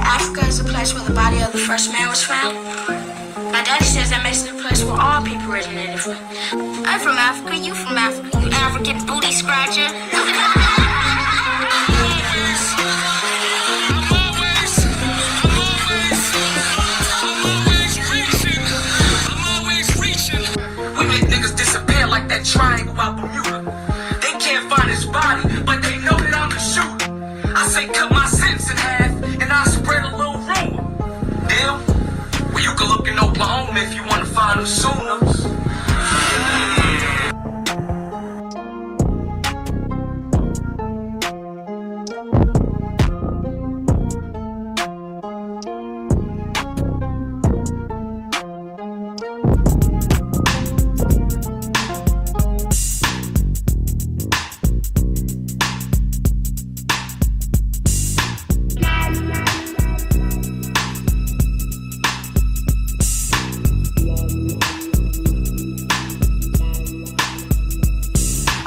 Africa is the place where the body of the first man was found. My daddy says that makes it the place where all people originated from. I'm from Africa, you from Africa, you African booty scratcher. We make niggas disappear like that triangle out Bermuda. They can't find his body, but they know that I'm the shooter. I say cut my sentence in half, and I spread a little rumor. Deal? Well, you can look in Oklahoma if you want to find them Sooners.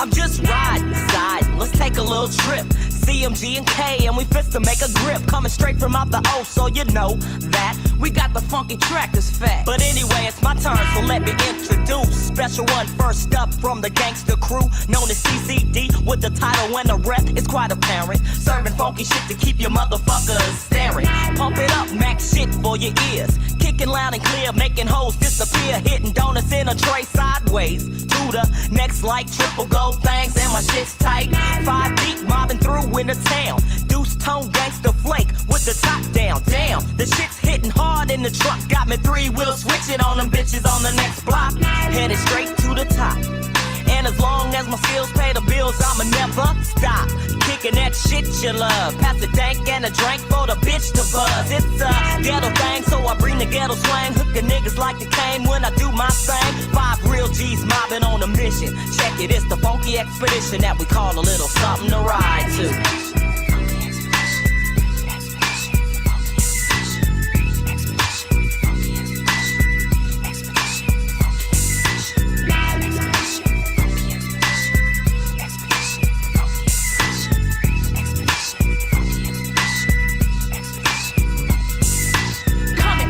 I'm just riding side, let's take a little trip. CMG and K, and we fit to make a grip. Coming straight from out the O, so you know that we got the funky track that's fat. But anyway, it's my turn, so let me introduce special one first up from the gangster crew, known as CCD, with the title and the rep. It's quite apparent, serving funky shit to keep your motherfuckers staring. Pump it up, max shit for your ears. Kicking loud and clear, making hoes disappear. Hitting donuts in a tray sideways to the next like triple gold things, and my shit's tight. 5 deep, mobbing through in the town. Deuce tone gangster flake with the top down. Damn, the shit's hitting hard in the truck. Got me 3-wheel switching on them bitches on the next block. Headed straight to the top. And as long as my skills pay the bills, I'ma never stop. Kicking that shit you love. Pass a dank and a drink for the bitch to buzz. It's a ghetto thing, so I bring the ghetto slang. Hooking niggas like the cane when I do my thing. 5 real G's mobbing on a mission. Check it, it's the funky expedition that we call a little something to ride to.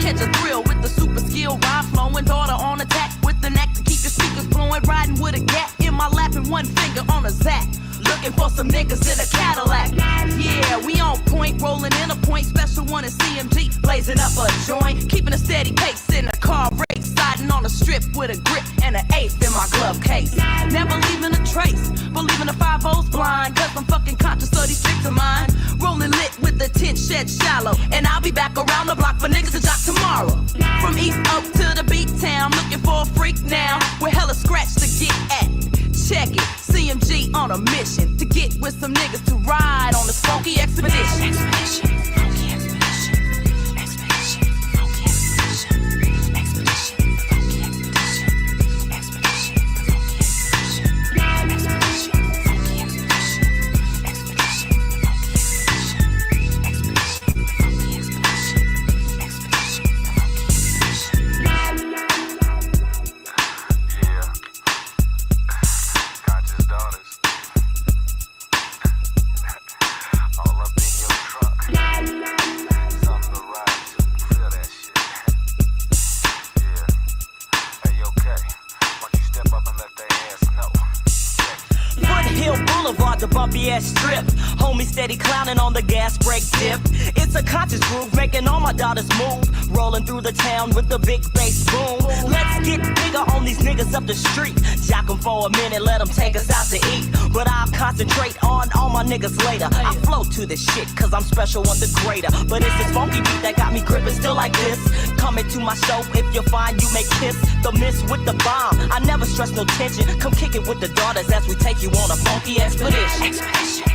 Catch a thrill with the super skill, rhyme flowing, daughter on attack with the neck to keep your speakers blowing, riding with a gap in my lap and one finger on a zap. Looking for some niggas in a Cadillac. Yeah, we on point, rolling in a point, special one in CMG, blazing up a joint, keeping a steady pace in a car race, siding on a strip with a grip and an eighth in my glove case. Never leaving a trace, believing the 5-0's blind, cause I'm fucking conscious of these tricks of mine. Rolling lit with the tent shed shallow, and I'll be back around the block for niggas to jock tomorrow. From East Oak to the beat town, looking for a freak now, with hella scratch to get at. Check it, CMG on a mission to get with some niggas to ride on this funky expedition. The bumpy ass strip, homie steady clowning on the gas brake dip. It's a conscious groove, making all my daughters move. Rolling through the town with the big bass boom. Let's get bigger on these niggas up the street. Jock them for a minute, let them take us out to eat. But I'll concentrate on all my niggas later. I flow to this shit, cause I'm special on the greater. But it's this funky beat that got me gripping still like this. Coming to my show, if you're fine, you may kiss the miss with the bomb. I never stress no tension, come kick it with the daughters as we take you on a funky expedition. Expedition.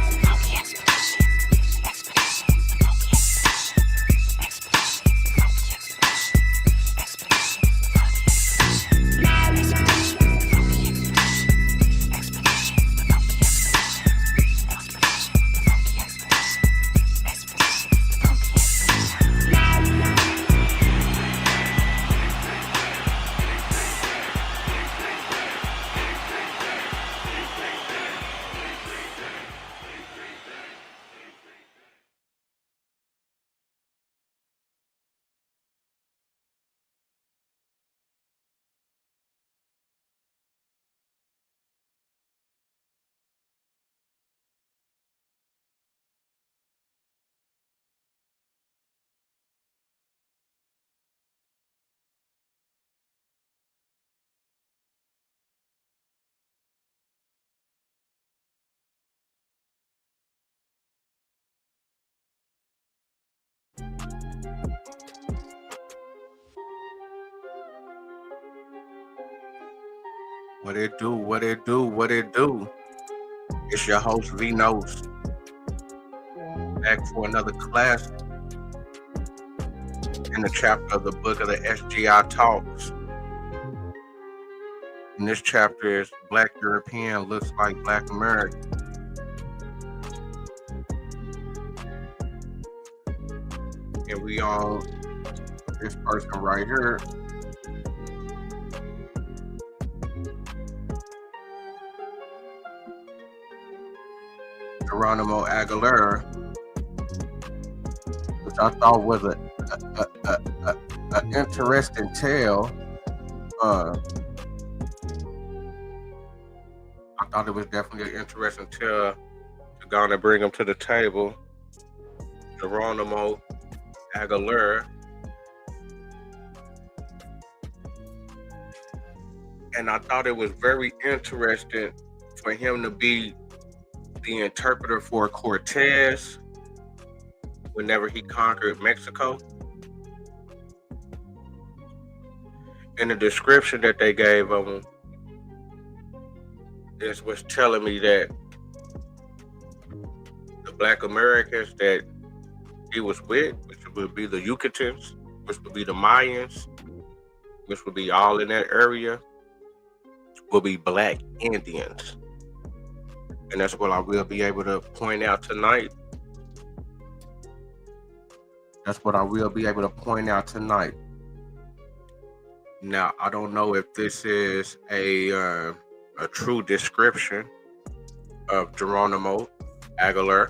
What it do? What it do? What it do? It's your host V Knows, back for another class in the chapter of the book of the SGI Talks. And this chapter is Black European Looks Like Black American. And we on this person right here. Geronimo Aguilera, which I thought was an interesting tale. I thought it was definitely an interesting tale to go and bring him to the table. Geronimo Aguilera. And I thought it was very interesting for him to be the interpreter for Cortez whenever he conquered Mexico. In the description that they gave of him, this was telling me that the Black Americans that he was with, which would be the Yucatecans, which would be the Mayans, which would be all in that area, will be Black Indians. And that's what I will be able to point out tonight. Now, I don't know if this is a true description of Geronimo Aguilera,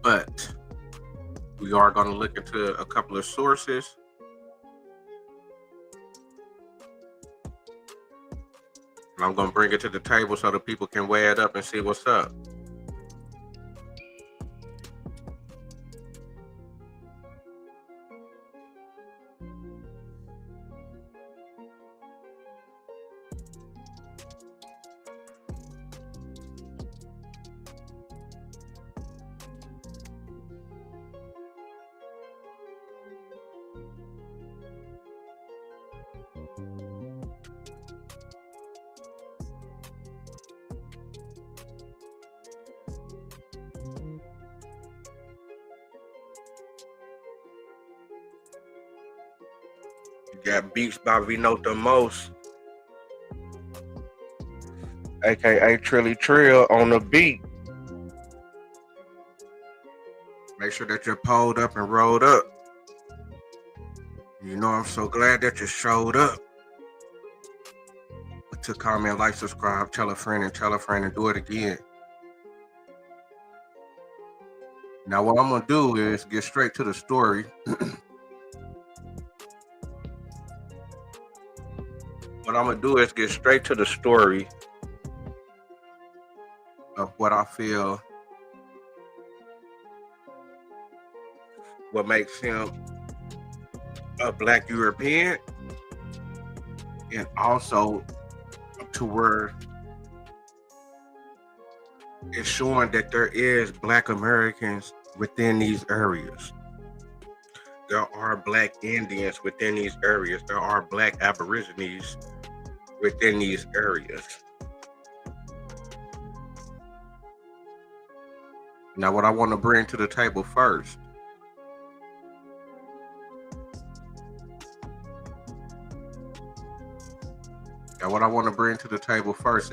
but we are going to look into a couple of sources. And I'm going to bring it to the table so the people can weigh it up and see what's up. You got Beats by Vino the Most, aka Trilly Trill on the beat. Make sure that you're pulled up and rolled up. You know I'm so glad that you showed up. To comment, like, subscribe, tell a friend, and do it again. Now what I'm gonna do is get straight to the story. Of what I feel, what makes him a Black European, and also to where it's showing that there is Black Americans within these areas. There are Black Indians within these areas. There are Black Aborigines within these areas. Now, what I want to bring to the table first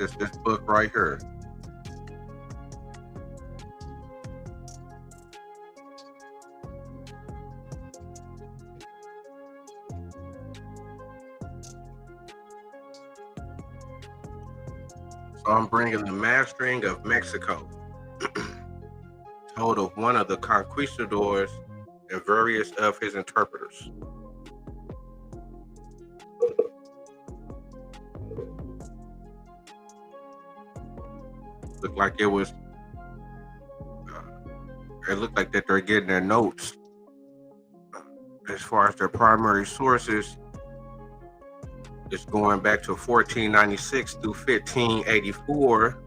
is this book right here. So I'm bringing The Mastering of Mexico, told of one of the conquistadors and various of his interpreters. Looked like it was. It looked like that they're getting their notes as far as their primary sources. It's going back to 1496 through 1584.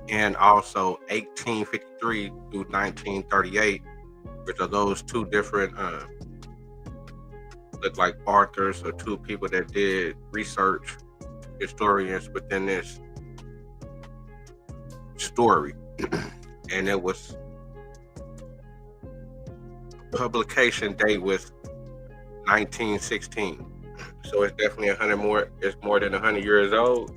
and also 1853 through 1938, which are those two different look like authors or two people that did research, historians within this story. And it was publication date was 1916. So it's definitely it's more than 100 years old.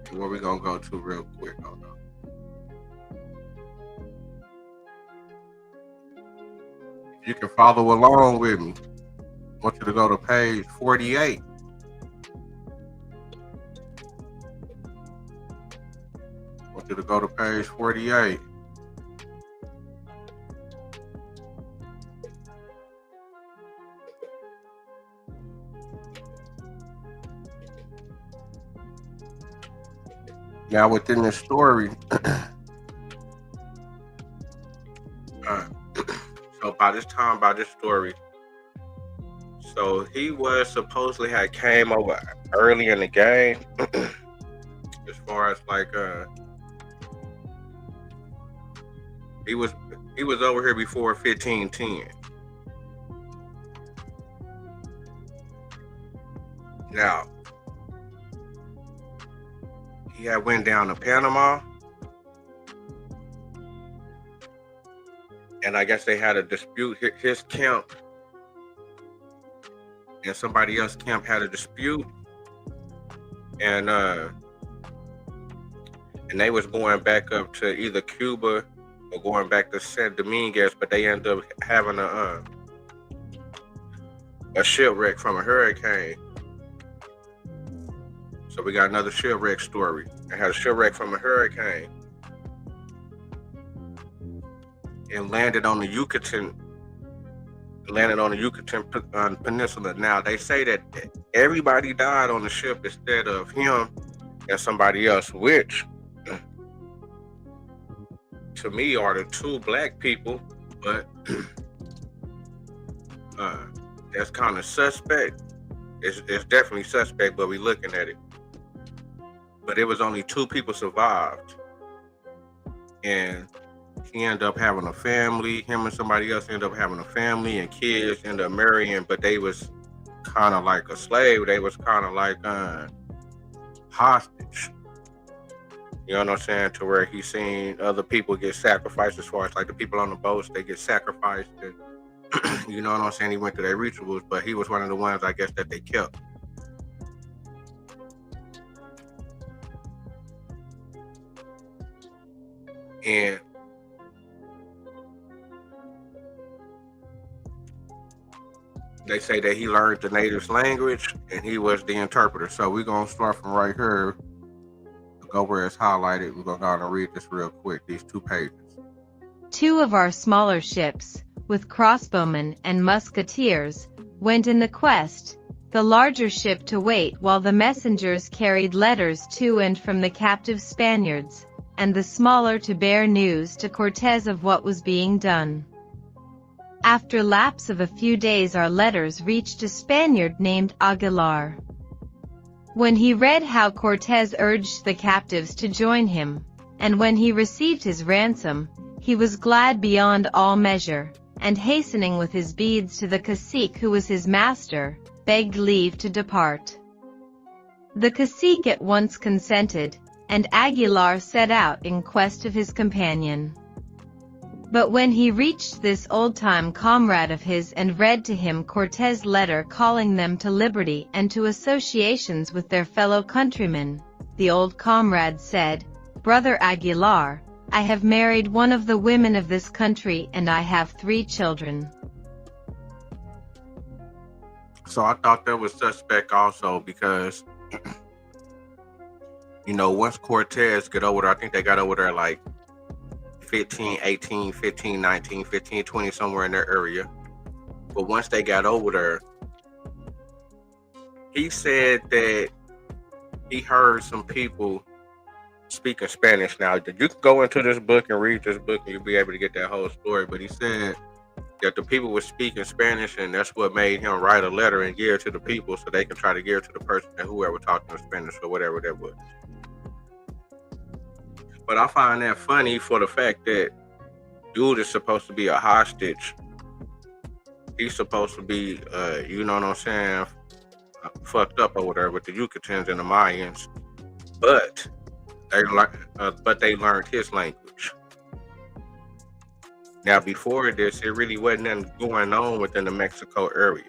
And where we gonna go to real quick, hold on. You can follow along with me. I want you to go to page 48. I want you to go to page 48. Now, within this story, so by this story, so he was supposedly had came over early in the game, as far as like he was over here before 1510. Now, he had went down to Panama, and I guess they had a dispute. His camp and somebody else's camp had a dispute, and they was going back up to either Cuba or going back to San Dominguez, but they ended up having a shipwreck from a hurricane. So we got another shipwreck story. They had a shipwreck from a hurricane and landed on the Yucatan Peninsula. Now they say that everybody died on the ship instead of him and somebody else, which to me are the two black people, but that's kind of suspect. It's definitely suspect, but we looking at it. But it was only two people survived, and he ended up having a family. Him and somebody else ended up having a family and kids, ended up marrying, but they was kind of like a slave. They was kind of like hostage. You know what I'm saying? To where he seen other people get sacrificed, as far as like the people on the boats, they get sacrificed, and you know what I'm saying? He went through their rituals, but he was one of the ones, I guess, that they kept. And they say that he learned the natives' language and he was the interpreter. So we're going to start from right here, go where it's highlighted. We're going to go and read this real quick, these 2 pages. 2 of our smaller ships, with crossbowmen and musketeers, went in the quest, the larger ship to wait while the messengers carried letters to and from the captive Spaniards, and the smaller to bear news to Cortez of what was being done. After lapse of a few days our letters reached a Spaniard named Aguilar. When he read how Cortez urged the captives to join him, and when he received his ransom, he was glad beyond all measure, and hastening with his beads to the cacique who was his master, begged leave to depart. The cacique at once consented, and Aguilar set out in quest of his companion. But when he reached this old-time comrade of his and read to him Cortez' letter calling them to liberty and to associations with their fellow countrymen, the old comrade said, "Brother Aguilar, I have married one of the women of this country and I have 3 children." So I thought that was suspect also because, you know, once Cortez got over there, I think they got over there like 15, 18, 15, 19, 15, 20, somewhere in that area. But once they got over there, he said that he heard some people speaking Spanish. Now, you can go into this book and read this book and you'll be able to get that whole story. But he said that the people were speaking Spanish, and that's what made him write a letter and give it to the people so they can try to give it to the person and whoever talked to Spanish or whatever that was. But I find that funny for the fact that dude is supposed to be a hostage. He's supposed to be, you know what I'm saying, fucked up or whatever with the Yucatans and the Mayans, but they learned his language. Now, before this, it really wasn't nothing going on within the Mexico area.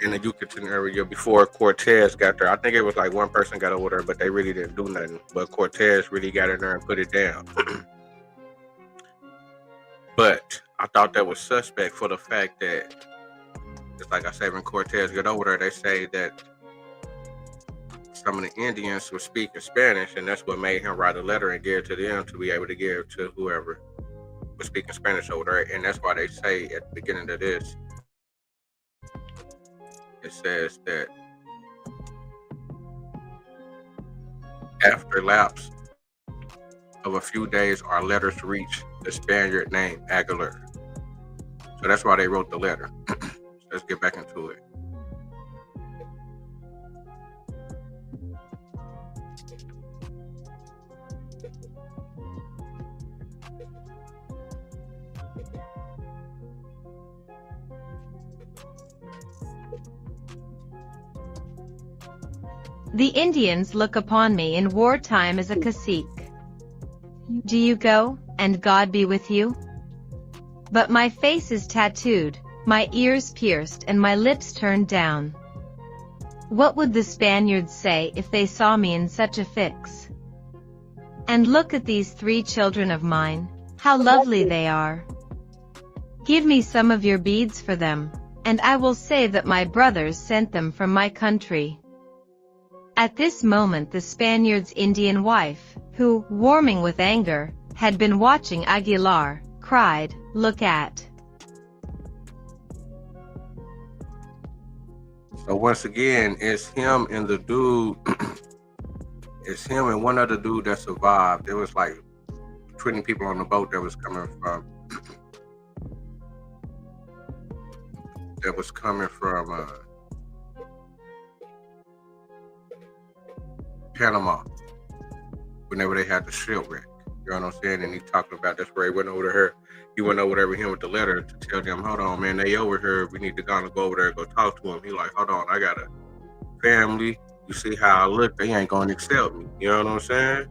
In the Yucatan area before Cortez got there. I think it was like one person got over there, but they really didn't do nothing. But Cortez really got in there and put it down. But I thought that was suspect for the fact that, just like I said, when Cortez got over there, they say that some of the Indians were speaking Spanish, and that's what made him write a letter and give it to them to be able to give to whoever was speaking Spanish over there. And that's why they say at the beginning of this, it says that after lapse of a few days, our letters reached the Spaniard named Aguilar. So that's why they wrote the letter. Let's get back into it. The Indians look upon me in wartime as a cacique. Do you go, and God be with you? But my face is tattooed, my ears pierced, and my lips turned down. What would the Spaniards say if they saw me in such a fix? And look at these 3 children of mine, how lovely they are. Give me some of your beads for them, and I will say that my brothers sent them from my country. At this moment the Spaniard's Indian wife, who, warming with anger, had been watching Aguilar, cried, "Look at." So once again, it's him and the dude, it's him and one other dude that survived. There was like 20 people on the boat that was coming from Panama, whenever they had the shipwreck. You know what I'm saying? And he talking about that's where he went over to her. He went over there with him with the letter to tell them, hold on, man, they over here. We need to go over there and go talk to him. He like, hold on, I got a family. You see how I look? They ain't going to accept me. You know what I'm saying?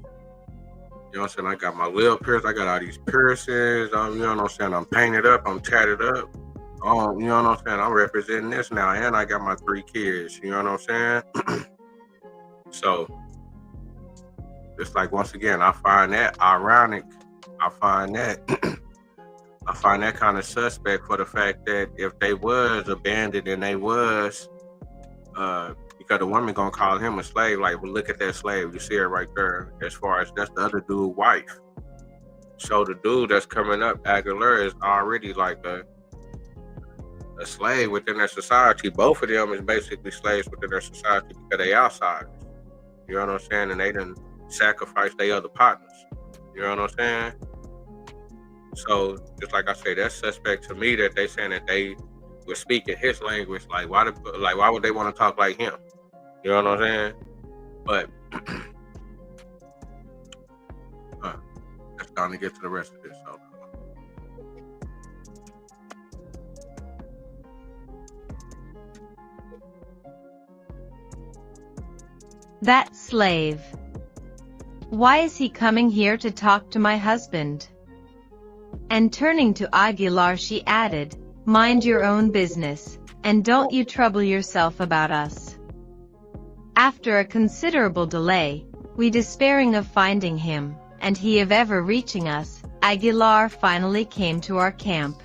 You know what I'm saying? I got my lip pierced. I got all these piercings. You know what I'm saying? I'm painted up. I'm tatted up. You know what I'm saying? I'm representing this now. And I got my 3 kids. You know what I'm saying? So, it's like, once again, I find that ironic. I find that kind of suspect for the fact that if they was abandoned and they was, because the woman gonna call him a slave, like, well, look at that slave. You see it right there. As far as that's the other dude's wife. So the dude that's coming up, Aguilar, is already like a slave within their society. Both of them is basically slaves within their society because they outsiders. You know what I'm saying? And they didn't sacrifice their other partners. You know what I'm saying? So, just like I say, that's suspect to me that they saying that they were speaking his language. Like, why would they want to talk like him? You know what I'm saying? But let's go and get to the rest of this. So, That slave. Why is he coming here to talk to my husband? And turning to Aguilar she added, mind your own business, and don't you trouble yourself about us. After a considerable delay, we despairing of finding him, and he of ever reaching us, Aguilar finally came to our camp.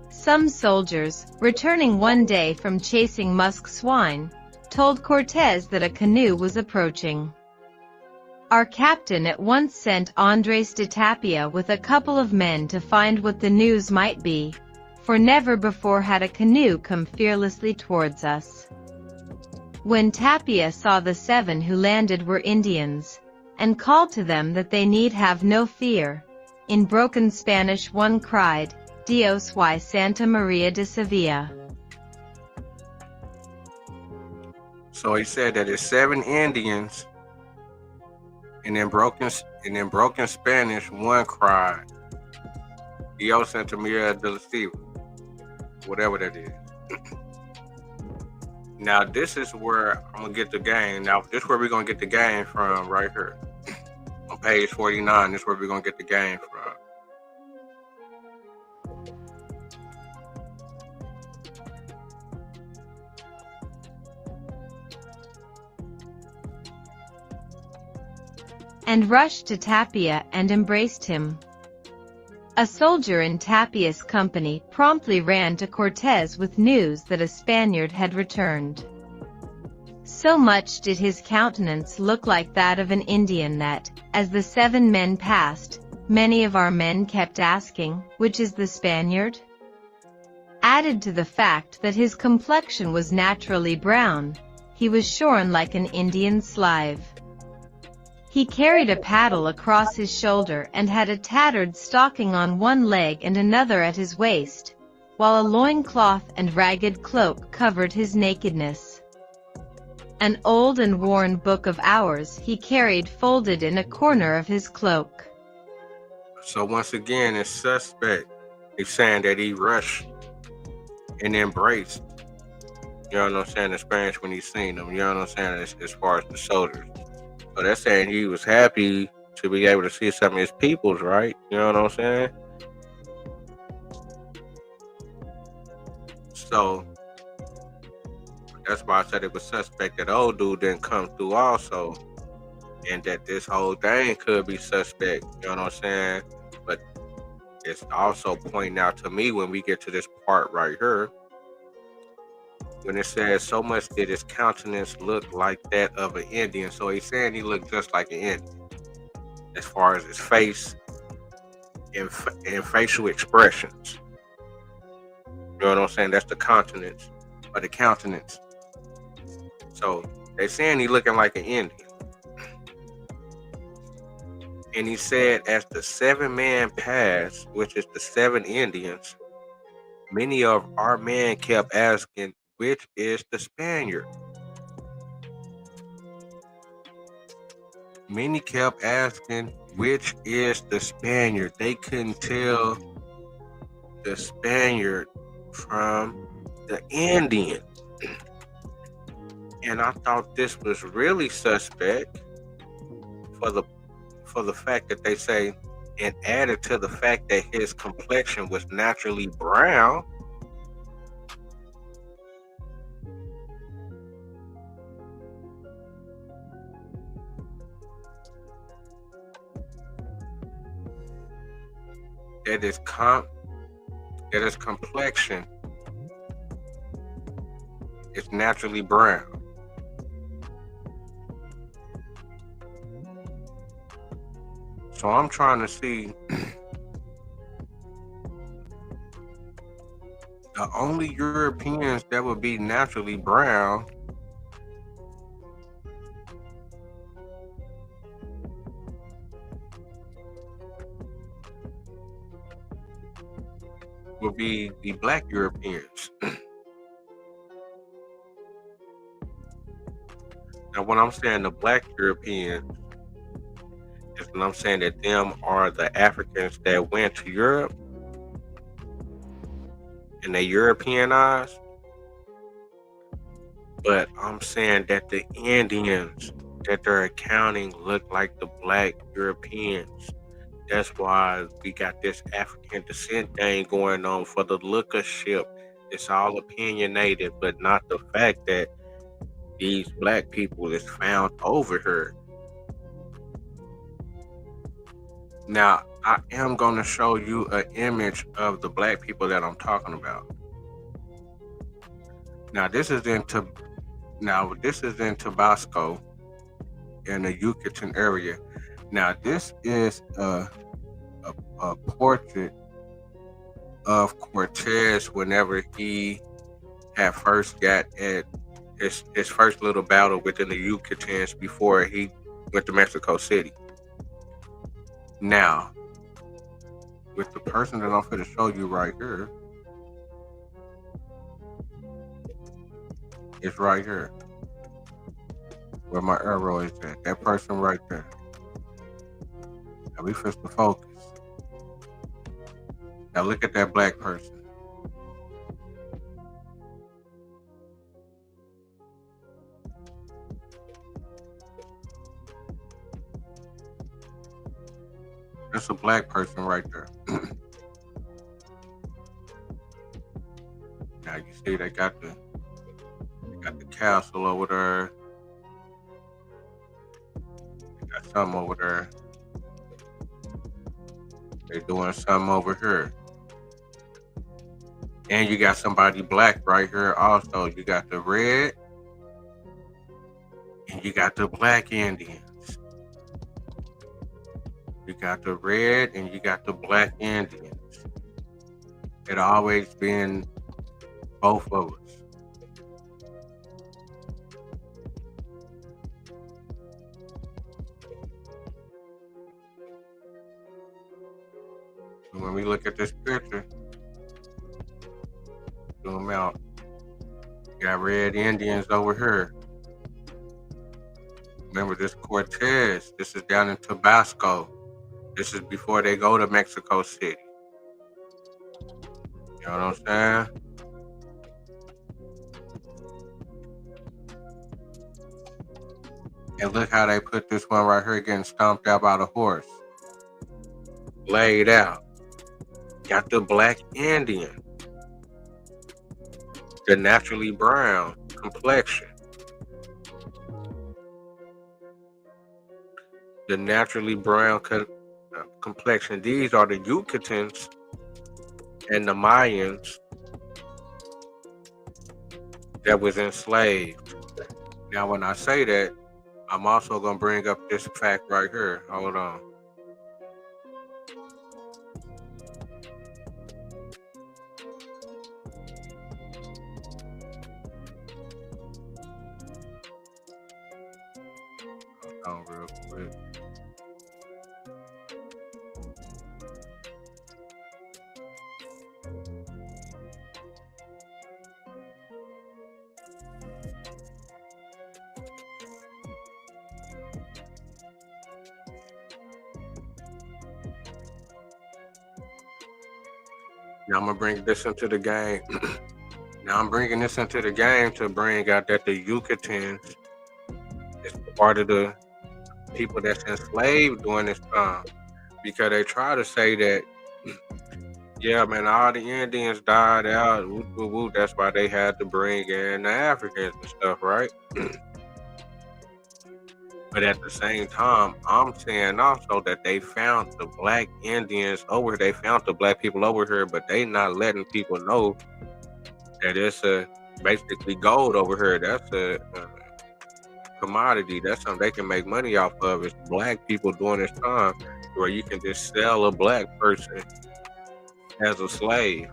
Some soldiers, returning one day from chasing musk swine, told Cortez that a canoe was approaching. Our captain at once sent Andres de Tapia with a couple of men to find what the news might be, for never before had a canoe come fearlessly towards us. When Tapia saw the 7 who landed were Indians, and called to them that they need have no fear. In broken Spanish one cried, Dios y Santa Maria de Sevilla. So he said that it's 7 Indians, and in broken Spanish, one cried, Dios Santa Maria de Sevilla, whatever that is. Now this is where I'm gonna get the game. Now this is where we're gonna get the game from right here. On page 49, this is where we're gonna get the game from. And rushed to Tapia and embraced him. A soldier in Tapia's company promptly ran to Cortez with news that a Spaniard had returned. So much did his countenance look like that of an Indian that, as the 7 men passed, many of our men kept asking, which is the Spaniard? Added to the fact that his complexion was naturally brown, he was shorn like an Indian slave. He carried a paddle across his shoulder and had a tattered stocking on one leg and another at his waist, while a loincloth and ragged cloak covered his nakedness. An old and worn book of hours he carried folded in a corner of his cloak. So once again, it's suspect. He's saying that he rushed and embraced. You know what I'm saying? In Spanish when he's seen them. You know what I'm saying? As far as the soldiers. So that's saying he was happy to be able to see some of his peoples, right? You know what I'm saying? So that's why I said it was suspect that old dude didn't come through also. And that this whole thing could be suspect. You know what I'm saying? But it's also pointing out to me when we get to this part right here, when it says, so much did his countenance look like that of an Indian. So he's saying he looked just like an Indian as far as his face and facial expressions. You know what I'm saying? That's the countenance or the countenance. So they're saying he looking like an Indian. And he said, as the 7 men passed, which is the 7 Indians, many of our men kept asking, which is the Spaniard? Many kept asking, which is the Spaniard? They couldn't tell the Spaniard from the Indian. And I thought this was really suspect for the fact that they say, and added to the fact that his complexion was naturally brown. That his complexion is naturally brown. So I'm trying to see the only Europeans that would be naturally brown would be the black Europeans. Now, when I'm saying the black Europeans, is when I'm saying that them are the Africans that went to Europe and they Europeanized. But I'm saying that the Indians that they're accounting look like the black Europeans. That's why we got this African descent thing going on for the looker ship. It's all opinionated, but not the fact that these black people is found over here. Now, I am going to show you an image of the black people that I'm talking about. Now, this is in Tabasco in the Yucatan area. Now, this is a portrait of Cortez whenever he had first got at his first little battle within the Yucatans before he went to Mexico City. Now, with the person that I'm going to show you right here, it's right here. Where my arrow is at. That person right there. Now we fix the focus. Now look at that black person. That's a black person right there. Now you see they got the castle over there. They got something over there. They're doing something over here. And you got somebody black right here also. You got the red and you got the black Indians. You got the red and you got the black Indians. It always been both of us. When we look at this picture, zoom out, you got red Indians over here. Remember this Cortez, this is down in Tabasco. This is before they go to Mexico City. You know what I'm saying? And look how they put this one right here getting stomped out by the horse. Laid out. Got the black Indian. The naturally brown complexion. The naturally brown complexion. These are the Yucatecans and the Mayans that was enslaved. Now, when I say that, I'm also going to bring up this fact right here. Hold on. Hold on real quick. Now I'm gonna bring this into the game. Now I'm bringing this into the game to bring out that the Yucatecans is part of the people that's enslaved during this time, because they try to say that, yeah, man, all the Indians died out. Woo, woo, woo, that's why they had to bring in the Africans and stuff, right? But at the same time, I'm saying also that they found the black Indians over here. They found the black people over here, but they not letting people know that it's basically gold over here. That's a commodity. That's something they can make money off of. It's black people during this time where you can just sell a black person as a slave.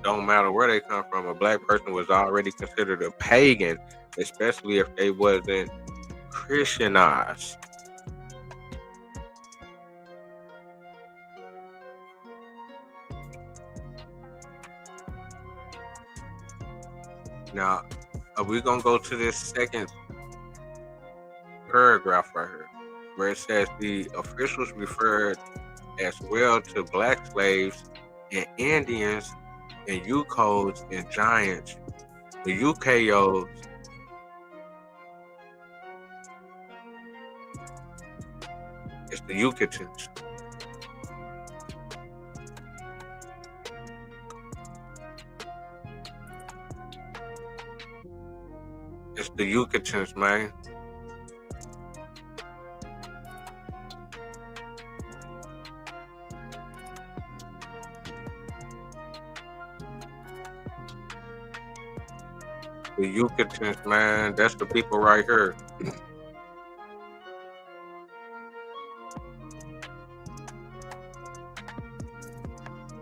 Don't matter where they come from. A black person was already considered a pagan, especially if they wasn't Christianized. Now, we're going to go to this second paragraph right here, where it says the officials referred as well to black slaves and Indians and Yukos and giants. The UKOs it's the Yucatecans. It's the Yucatecans, man. The Yucatecans, man. That's the people right here.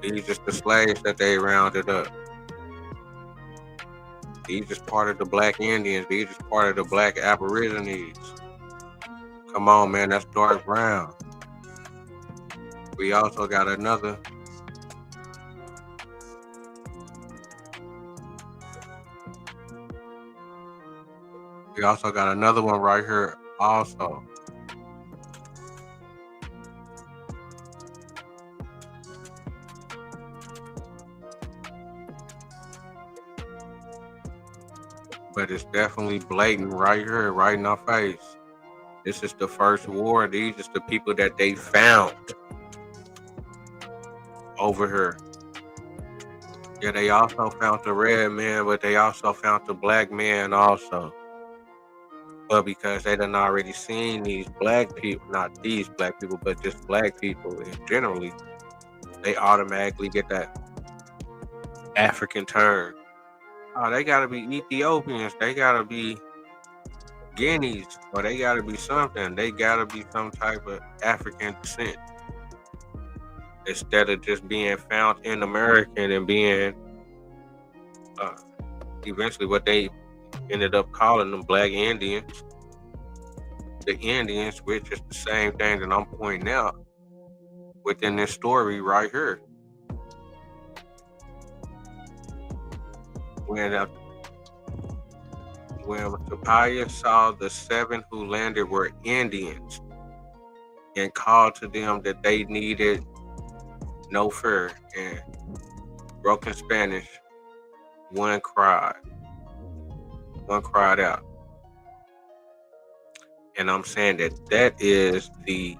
These just the slaves that they rounded up. These just part of the black Indians. These just part of the black Aborigines. Come Come on, man. That's dark brown. We also got another. We also got another one right here also. But it's definitely blatant right here, right in our face. This is the first war. These are the people that they found over here. Yeah, they also found the red man, but they also found the black man also. But because they done already seen these black people, not these black people, but just black people generally, they automatically get that African turn. Oh, they gotta be Ethiopians. They gotta be Guineas, or they gotta be something. They gotta be some type of African descent. Instead of just being found in American and being eventually what they ended up calling them Black Indians. The Indians, which is the same thing that I'm pointing out within this story right here. When Tobias saw the 7 who landed were Indians and called to them that they needed no fear, and broken Spanish, one cried out. And I'm saying that is the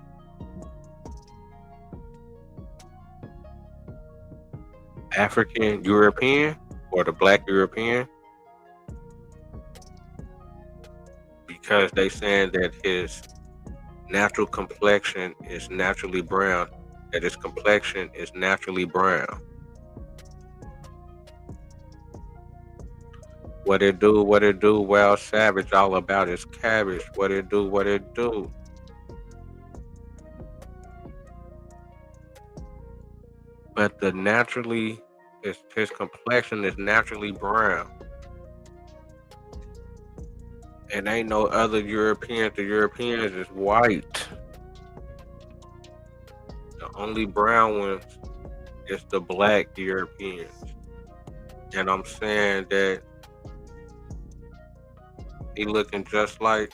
African European or the Black European, because they saying that his natural complexion is naturally brown, that his complexion is naturally brown. What it do, Wild Savage, all about his cabbage. What it do. But his complexion is naturally brown. And ain't no other Europeans. The Europeans is white. The only brown ones is the Black Europeans. And I'm saying that he looking just like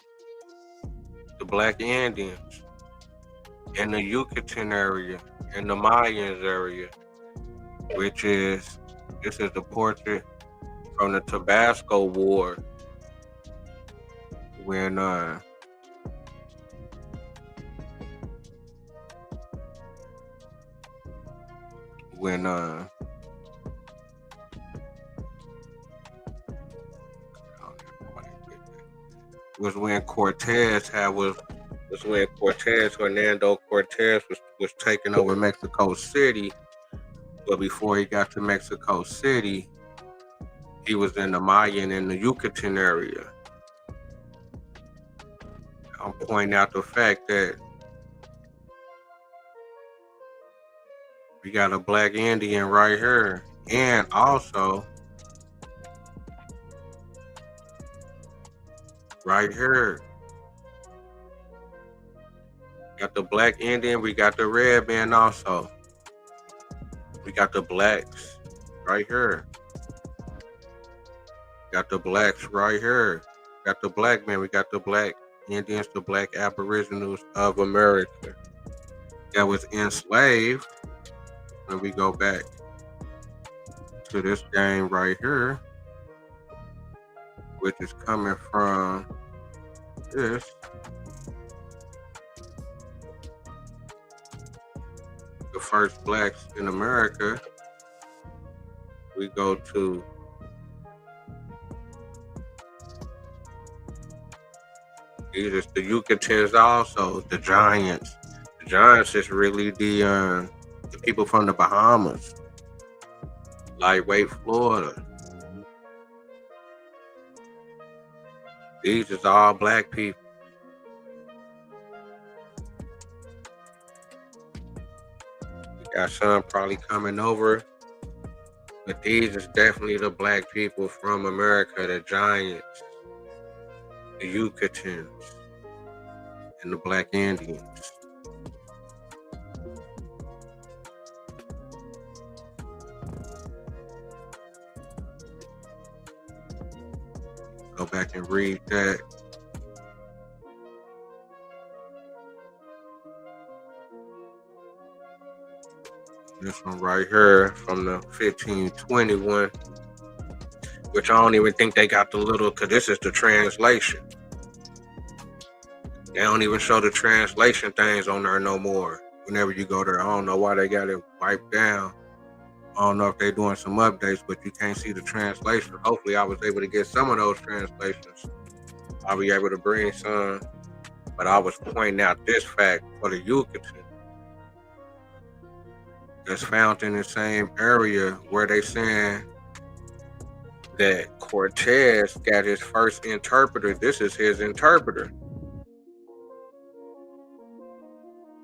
the Black Indians in the Yucatan area, in the Mayans area, this is the portrait from the Tabasco War when Hernando Cortez was taking over Mexico City. But before he got to Mexico City, he was in the Mayan and the Yucatan area. I'm pointing out the fact that we got a Black Indian right here, and also right here, got the Black Indian, we got the red man also. We got the blacks right here. Got the blacks right here. Got the black man, we got the Black Indians, the Black Aboriginals of America that was enslaved. When we go back to this game right here, which is coming from this. The first blacks in America, we go to these are the Yucatans also, the Giants. The Giants is really the people from the Bahamas, lightweight Florida. These is all black people. Got some probably coming over, but these is definitely the black people from America, the Giants, the Yucatans. and the Black Indians. Go back and read that. This one right here from the 1521, which I don't even think they got the little, because this is the translation. They don't even show the translation things on there no more. Whenever you go there, I don't know why they got it wiped down. I don't know if they're doing some updates, but you can't see the translation. Hopefully I was able to get some of those translations. I'll be able to bring some. But I was pointing out this fact for the Yucatan that's found in the same area where they saying that Cortez got his first interpreter. This is his interpreter.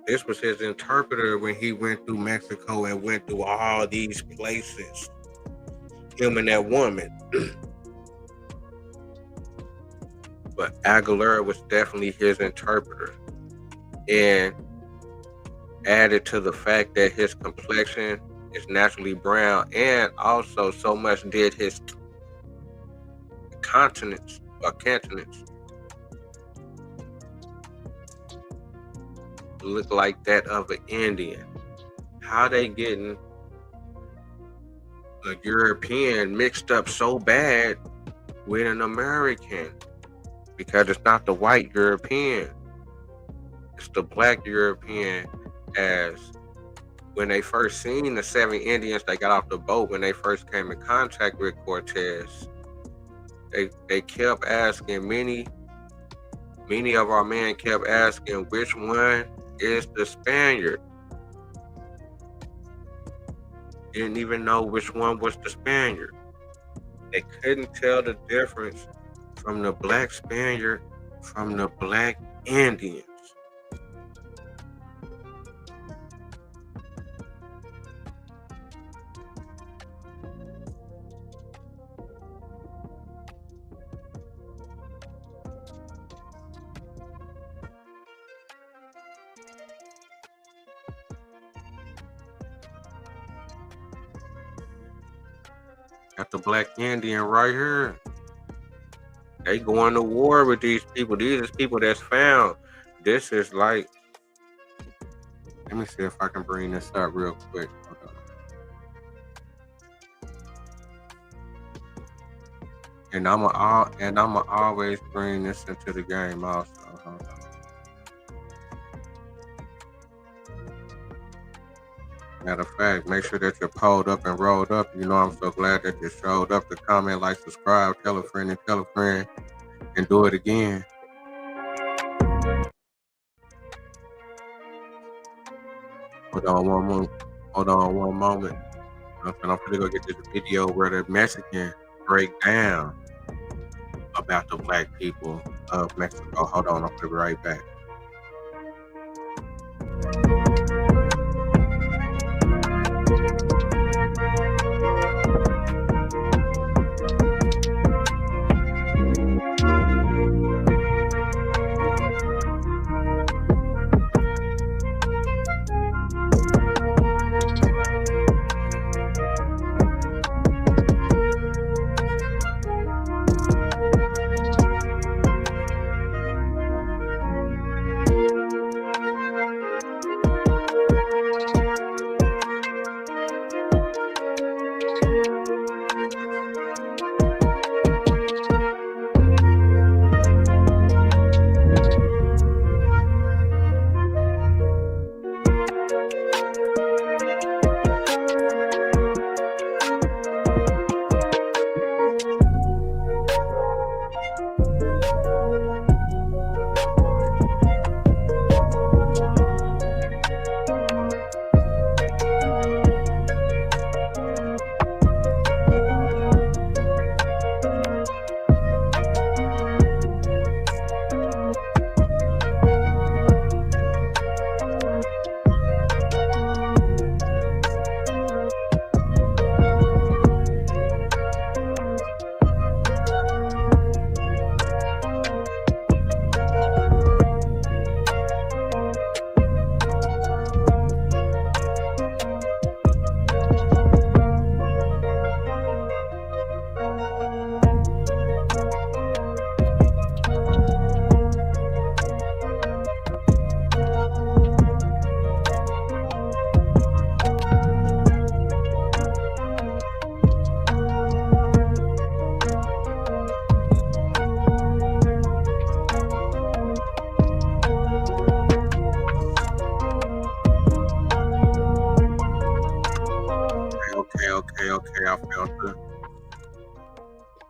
This was his interpreter when he went through Mexico and went through all these places. Him and that woman. But Aguilera was definitely his interpreter. And added to the fact that his complexion is naturally brown, and also so much did his countenance look like that of an Indian. How they getting a European mixed up so bad with an American? Because it's not the white European, it's the Black European. As when they first seen the 7 Indians that got off the boat, when they first came in contact with Cortez, they kept asking, many of our men kept asking, which one is the Spaniard? Didn't even know which one was the Spaniard. They couldn't tell the difference from the Black Spaniard from the Black Indian. Got the Black Indian right here. They going to war with these people. These are people that's found. This is like, let me see if I can bring this up real quick. And I'ma always bring this into the game also. Hold on. Matter of fact, make sure that you're pulled up and rolled up. You know, I'm so glad that you showed up to comment, like, subscribe, tell a friend, and do it again. Hold on one moment. I'm gonna go get this video where the Mexican break down about the Black people of Mexico. Hold on, I'll be right back.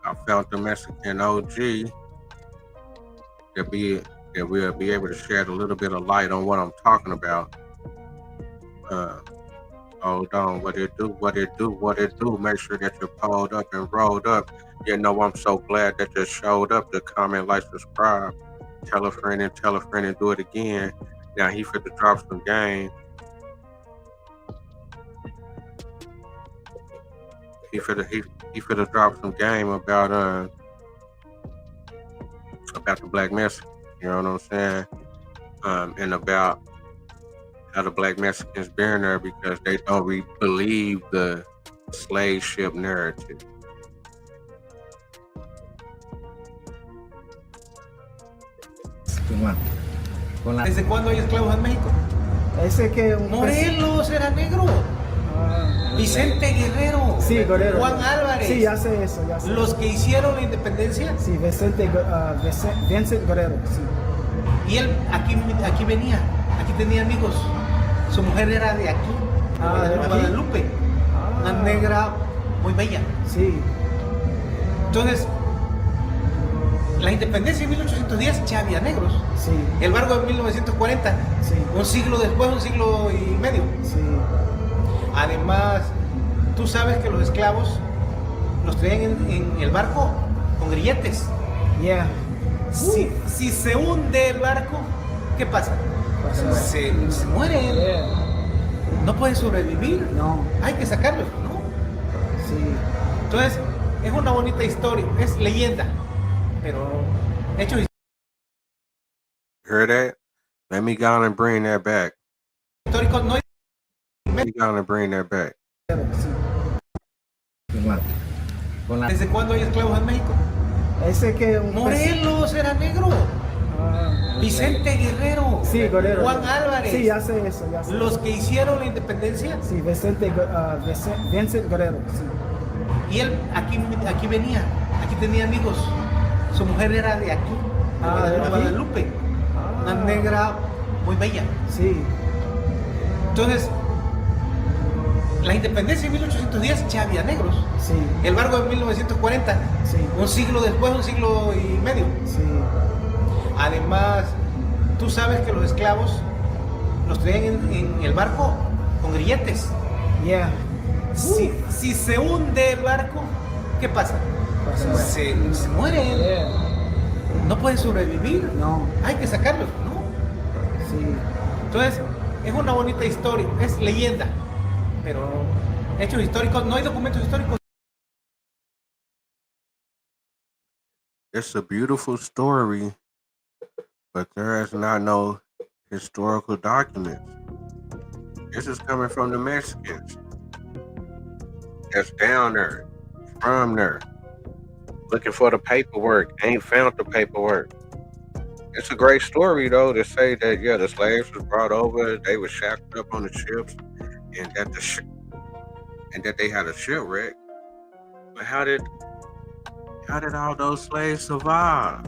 I found the Mexican OG that we'll be able to shed a little bit of light on what I'm talking about. Hold on, what it do? Make sure that you're pulled up and rolled up. You know, I'm so glad that you showed up to comment, like, subscribe, tell a friend and do it again. Now he finna drop some game. He finna drop some game about the Black Mexican. You know what I'm saying? And about how the Black Mexicans been there because they don't believe the slave ship narrative. ¿Desde cuándo hay esclavos en México? Ese que un Morelos era negro. Vicente Guerrero. Sí, Guerrero. Juan Álvarez. Sí, ya sé eso, ya sé. Los que hicieron la independencia. Sí, Vincent Guerrero, sí. Y él aquí venía, aquí tenía amigos. Su mujer era de aquí, de Guadalupe. Una negra muy bella. Sí. Entonces, la independencia en 1810 ya había negros. Sí. El barco en 1940, sí. Un siglo después, un siglo y medio. Sí. Además, tú sabes que los esclavos los traían en el barco con grilletes. Yeah. Si se hunde el barco, ¿qué pasa? Se mueren. Yeah. No pueden sobrevivir. No. Hay que sacarlos, ¿no? Sí. Entonces, es una bonita historia, es leyenda, pero hechos Hear that? Let me go and bring that back. históricos no hay. Let me go and bring that back. ¿Desde cuándo hay esclavos en México? Ese que un Morelos era negro. Vicente Guerrero. Sí, Guerrero. Juan Álvarez. Sí, ya sé eso, ya sé. Los que hicieron la independencia. Sí, Vincent Guerrero, sí. Y él aquí venía, aquí tenía amigos. Su mujer era de aquí, de Guadalupe. Una negra muy bella. Sí. Entonces, la independencia en 1810 ya había negros. Sí. El barco en 1940, sí. Un siglo después, un siglo y medio. Sí. Además, tú sabes que los esclavos los traían en el barco con grilletes. Yeah. Si se hunde el barco, ¿qué pasa? Se mueren. Yeah. No pueden sobrevivir. No. Hay que sacarlos, ¿no? Sí. Entonces, es una bonita historia, es leyenda, pero hechos históricos, no hay documentos históricos. It's a beautiful story, but there is not no historical documents. This is coming from the Mexicans that's down there, from there, looking for the paperwork, ain't found the paperwork. It's a great story, though, to say that, yeah, the slaves was brought over, they were shackled up on the ships, and that they had a shipwreck. But how did all those slaves survive?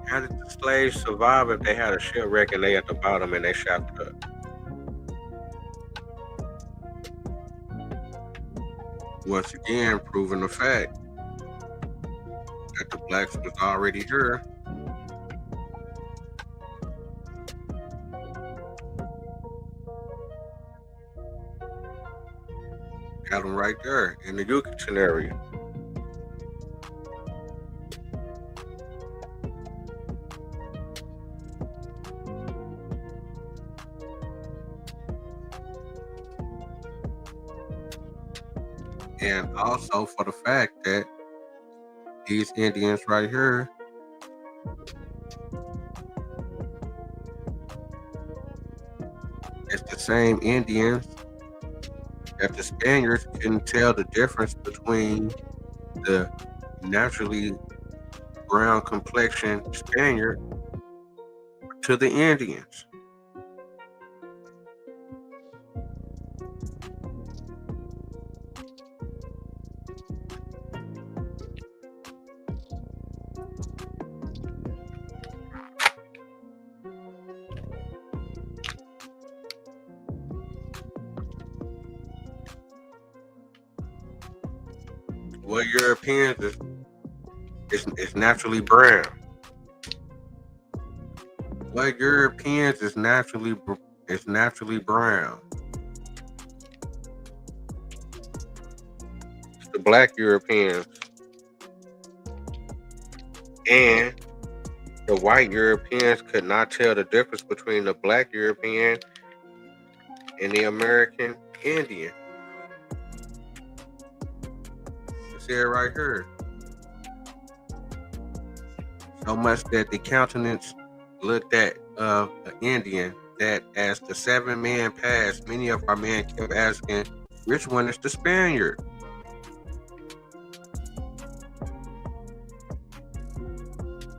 How did the slaves survive if they had a shipwreck and they at the bottom and they shackled up? Once again, proving the fact that the blacks was already here. Got them right there in the Yucatan area. And also for the fact that these Indians right here it's the same Indians that the Spaniards couldn't tell the difference between the naturally brown complexion Spaniard to the Indians. What Europeans is naturally brown. What Europeans is naturally brown. It's the black Europeans and the white Europeans could not tell the difference between the black European and the American Indian. You see it right here. So much that the countenance looked at of an Indian that as the 7 men passed, many of our men kept asking, which one is the Spaniard?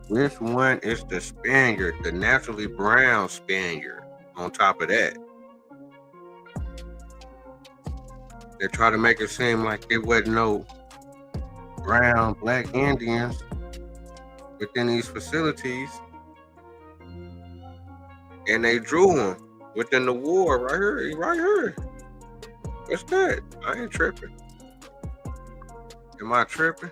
Which one is the Spaniard? The naturally brown Spaniard on top of that. They try to make it seem like there wasn't no brown black Indians within these facilities. And they drew them within the war right here. What's that? I ain't tripping. Am I tripping?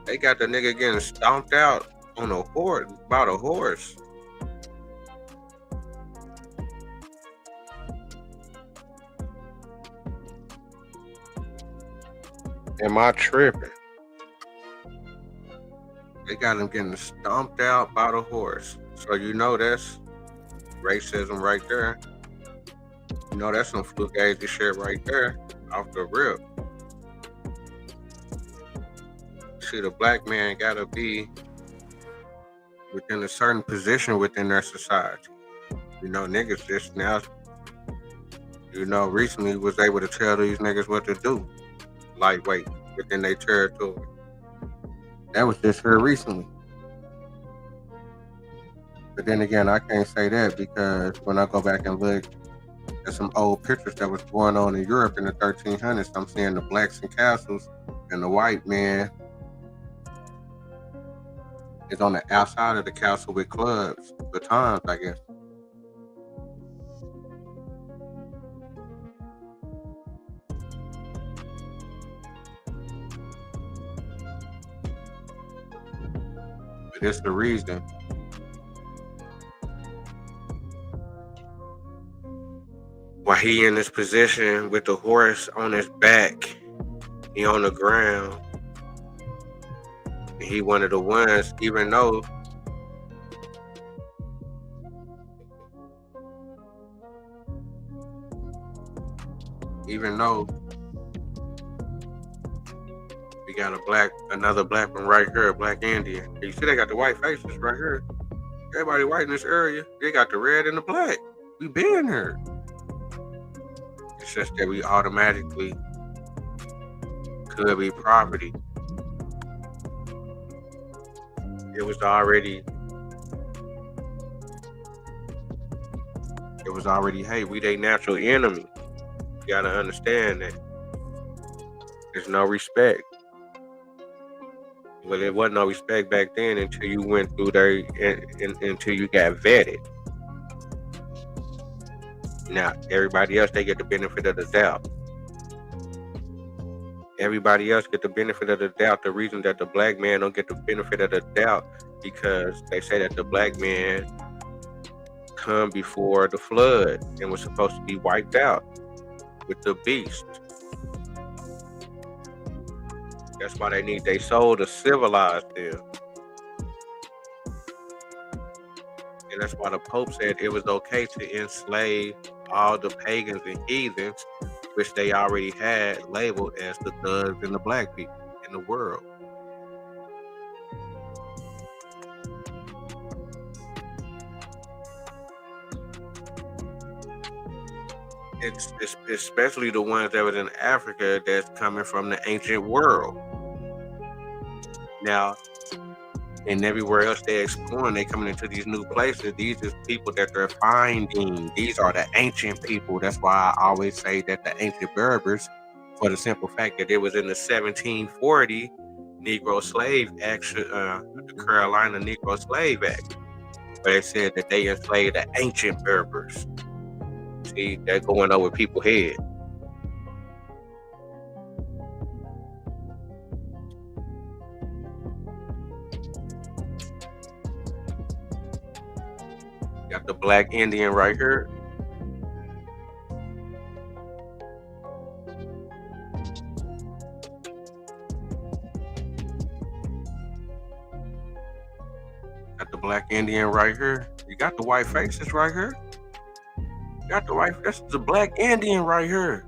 They got the nigga getting stomped out on a horse, about a horse. Am I tripping? They got him getting stomped out by the horse. So you know that's racism right there. You know that's some fugazi shit right there, off the rip. See, the black man gotta be within a certain position within their society. You know, niggas just now, you know, recently was able to tell these niggas what to do. Lightweight within their territory. That was just here recently. But then again, I can't say that because when I go back and look at some old pictures that was going on in Europe in the 1300s, I'm seeing the blacks in castles and the white man is on the outside of the castle with clubs, batons, I guess. But it's the reason why he in this position with the horse on his back, he on the ground. He one of the ones, even though we got another black one right here, a black Indian. You see they got the white faces right here. Everybody white in this area, they got the red and the black. We been here. It's just that we automatically could be property. It was already, hey, we they natural enemy. You gotta understand that. There's no respect. Well, there wasn't no respect back then until you went through there, until you got vetted. Now, everybody else, they get the benefit of the doubt. Everybody else get the benefit of the doubt. The reason that the black man don't get the benefit of the doubt, because they say that the black man come before the flood and was supposed to be wiped out with the beast. That's why they need their soul to civilize them. And that's why the Pope said it was okay to enslave all the pagans and heathens, which they already had labeled as the thugs and the black people in the world. It's especially the ones that was in Africa that's coming from the ancient world. Now, and everywhere else they're exploring, they coming into these new places. These are people that they're finding. These are the ancient people. That's why I always say that the ancient Berbers, for the simple fact that it was in the 1740 Negro Slave Act, the Carolina Negro Slave Act, where they said that they enslaved the ancient Berbers. See, they're going over people's head. Got the black Indian right here. Got the black Indian right here. You got the white faces right here. You got the white. That's the black Indian right here.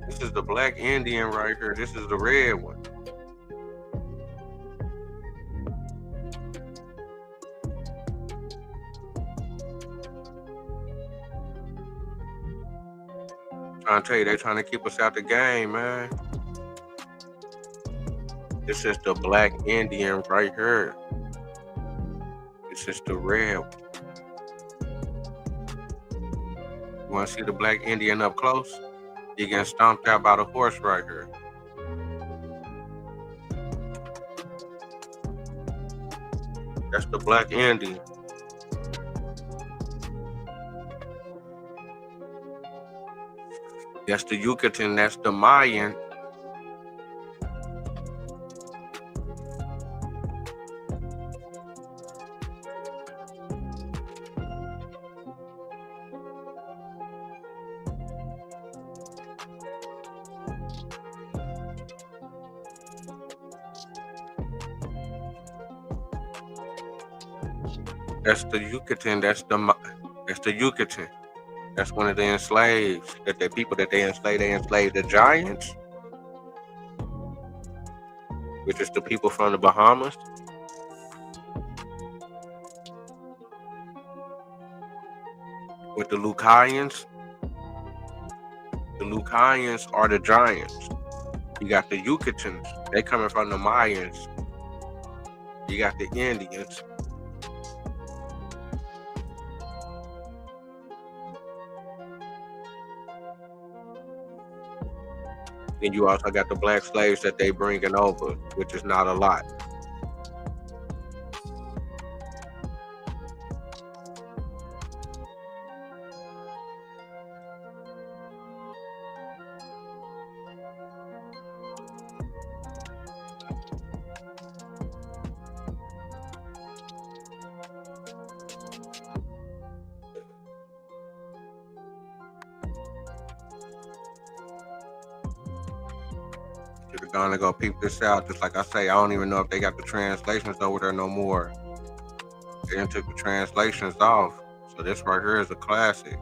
This is the black Indian right here. This is the red one. Trying to tell you, they trying to keep us out the game, man. This is the black Indian right here. This is the red one. You want to see the black Indian up close? You getting stomped out by the horse right here. That's the black Indian. That's the Yucatan. That's the Mayan. That's the Yucatan. That's the Yucatan. That's one of the enslaved. That the people that they enslaved the giants, which is the people from the Bahamas. With the Lucayans. The Lucayans are the giants. You got the Yucatans. They coming from the Mayans. You got the Indians. Then you also got the black slaves that they bringing over, which is not a lot. If you're gonna go peep this out, just like I say, I don't even know if they got the translations over there no more. They done took the translations off. So this right here is a classic.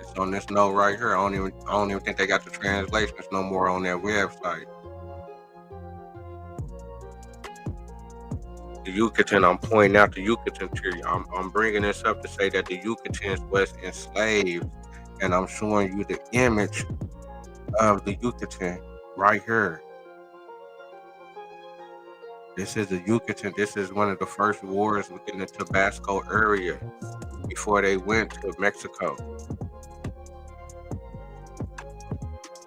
It's on this note right here. I don't even think they got the translations no more on their website. The Yucatan, I'm pointing out the Yucatan to you. I'm bringing this up to say that the Yucatans was enslaved, and I'm showing you the image of the Yucatan right here. This is the Yucatan. This is one of the first wars within the Tabasco area before they went to Mexico.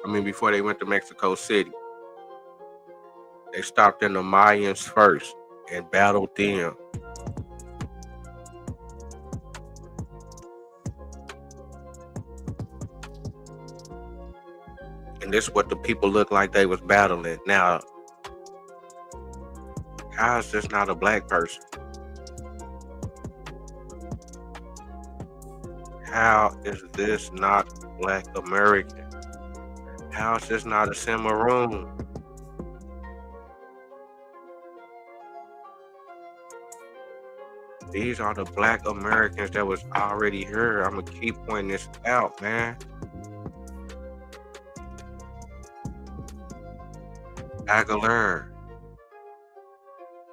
Before they went to Mexico City. They stopped in the Mayans first and battled them. And this is what the people look like they was battling. Now, how is this not a black person? How is this not Black American? How is this not a Cimarron? These are the Black Americans that was already here. I'm gonna keep pointing this out, man. Aguilar,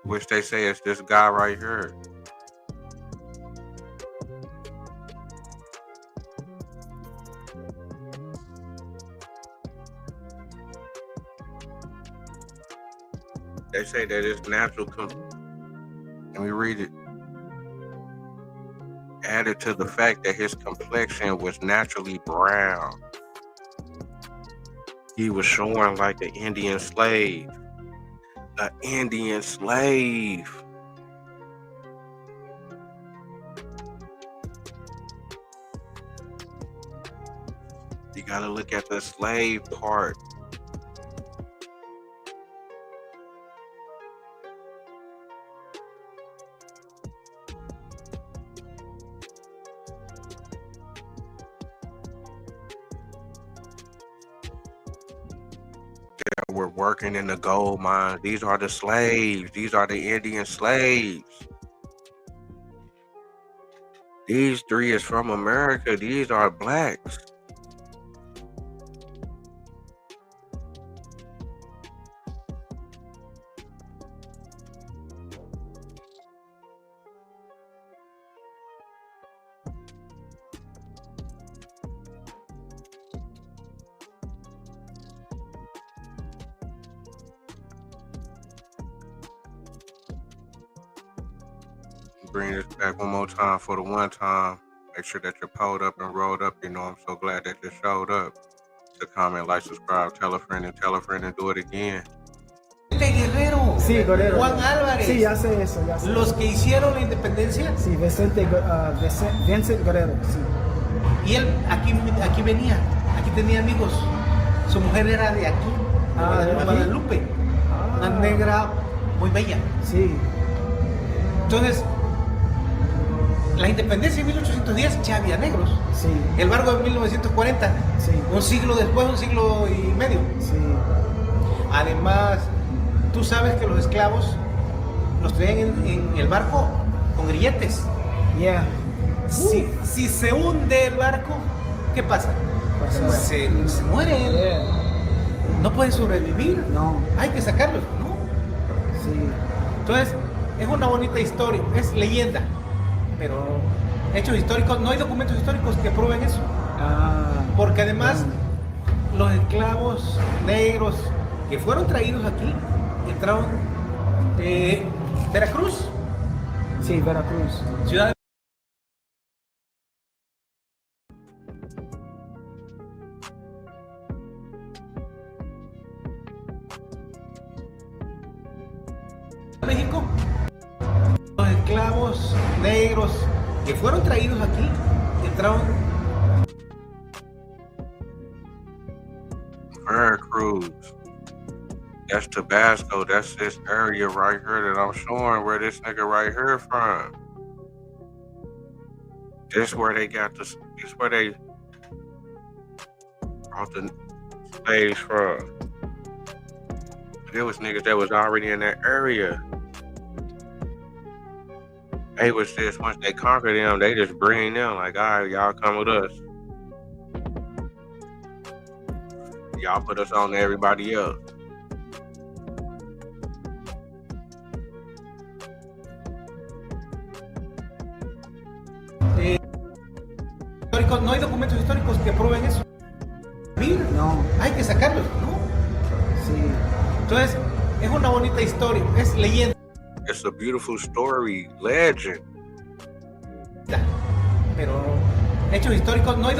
which they say is this guy right here. They say that it's natural. Let me read it. Added to the fact that his complexion was naturally brown. He was showing like an Indian slave. An Indian slave. gotta look at the slave part. That were working in the gold mines. These are the slaves. These are the Indian slaves. These three is from America. These are blacks. Bring this back one more time for the one time. Make sure that you're pulled up and rolled up. You know, I'm so glad that you showed up. To comment, like, subscribe, tell a friend, and do it again. Guerrero, Sí, Guerrero. Juan Álvarez, Sí, ya sé eso, ya sé. los que hicieron la independencia. Sí, Vincent Guerrero, sí. Y él aquí venía, aquí tenía amigos. Su mujer era de aquí, de Guadalupe, una negra muy bella. Sí, Entonces, la independencia en 1810 ya había negros. sí, El embargo de 1940, sí, un siglo después, un siglo y medio. sí. Además, tú sabes que los esclavos los traían en el barco con grilletes. Yeah. Si se hunde el barco, ¿qué pasa? Se mueren. Yeah. No pueden sobrevivir. No, Hay que sacarlos, ¿no? sí. Entonces, es una bonita historia, es leyenda, pero hechos históricos, no hay documentos históricos que prueben eso. Porque además, los esclavos negros que fueron traídos aquí, entraron Veracruz, Sí, Veracruz. ciudad de México. Los esclavos negros que fueron traídos aquí, entraron Veracruz. That's Tabasco. That's this area right here that I'm showing where this nigga right here from. This where they got this where they brought the slaves from. There was niggas that was already in that area. They was just, once they conquered them, they just bring them like, all right, y'all come with us. Y'all put us on to everybody else. históricos, no hay documentos históricos que prueben eso. No, Hay que sacarlos, ¿no? sí. Entonces, es una bonita historia, es leyenda, It's a beautiful story, legend. pero hechos históricos, no hay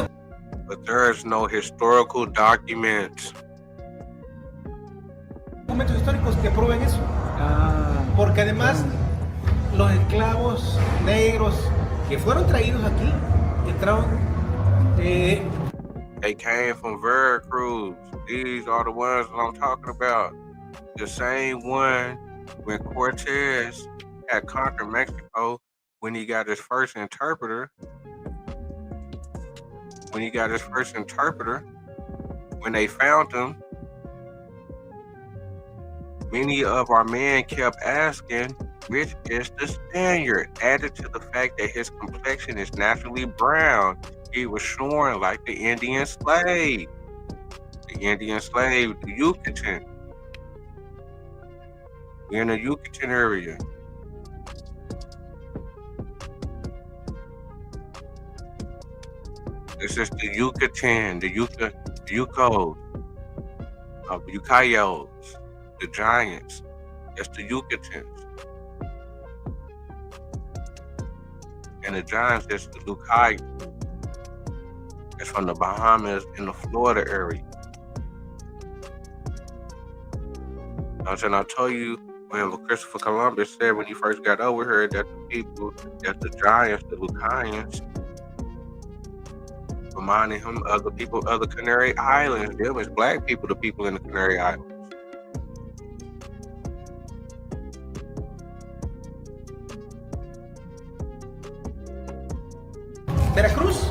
But there is no historical documents. documentos históricos que prueben eso. Porque además, los esclavos negros que fueron traídos aquí, entraron They came from Veracruz. These are the ones that I'm talking about. The same one when Cortez had conquered Mexico, when he got his first interpreter. When they found him, many of our men kept asking, which is the Spaniard? Added to the fact that his complexion is naturally brown, he was shorn like the Indian slave. The Yucatan. We're in the Yucatan area. This is the Yucatan, the Yucos, Ucayos, the Giants. That's the Yucatans. And the Giants, that's the Lucayos. It's from the Bahamas in the Florida area. And I told you when Christopher Columbus said when he first got over here that the people, that the Giants, the Lucayans, reminding him of the people of the Canary Islands. Them is black people, the people in the Canary Islands. Veracruz,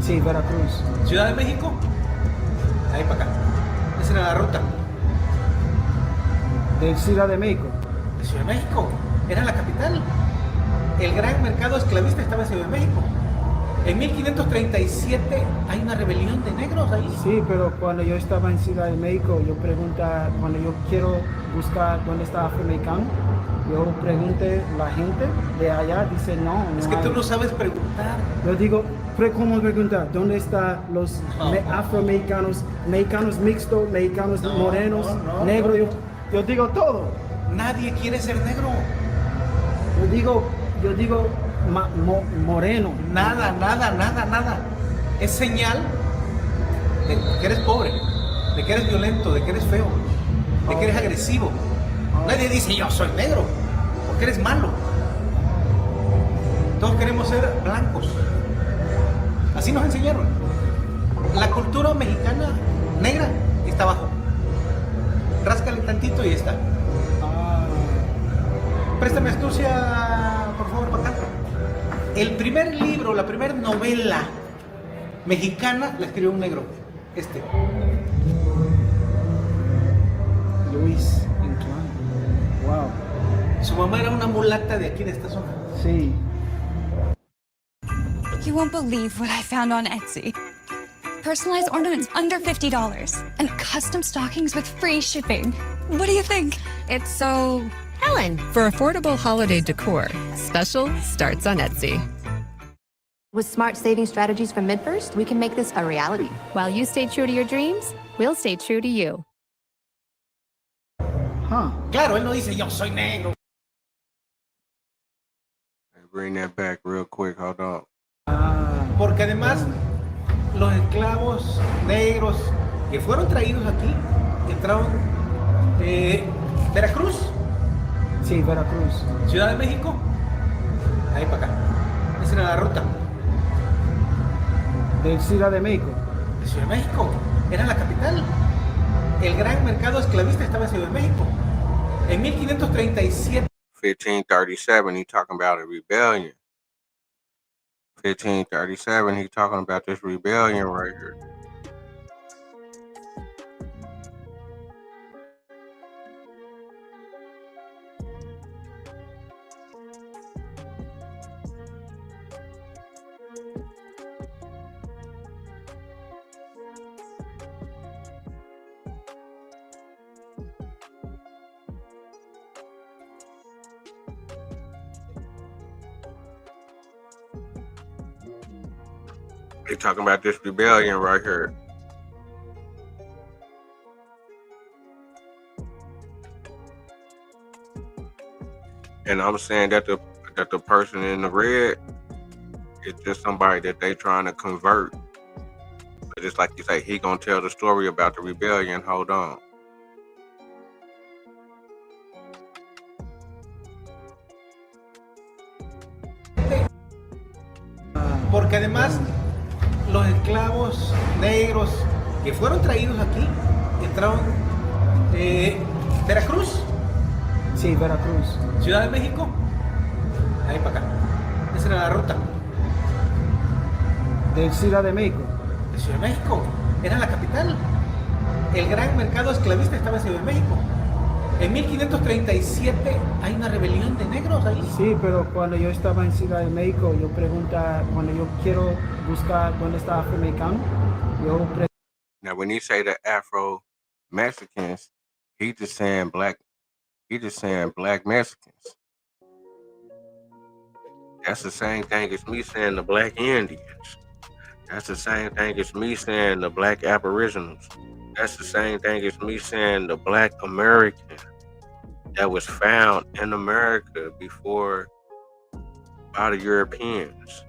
Sí, Veracruz. Ciudad de México, ahí para acá. Esa era la ruta. De Ciudad de México. De Ciudad de México, era la capital. El gran mercado esclavista estaba en Ciudad de México. En 1537 hay una rebelión de negros ahí. Sí, pero cuando yo estaba en Ciudad de México, yo pregunta, cuando yo quiero buscar dónde está afroamericano, yo pregunté la gente de allá, dice no, no Es que tú hay. no sabes preguntar. Yo digo, ¿cómo preguntar? ¿Dónde están los afroamericanos, mexicanos mixtos, mexicanos No, morenos, no, negros? no. Yo digo todo. Nadie quiere ser negro. Yo digo moreno. Nada, nada, nada, nada. Es señal de que eres pobre, de que eres violento, de que eres feo, de que eres agresivo. Nadie dice yo soy negro, porque eres malo. Todos queremos ser blancos. Así nos enseñaron. La cultura mexicana negra está abajo. Ráscale tantito y está. Préstame astucia, por favor, para acá. El primer libro, la primera novela mexicana la escribió un negro. Luis Inclán. Wow. Su mamá era una mulata de aquí, de esta zona. Sí. You won't believe what I found on Etsy. Personalized ornaments under $50 and custom stockings with free shipping. What do you think? It's so... Helen, for affordable holiday decor, special starts on Etsy. With smart saving strategies from MidFirst, we can make this a reality. While you stay true to your dreams, we'll stay true to you. Huh. Claro, él no dice yo soy negro. Bring that back real quick. Hold on. Porque además los esclavos negros que fueron traídos aquí entraron Veracruz, Sí, Veracruz. Ciudad de México, ahí para acá. Esa era la ruta. De Ciudad de México. De Ciudad de México, era la capital. El gran mercado esclavista estaba en Ciudad de México. En 1537. 1537, he talking about a rebellion. 1537, he talking about this rebellion right here. They talking about this rebellion right here. And I'm saying that the person in the red is just somebody that they trying to convert. But just like you say, he gonna tell the story about the rebellion. Hold on. Porque además los esclavos negros que fueron traídos aquí entraron Veracruz, Sí, Veracruz. Ciudad de México, ahí para acá. Esa era la ruta. De Ciudad de México. De Ciudad de México, era la capital. El gran mercado esclavista estaba en Ciudad de México. En 1537 hay una rebelión de negros ahí. Sí, pero cuando yo estaba en Ciudad de México, yo pregunta, cuando yo quiero buscar dónde está afroamericano, yo pregunto. Now, when he say the Afro Mexicans, he just saying black Mexicans. That's the same thing as me saying the black Indians. That's the same thing as me saying the black Aboriginals. That's the same thing as me saying the black American that was found in America before by the Europeans.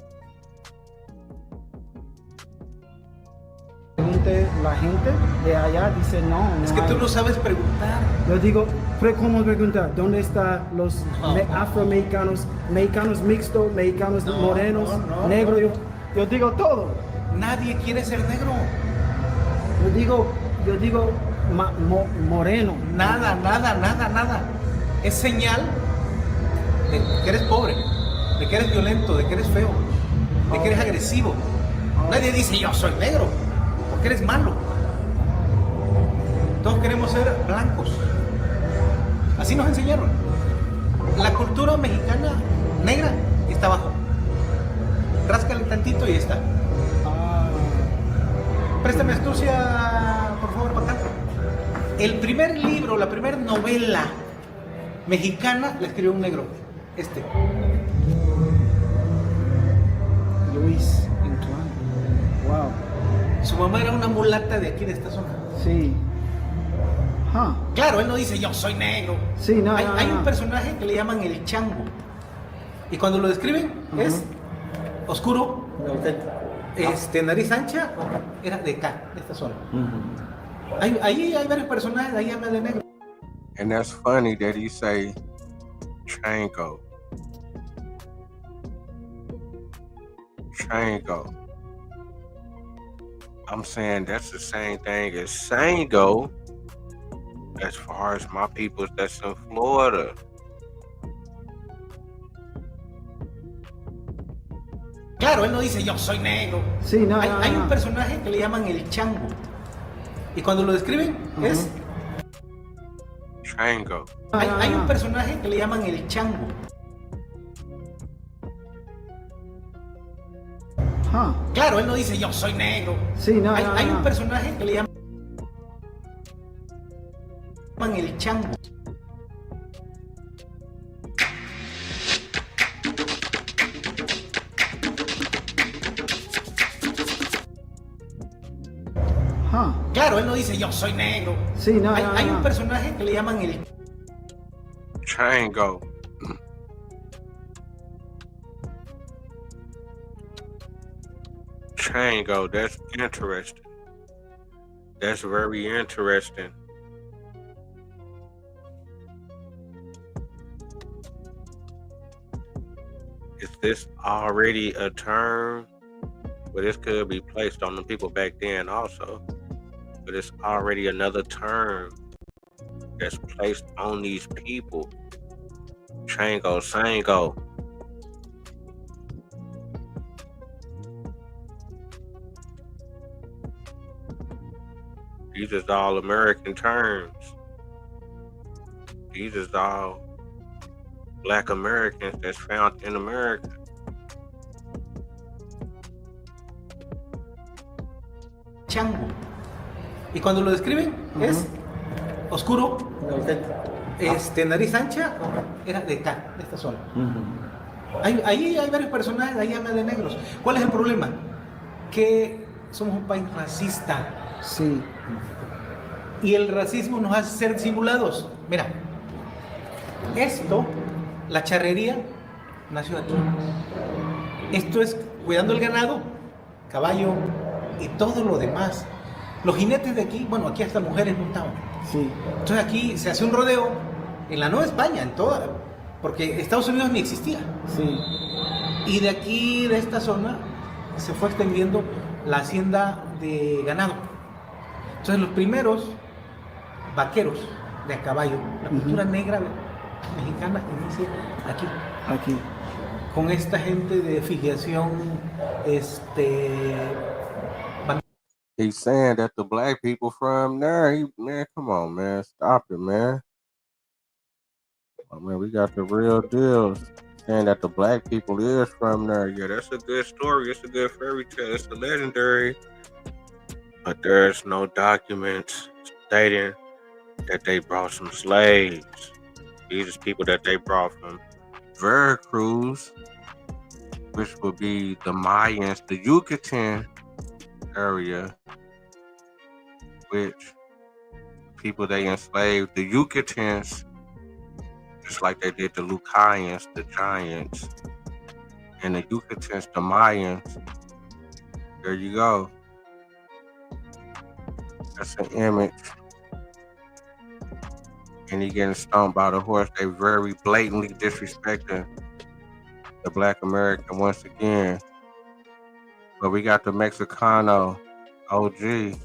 La gente de allá dice no, no Es que hay. tú no sabes preguntar. Yo digo, ¿cómo preguntar? ¿Dónde están los afroamericanos, mexicanos mixtos, mexicanos morenos, negros? Yo digo todo. Nadie quiere ser negro. Yo digo moreno. Nada. Es señal de que eres pobre, de que eres violento, de que eres feo, de que eres agresivo. Nadie dice yo soy negro, porque eres malo. Todos queremos ser blancos. Así nos enseñaron. La cultura mexicana negra está abajo. Ráscale tantito y está. Préstame astucia, por favor, para acá. El primer libro, la primera novela mexicana la escribió un negro. Luis Inclán. Wow. Su mamá era una mulata de aquí, de esta zona. Sí. Claro, él no dice yo soy negro. Sí, no, hay un personaje que le llaman el chango. Y cuando lo describen es oscuro, nariz ancha, era de acá, de esta zona. Ahí hay varios personajes, ahí habla de negro. And that's funny that he say Chango. I'm saying that's the same thing as Sango as far as my people that's in Florida. Claro, él no dice yo soy negro. Sí, no, hay un personaje que le llaman el chango. Y cuando lo describen es Chango. Hay un personaje que le llaman el chango. Claro, él no dice yo soy negro. Sí, no, hay un personaje que le llaman el chango. Claro, él no dice yo soy negro. Sí, no, hay un personaje que le llaman el Chango. Chango, that's interesting. That's very interesting. Is this already a term? But this could be placed on the people back then also. But it's already another term that's placed on these people. Chango, Sango. These is all American terms. These is all Black Americans that's found in America. Chango. Y cuando lo describen es oscuro, nariz ancha, era de acá, de esta zona. Ahí hay varios personajes, ahí habla de negros. ¿Cuál es el problema? Que somos un país racista. Sí. Y el racismo nos hace ser simulados. Mira, esto, la charrería, nació aquí. Esto es cuidando el ganado, caballo y todo lo demás. Los jinetes de aquí, bueno, aquí hasta mujeres montaban. Sí. Entonces aquí se hace un rodeo en la Nueva España, en toda, porque Estados Unidos ni existía. Sí. Y de aquí, de esta zona, se fue extendiendo la hacienda de ganado. Entonces los primeros vaqueros de a caballo, la cultura negra mexicana inicia aquí. Con esta gente de filiación, He's saying that the black people from there, man, come on, man, stop it, man. Oh, man, we got the real deal. Saying that the black people is from there. Yeah, that's a good story. It's a good fairy tale. It's a legendary. But there's no documents stating that they brought some slaves. These are people that they brought from Veracruz, which would be the Mayans, the Yucatan area, which people they enslaved the Yucatans, just like they did the Lucayans, the Giants, and the Yucatans, the Mayans. There you go. That's an image. And he getting stomped by the horse. They very blatantly disrespecting the Black American once again. But we got the Mexicano OG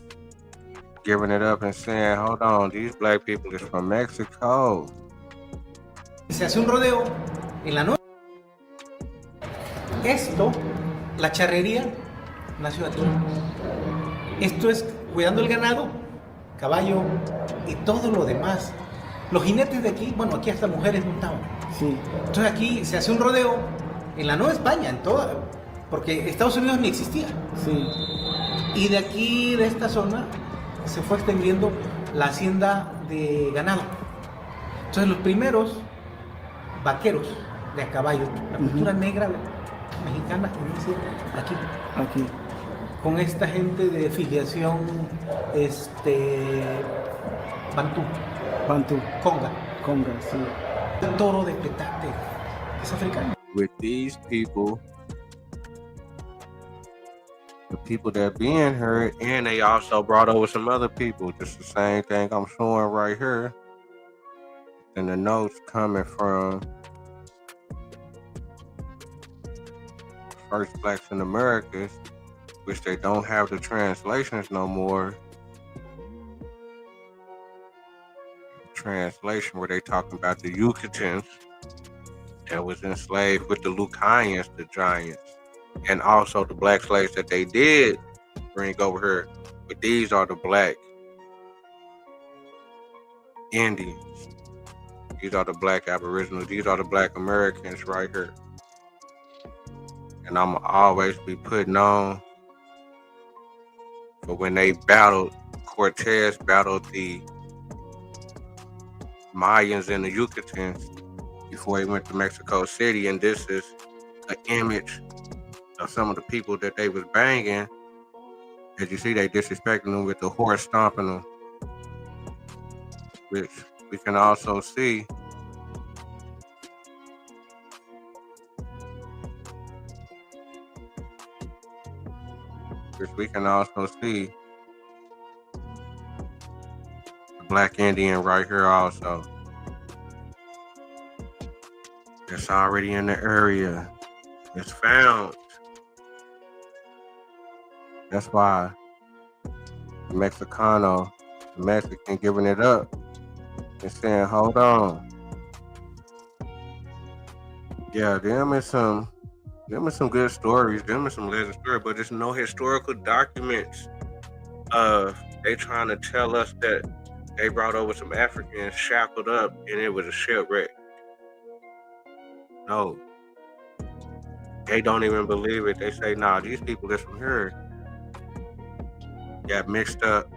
giving it up and saying, hold on, these black people is from Mexico. Se hace un rodeo en la noche. Esto, la charrería, nació aquí. Esto es cuidando el ganado, caballo y todo lo demás. Los jinetes de aquí, bueno, aquí hasta mujeres montaban. Sí. Entonces aquí se hace un rodeo en la Nueva España, en toda, porque Estados Unidos ni existía. Sí. Y de aquí, de esta zona, se fue extendiendo la hacienda de ganado. Entonces los primeros vaqueros de a caballo, la cultura negra mexicana inicia aquí. Aquí. Con esta gente de filiación Bantú. Bantú. Conga. Conga, sí. El toro de petate es africano. With these people, the people that being heard, and they also brought over some other people. Just the same thing I'm showing right here. And the notes coming from First Blacks in Americas, which they don't have the translations no more. Translation where they talking about the Yucatecans that was enslaved with the Lucayans, the giants, and also the black slaves that they did bring over here. But these are the black Indians. These are the black Aboriginals. These are the black Americans right here. And I'm always be putting on for when they battled, Cortez battled the Mayans and the Yucatecans before he went to Mexico City. And this is an image of some of the people that they was banging. As you see, they disrespecting them with the horse stomping them, which we can also see the black Indian right here also. It's already in the area. It's found. That's why the Mexicano, the Mexican giving it up and saying, hold on. Yeah, them is some good stories, them is some legend story, but there's no historical documents of they trying to tell us that they brought over some Africans shackled up and it was a shipwreck. No. They don't even believe it. They say, nah, these people that's from here got mixed up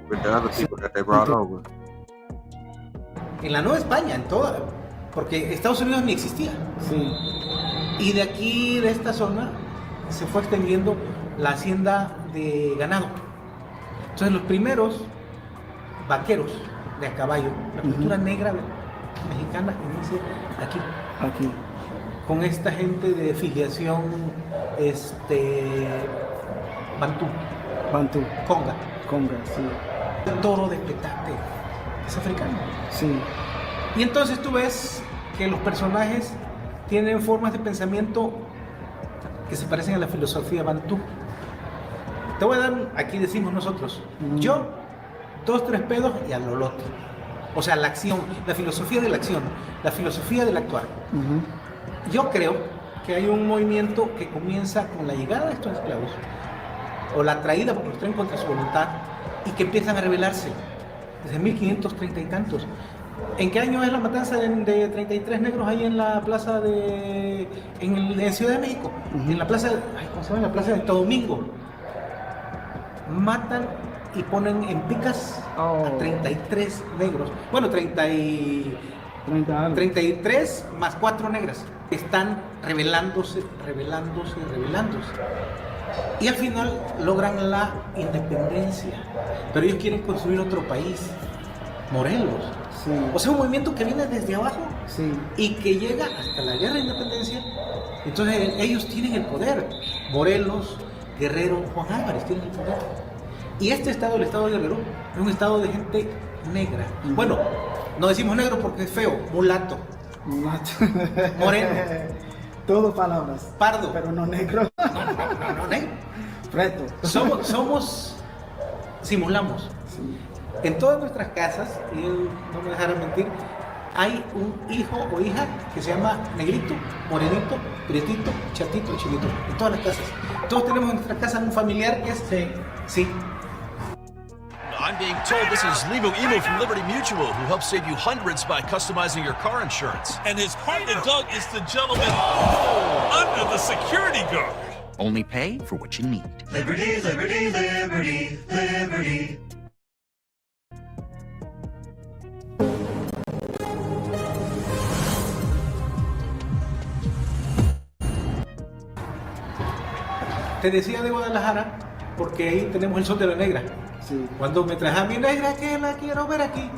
with the other people that they brought over. En la Nueva España, en toda, porque Estados Unidos ni existía. Sí. Y de aquí, de esta zona, se fue extendiendo la hacienda de ganado. Entonces los primeros vaqueros de a caballo, la cultura negra mexicana inicia aquí. Aquí. Con esta gente de filiación Bantú. Bantú. Conga. Conga, sí. El toro de petate es africano. Sí. Y entonces tú ves que los personajes tienen formas de pensamiento que se parecen a la filosofía Bantú. Te voy a dar, aquí decimos nosotros, yo, 2, 3 pedos y al lolote. O sea, la acción, la filosofía de la acción, la filosofía del actuar. Yo creo que hay un movimiento que comienza con la llegada de estos esclavos, o la traída porque los traen contra su voluntad, y que empiezan a rebelarse desde 1530 y tantos. ¿En qué año es la matanza de 33 negros ahí en la plaza en Ciudad de México? En la plaza, ¿cómo se llama? En la plaza de Santo Domingo. Matan y ponen en picas a 33 negros. Bueno, 33 más 4 negras. Están rebelándose. Y al final logran la independencia. Pero ellos quieren construir otro país. Morelos. Sí. O sea, un movimiento que viene desde abajo, sí, y que llega hasta la guerra de independencia. Entonces ellos tienen el poder. Morelos, Guerrero, Juan Álvarez tienen el poder. Y este estado, el estado de Guerrero, es un estado de gente negra. Bueno, no decimos negro porque es feo, mulato. Moreno. Todo palabras. Pardo. Pero no negro. No, negro. Preto. Simulamos. Sí. En todas nuestras casas, y él no me dejará mentir, hay un hijo o hija que se llama negrito, morenito, prietito, chatito, chiquito. En todas las casas. Todos tenemos en nuestra casa un familiar que es... Sí. I'm being told this is Limo Emo from Liberty Mutual, who helps save you hundreds by customizing your car insurance. And his partner, Doug, is the gentleman under the security guard. Only pay for what you need. Liberty, liberty, liberty, liberty. Te decía de Guadalajara porque ahí tenemos el son de la negra. Sí. Cuando me traes a mi negra que la quiero ver aquí,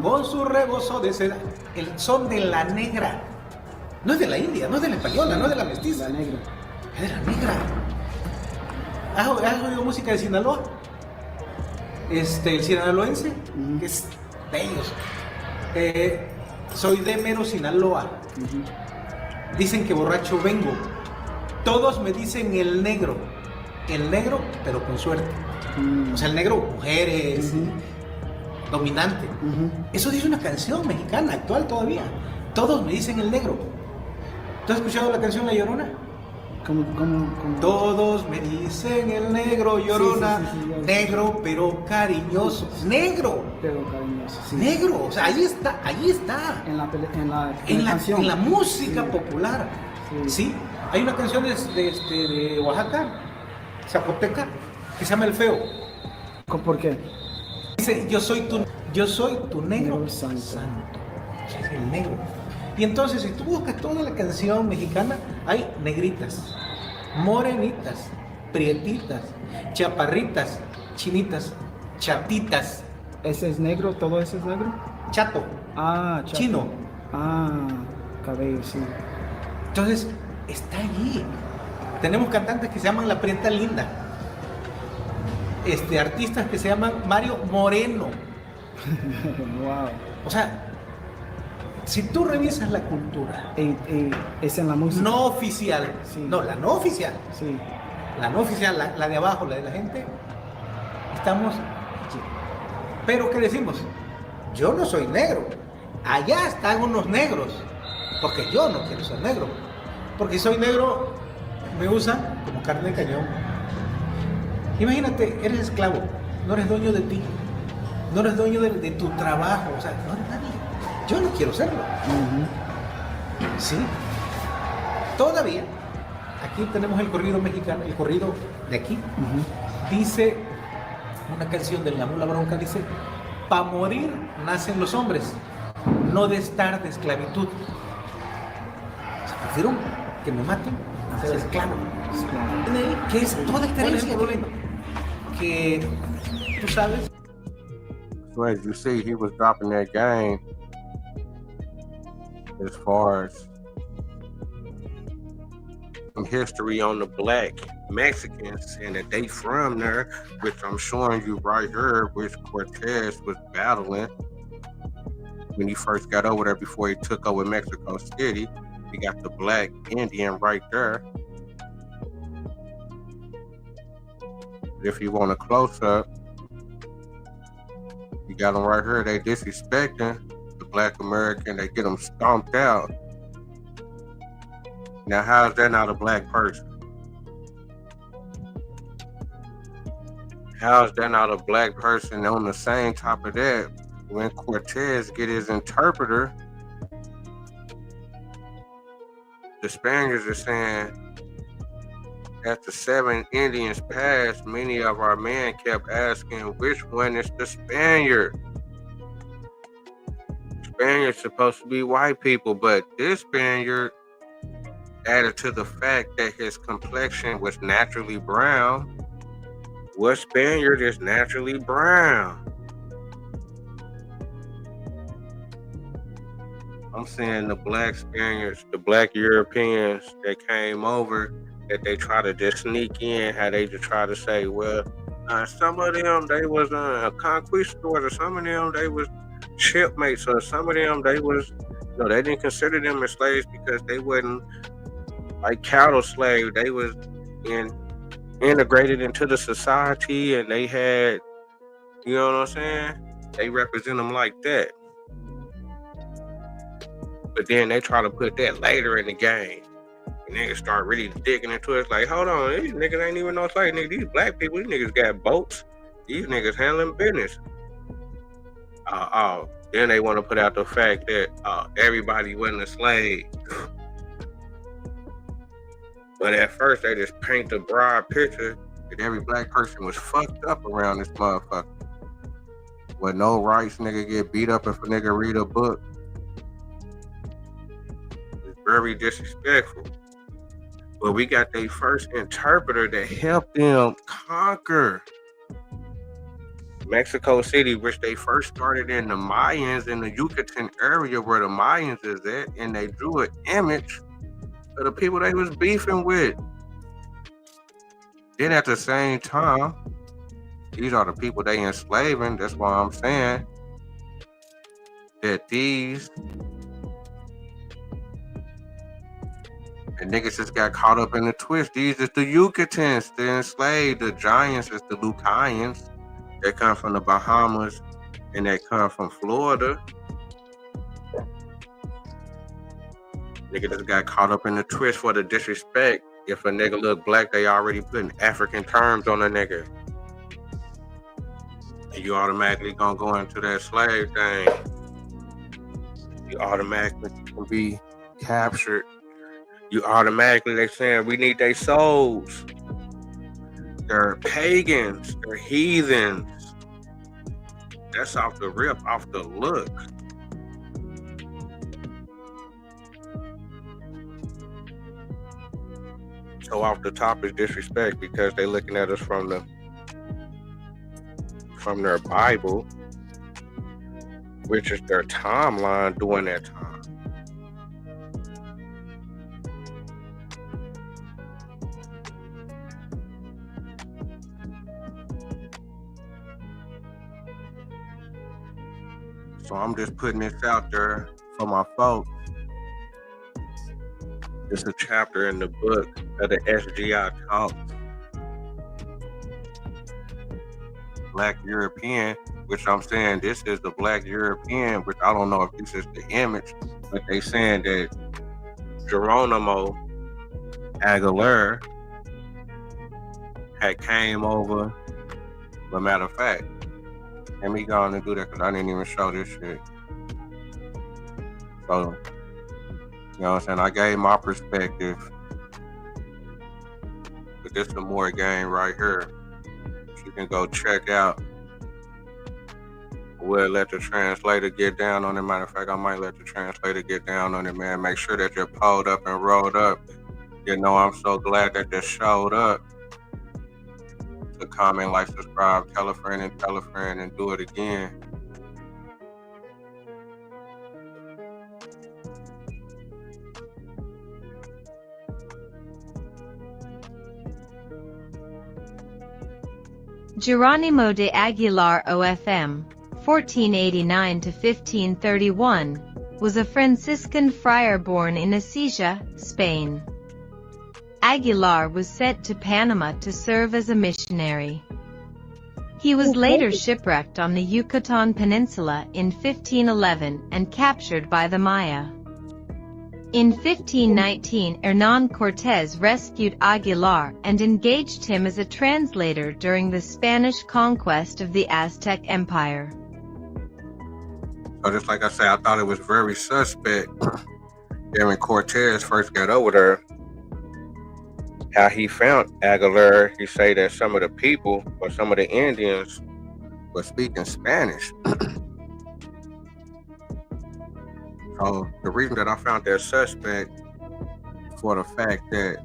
con su rebozo de seda. El son de la negra. No es de la India, no es de la española, no es de la mestiza. La negra. Es de la negra. ¿Has oído música de Sinaloa? El sinaloense, que es de ellos. Soy de Mero, Sinaloa. Dicen que borracho vengo. Todos me dicen el negro, pero con suerte. O sea, el negro, mujeres, dominante. Eso dice una canción mexicana, actual todavía. Todos me dicen el negro. ¿Tú has escuchado la canción La Llorona? ¿Cómo? Todos me dicen el negro, Llorona. Sí, negro, pero cariñoso. Negro. Pero cariñoso. Sí. Negro, o sea, ahí está. En la canción. En la música popular. Sí. Hay una canción de Oaxaca, zapoteca, que se llama El Feo. ¿Por qué? Dice, yo soy tu negro santo. Es el negro. Y entonces, si tú buscas toda la canción mexicana, hay negritas, morenitas, prietitas, chaparritas, chinitas, chatitas. ¿Ese es negro? ¿Todo eso es negro? Chato. Chato. Chino. Cabello, sí. Entonces, está allí. Tenemos cantantes que se llaman La Prieta Linda. Artistas que se llaman Mario Moreno. Wow. O sea, si tú revisas la cultura. Es en la música. No oficial. Sí. No, la no oficial. Sí. La no oficial, la de abajo, la de la gente. Estamos allí. Pero, ¿qué decimos? Yo no soy negro. Allá están unos negros. Porque yo no quiero ser negro. Porque si soy negro, me usan como carne de cañón. Imagínate, eres esclavo, no eres dueño de ti, no eres dueño de tu trabajo, o sea, no eres nadie. Yo no quiero serlo. Sí. Todavía, aquí tenemos el corrido mexicano, el corrido de aquí. Dice, una canción de La Mula Bronca, dice, pa' morir nacen los hombres, no de estar de esclavitud. O sea, prefiero que me maten a ser esclavo. Que es toda esta herencia que tú sabes. So as you see, he was dropping that game as far as some history on the black Mexicans and that they from there, which I'm showing you right here, which Cortez was battling when he first got over there before he took over Mexico City. We got the black Indian right there. If you want a close-up, you got them right here. They disrespecting the black American. They get them stomped out. Now, how is that not a black person? How is that not a black person? On the same top of that, when Cortez get his interpreter, the Spaniards are saying, after 7 Indians passed, many of our men kept asking, which one is the Spaniard? Spaniards supposed to be white people, but this Spaniard, added to the fact that his complexion was naturally brown, what Spaniard is naturally brown? I'm saying the black Spaniards, the black Europeans that came over, that they try to just sneak in, how they just try to say, well, some of them, they was conquistadors, or some of them, they was shipmates, or some of them, they was, they didn't consider them as slaves because they wasn't like cattle slaves. They was integrated into the society, and they had, you know what I'm saying? They represent them like that. But then they try to put that later in the game. And niggas start really digging into it. It's like, hold on, these niggas ain't even no slave niggas. These black people, these niggas got boats. These niggas handling business. Then they want to put out the fact that everybody wasn't a slave. But at first, they just paint the broad picture that every black person was fucked up around this motherfucker. With no rights, nigga get beat up if a nigga read a book. It's very disrespectful. But we got their first interpreter that helped them conquer Mexico City, which they first started in the Mayans in the Yucatan area where the Mayans is at, and they drew an image of the people they was beefing with. Then at the same time, these are the people they enslaving. That's why I'm saying that these and niggas just got caught up in the twist. These is the Yucatans, the enslaved. The giants is the Lucayans. They come from the Bahamas and they come from Florida. Nigga just got caught up in the twist for the disrespect. If a nigga look black, they already putting African terms on a nigga. And you automatically gonna go into that slave thing. You automatically can be captured. You automatically, they saying we need their souls. They're pagans. They're heathens. That's off the rip, off the look. So off the top is disrespect because they looking at us from their Bible, which is their timeline during that time. So I'm just putting this out there for my folks. It's a chapter in the book of the SGI Talk. Black European, which I'm saying this is the Black European, which I don't know if this is the image, but they saying that Geronimo Aguilar had came over. But matter of fact, let me go on and do that because I didn't even show this shit. So, you know what I'm saying? I gave my perspective. But this is the more game right here. You can go check out. We'll let the translator get down on it. Matter of fact, I might let the translator get down on it, man. Make sure that you're pulled up and rolled up. You know, I'm so glad that you showed up. To comment, like, subscribe, tell a friend, and do it again. Geronimo de Aguilar OFM, 1489 to 1531, was a Franciscan friar born in Ecija, Spain. Aguilar was sent to Panama to serve as a missionary. He was later shipwrecked on the Yucatan Peninsula in 1511 and captured by the Maya. In 1519, Hernán Cortés rescued Aguilar and engaged him as a translator during the Spanish conquest of the Aztec Empire. So just like I said, I thought it was very suspect that when Cortés first got over there, how he found Aguilar, he say that some of the people or some of the Indians were speaking Spanish. So the reason that I found that suspect for the fact that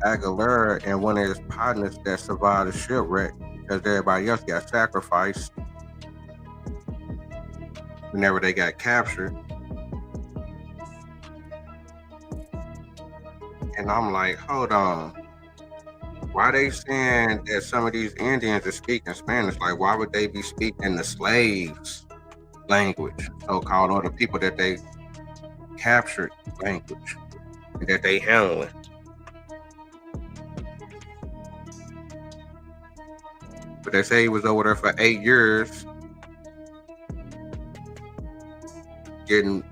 Aguilar and one of his partners that survived the shipwreck, because everybody else got sacrificed whenever they got captured. And I'm like, hold on. Why they saying that some of these Indians are speaking Spanish? Like, why would they be speaking the slaves' language, so-called, or the people that they captured language that they handling. But they say he was over there for 8 years, getting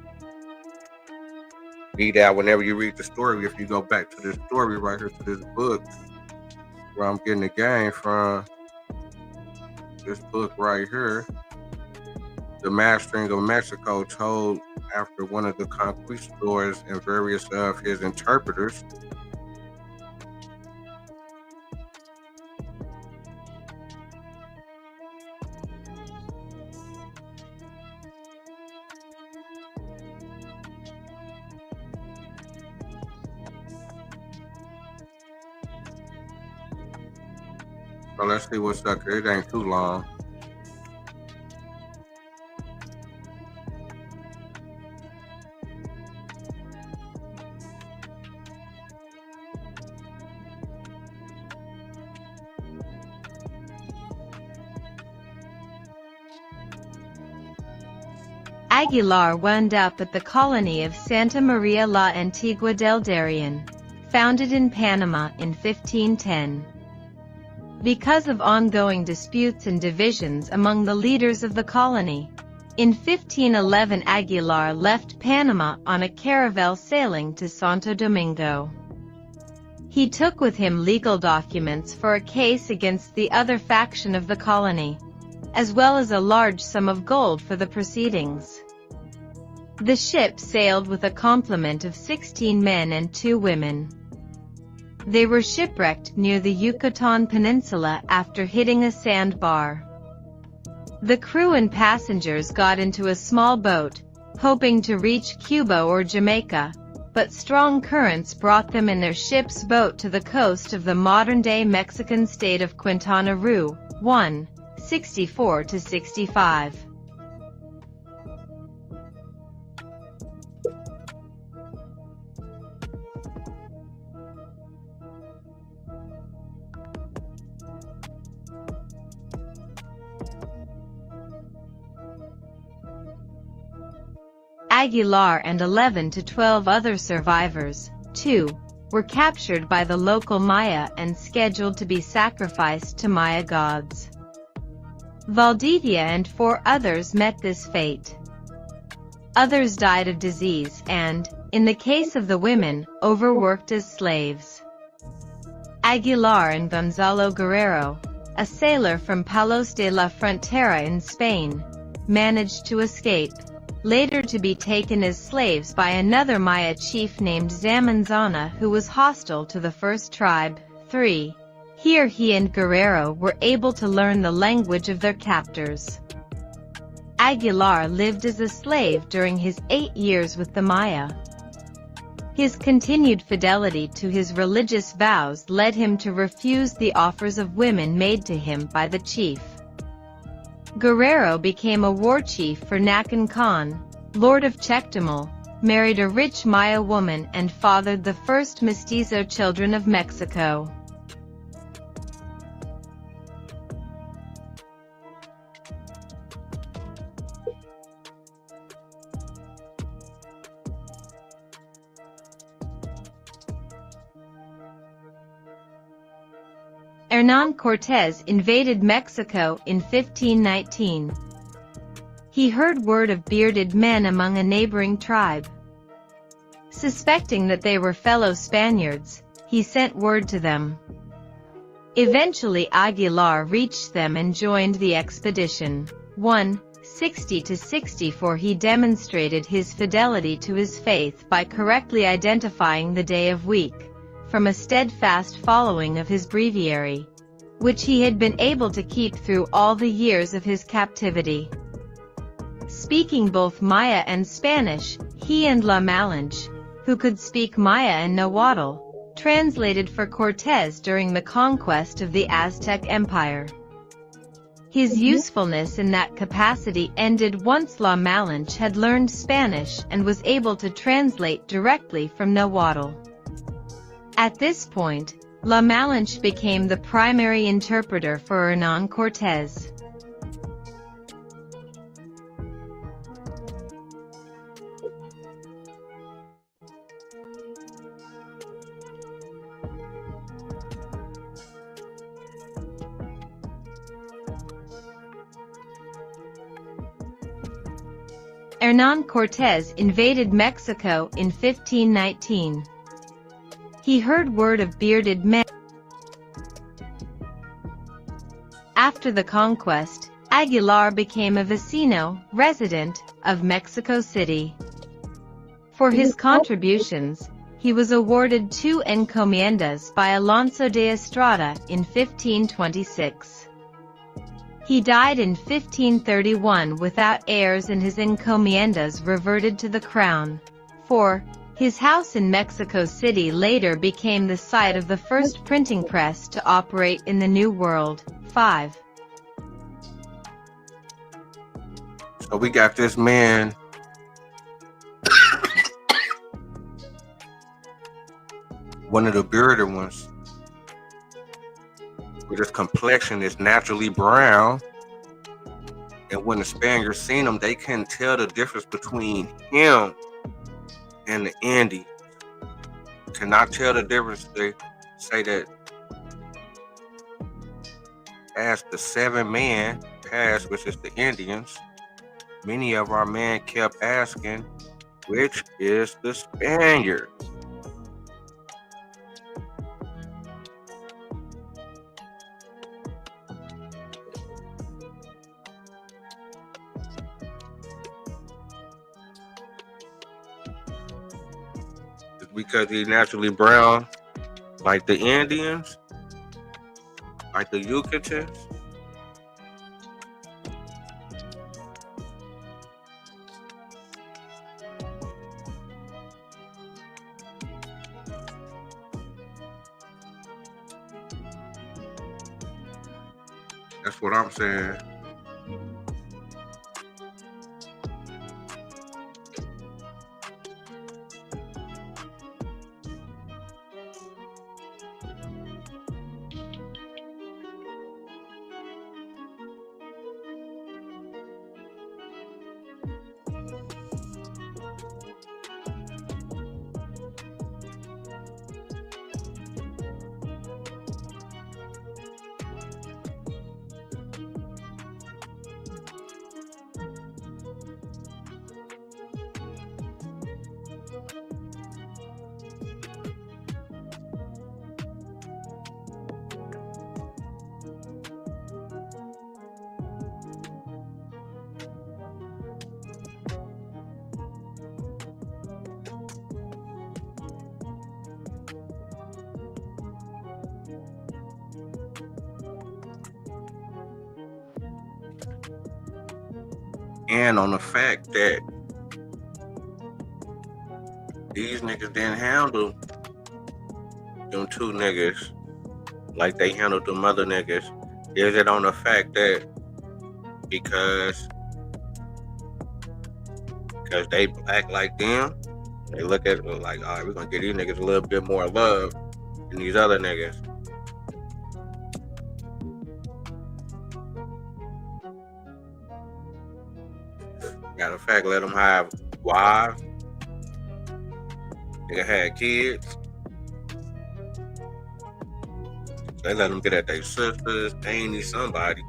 beat out. Whenever you read the story, if you go back to this story right here, to this book, where I'm getting the game from, this book right here, The Mastering of Mexico, told after one of the conquistadors and various of his interpreters. So let's see what's up here. It ain't too long. Aguilar wound up at the colony of Santa Maria la Antigua del Darien, founded in Panama in 1510. Because of ongoing disputes and divisions among the leaders of the colony, in 1511 Aguilar left Panama on a caravel sailing to Santo Domingo. He took with him legal documents for a case against the other faction of the colony, as well as a large sum of gold for the proceedings. The ship sailed with a complement of 16 men and 2 women. They were shipwrecked near the Yucatan Peninsula after hitting a sandbar. The crew and passengers got into a small boat, hoping to reach Cuba or Jamaica, but strong currents brought them in their ship's boat to the coast of the modern-day Mexican state of Quintana Roo, 1:64-65. Aguilar and 11 to 12 other survivors, 2, were captured by the local Maya and scheduled to be sacrificed to Maya gods. Valdivia and 4 others met this fate. Others died of disease and, in the case of the women, overworked as slaves. Aguilar and Gonzalo Guerrero, a sailor from Palos de la Frontera in Spain, managed to escape, later to be taken as slaves by another Maya chief named Zamanzana who was hostile to the first tribe. 3. Here he and Guerrero were able to learn the language of their captors. Aguilar lived as a slave during his 8 years with the Maya. His continued fidelity to his religious vows led him to refuse the offers of women made to him by the chief. Guerrero became a war chief for Nacan Khan, Lord of Chectamal, married a rich Maya woman and fathered the first mestizo children of Mexico. Hernán Cortés invaded Mexico in 1519. He heard word of bearded men among a neighboring tribe. Suspecting that they were fellow Spaniards, he sent word to them. Eventually Aguilar reached them and joined the expedition. 1:60-64 He demonstrated his fidelity to his faith by correctly identifying the day of week, from a steadfast following of his breviary, which he had been able to keep through all the years of his captivity. Speaking both Maya and Spanish, he and La Malinche, who could speak Maya and Nahuatl, translated for Cortés during the conquest of the Aztec Empire. His usefulness in that capacity ended once La Malinche had learned Spanish and was able to translate directly from Nahuatl. At this point, La Malinche became the primary interpreter for Hernán Cortés. Hernán Cortés invaded Mexico in 1519. He heard word of bearded men. After the conquest, Aguilar became a vecino, resident, of Mexico City. For his contributions, he was awarded 2 encomiendas by Alonso de Estrada in 1526. He died in 1531 without heirs and his encomiendas reverted to the crown. 4. His house in Mexico City later became the site of the first printing press to operate in the New World. 5. So we got this man one of the bearded ones with his complexion is naturally brown, and when the Spaniards seen him, they couldn't tell the difference between him and the Indians. Cannot tell the difference. They say that as the 7 men passed, which is the Indians, many of our men kept asking, which is the Spaniard? Because he's naturally brown, like the Indians, like the Yucatecans. That's what I'm saying. And on the fact that these niggas didn't handle them 2 niggas like they handled them other niggas. Is it on the fact that because they black like them, they look at it like, all right, we're gonna give these niggas a little bit more love than these other niggas? Matter of fact, let them have wives. Nigga had kids. They let them get at their sisters. They ain't need somebody.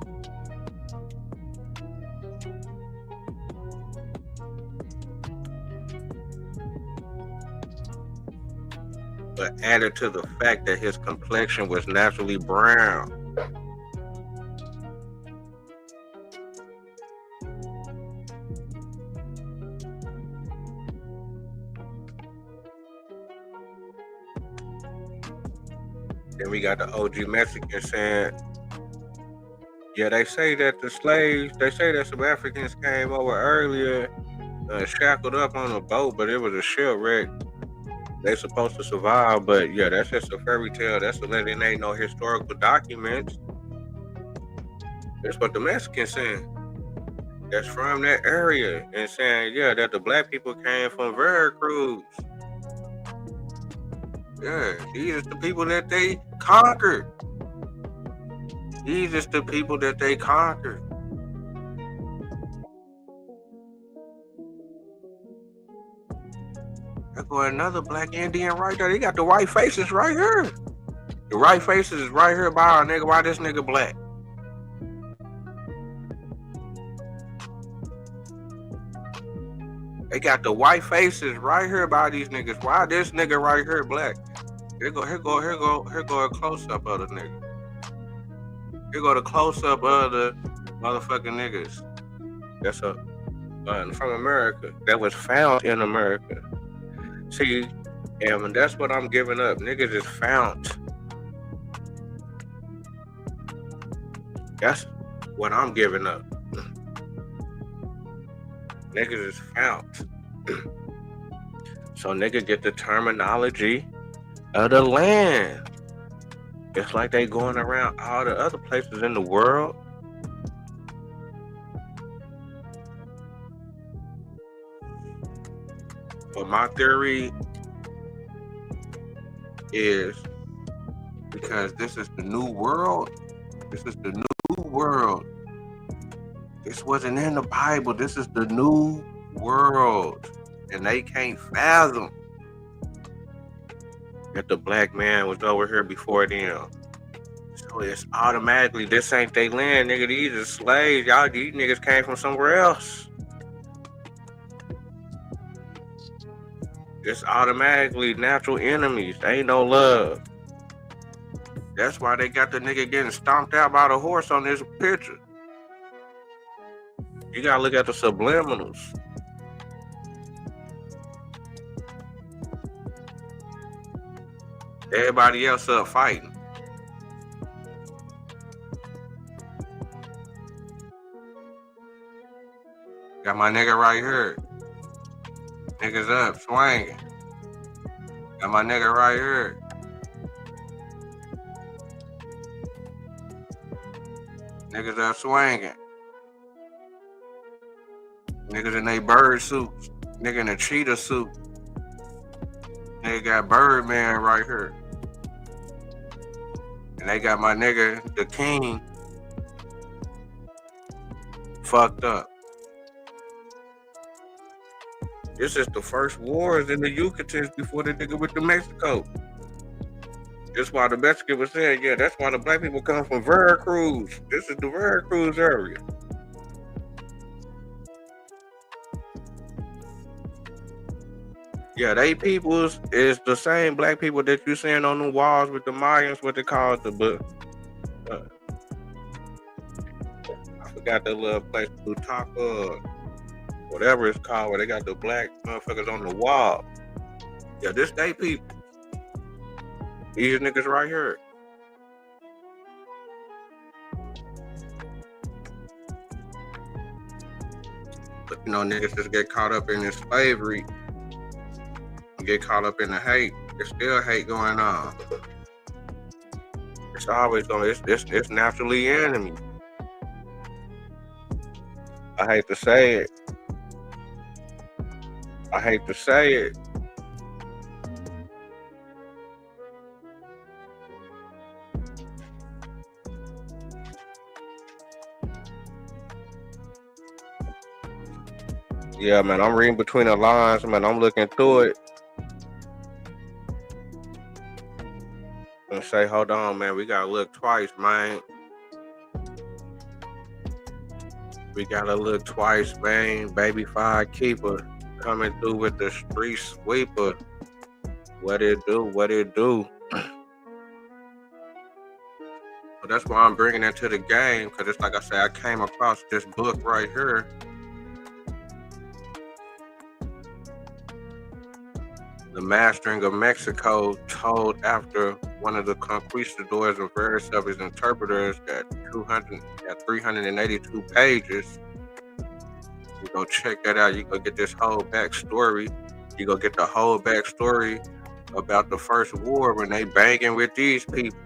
But added to the fact that his complexion was naturally brown. Then we got the OG Mexicans saying, yeah, they say that the slaves, they say that some Africans came over earlier, shackled up on a boat, but it was a shipwreck. They supposed to survive, but yeah, that's just a fairy tale. That's a legend. Ain't no historical documents. That's what the Mexicans saying. That's from that area and saying, yeah, that the black people came from Veracruz. Yeah, these are the people that they conquered. These are the people that they conquered. There go another black Indian right there. They got the white faces right here. The white faces is right here by our nigga. Why this nigga black? They got the white faces right here by these niggas. Why this nigga right here black? Here go a close up of the nigga. Here go the close up of the motherfucking niggas. That's from America. That was found in America. See, and that's what I'm giving up. Niggas is found. That's what I'm giving up. Niggas is found. So niggas get the terminology of the land. It's like they going around all the other places in the world. But my theory is because this is the new world. This is the new world. This wasn't in the Bible. This is the new world. And they can't fathom that the black man was over here before them. So it's automatically, this ain't they land, nigga. These are slaves. Y'all, these niggas came from somewhere else. It's automatically natural enemies. They ain't no love. That's why they got the nigga getting stomped out by the horse on this picture. You gotta look at the subliminals. Everybody else up fighting. Got my nigga right here. Niggas up, swinging. Got my nigga right here. Niggas up swinging. Niggas in they bird suits. Nigga in a cheetah suit. Nigga got Birdman right here. And they got my nigga, the king, fucked up. This is the first wars in the Yucatans before the nigga went to Mexico. That's why the Mexican was saying, yeah, that's why the black people come from Veracruz. This is the Veracruz area. Yeah, they peoples is the same black people that you seeing on the walls with the Mayans, what they call it, I forgot that little place, Butaca, whatever it's called, where they got the black motherfuckers on the wall. Yeah, this they people. These niggas right here. But you know, niggas just get caught up in this slavery. Get caught up in the hate. There's still hate going on. It's always going. It's naturally enemy. I hate to say it. Yeah, man, I'm reading between the lines, man. I'm looking through it. And say, hold on, man, we gotta look twice, man. We gotta look twice, man. Baby Five Keeper coming through with the street sweeper. What it do? So that's why I'm bringing it to the game, because it's like I said, I came across this book right here. The Mastering of Mexico, told after one of the conquistadors and various of his interpreters, at 382 pages. You go check that out. You go get this whole backstory. You go get the whole backstory about the first war when they banging with these people.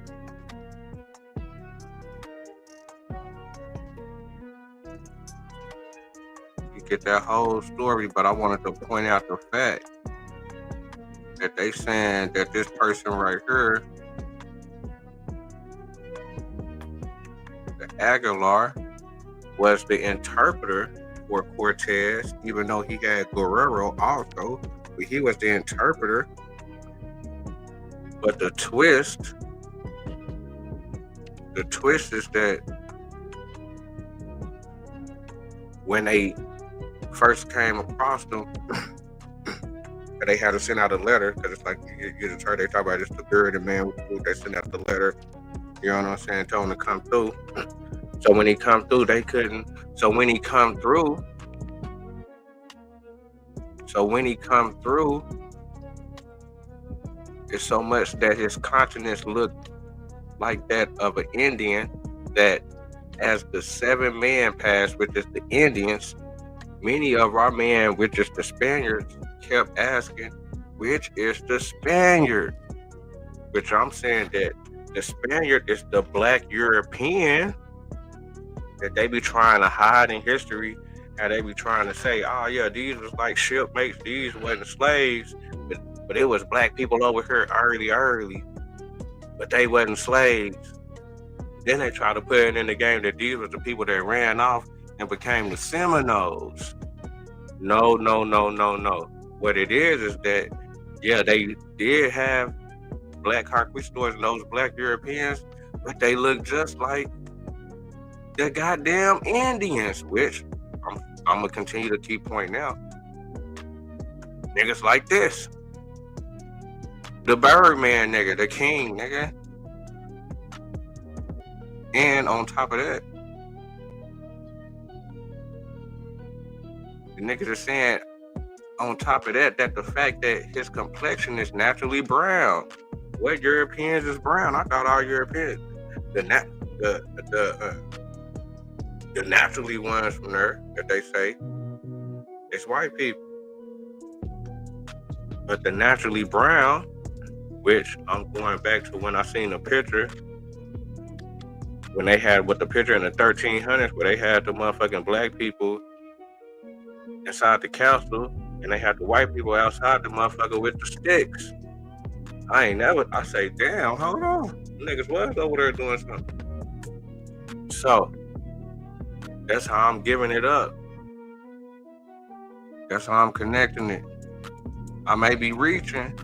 You get that whole story, but I wanted to point out the fact that they saying that this person right here, the Aguilar, was the interpreter for Cortez, even though he had Guerrero also, but he was the interpreter. But the twist is that when they first came across them, they had to send out a letter, because it's like, you just heard they talk about just the bearded man. They sent out the letter, you know what I'm saying, told him to come through. So when he come through, they couldn't. So when he come through, it's so much that his countenance looked like that of an Indian, that as the 7 men passed, which is the Indians, many of our men, which is the Spaniards, kept asking, which is the Spaniard? Which I'm saying that the Spaniard is the black European that they be trying to hide in history, and they be trying to say, oh yeah, these was like shipmates, these wasn't slaves, but it was black people over here early, but they wasn't slaves. Then they try to put it in the game that these were the people that ran off and became the Seminoles. No. What it is that, yeah, they did have black conquistadors and those black Europeans, but they look just like the goddamn Indians, which I'm gonna continue to keep pointing out. Niggas like this. The Birdman nigga, the king nigga. And on top of that, the niggas are saying, on top of that, that the fact that his complexion is naturally brown. What Europeans is brown? I thought all Europeans, the naturally ones from there, that they say, it's white people. But the naturally brown, which I'm going back to when I seen a picture, when they had with the picture in the 1300s, where they had the motherfucking black people inside the castle, and they had the white people outside the motherfucker with the sticks. I say, damn, hold on. Niggas was over there doing something. So, that's how I'm giving it up. That's how I'm connecting it. I may be reaching.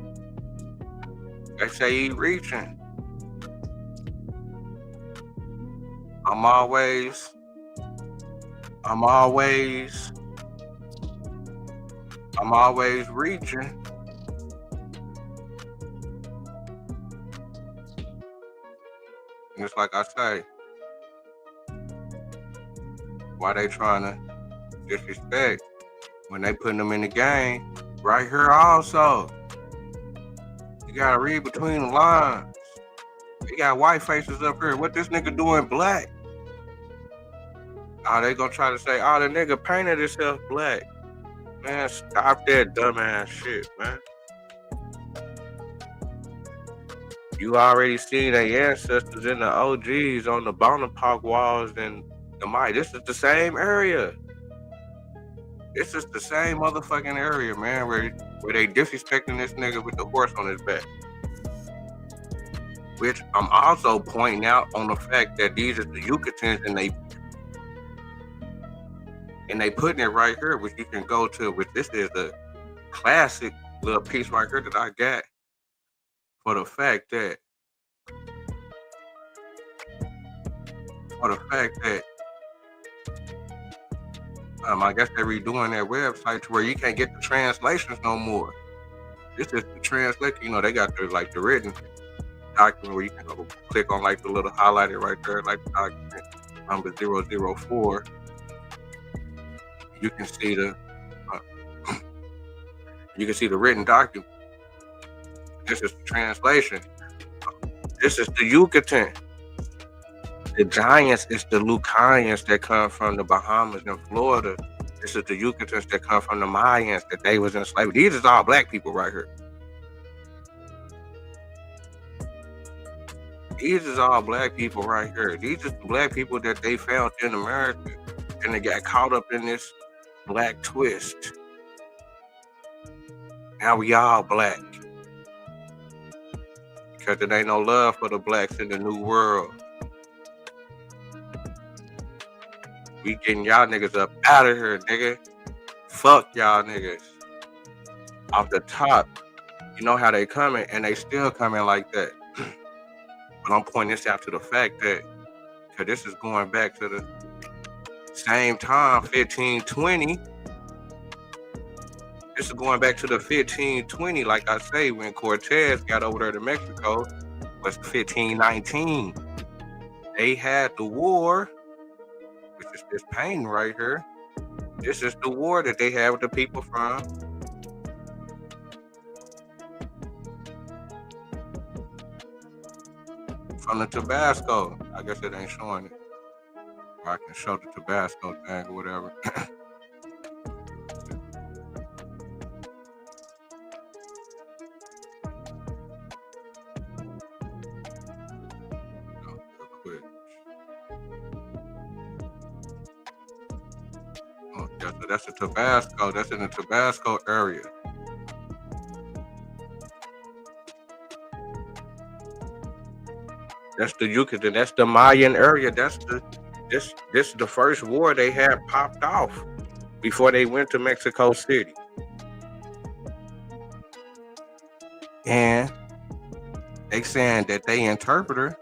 They say he reaching. I'm always reaching. And it's like I say, why they trying to disrespect when they putting them in the game? Right here also, you gotta read between the lines. You got white faces up here. What this nigga doing black? Oh, they gonna try to say, oh, the nigga painted himself black. Man, stop that dumbass shit, man. You already seen their ancestors and the OGs on the Bonaparte walls and the Mike. This is the same area. This is the same motherfucking area, man, where they disrespecting this nigga with the horse on his back. Which I'm also pointing out on the fact that these are the Yucatans, and they putting it right here, which you can go to, which this is the classic little piece right here that I got for the fact that I guess they're redoing their website to where you can't get the translations no more. This is the translation. They got the written document where you can go click on the little highlighted right there, like the document number 004. You can see the written document. This is the translation. This is the Yucatan. The Giants is the Lucayans that come from the Bahamas and Florida. This is the Yucatans that come from the Mayans that they was enslaved. These is all black people right here. These is all black people right here. These is the black people that they found in America, and they got caught up in this black twist. Now we all black. Because there ain't no love for the blacks in the new world. We getting y'all niggas up out of here, nigga. Fuck y'all niggas. Off the top, you know how they coming, and they still coming like that. But I'm pointing this out to the fact that, because this is going back to the same time, 1520, This is going back to the 1520, like I say, when Cortez got over there to Mexico, was 1519. They had the war, which is this painting right here. This is the war that they had with the people from the Tabasco. I guess it ain't showing it. Or I can show the Tabasco thing or whatever. Oh, yeah, so that's the Tabasco. That's in the Tabasco area. That's the Yucatan. That's the Mayan area. This is the first war they had popped off before they went to Mexico City. And they saying that they interpreter.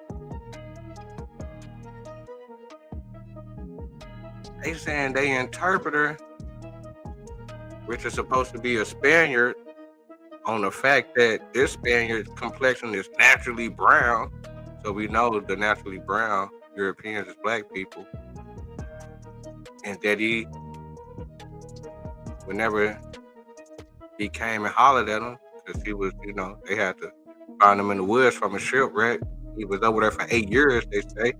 They saying they interpreter, which is supposed to be a Spaniard, on the fact that this Spaniard's complexion is naturally brown. So we know the naturally brown Europeans is black people. And that he, whenever he came and hollered at him, because he was, you know, they had to find him in the woods from a shipwreck. He was over there for 8 years, they say,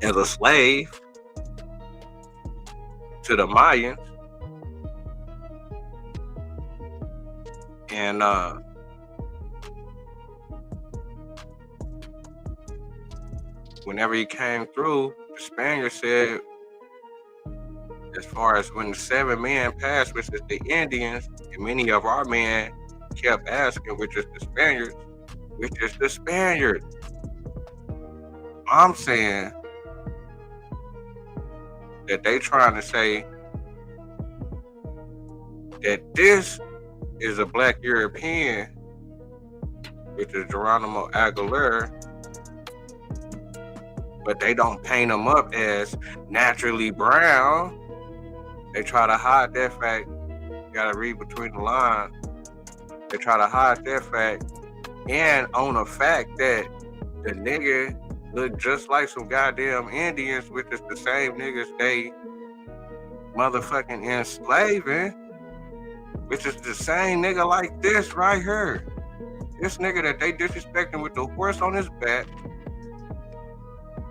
as a slave to the Mayans. And whenever he came through, the Spaniard said, as far as when the 7 men passed, which is the Indians, and many of our men kept asking, which is the Spaniards, which is the Spaniard. I'm saying that they trying to say that this is a black European, which is Geronimo Aguilar, but they don't paint him up as naturally brown. They try to hide that fact. You gotta read between the lines. They try to hide that fact and on the fact that the nigga look just like some goddamn Indians, which is the same niggas they motherfucking enslaving, which is the same nigga like this right here. This nigga that they disrespecting with the horse on his back,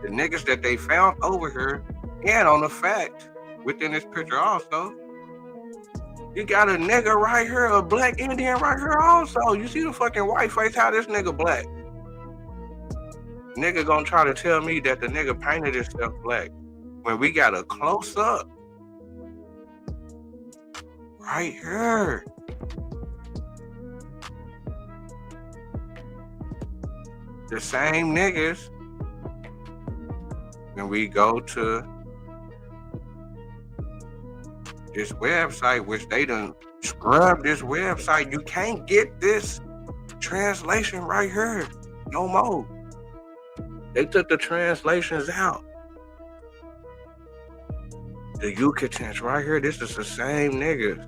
the niggas that they found over here, and on the fact, within this picture also, you got a nigga right here, a black Indian right here also. You see the fucking white face, how this nigga black? Nigga gonna try to tell me that the nigga painted himself black when we got a close up right here. The same niggas, when we go to this website, which they done scrubbed this website, you can't get this translation right here no more. They took the translations out. The Yucatans right here, this is the same niggas.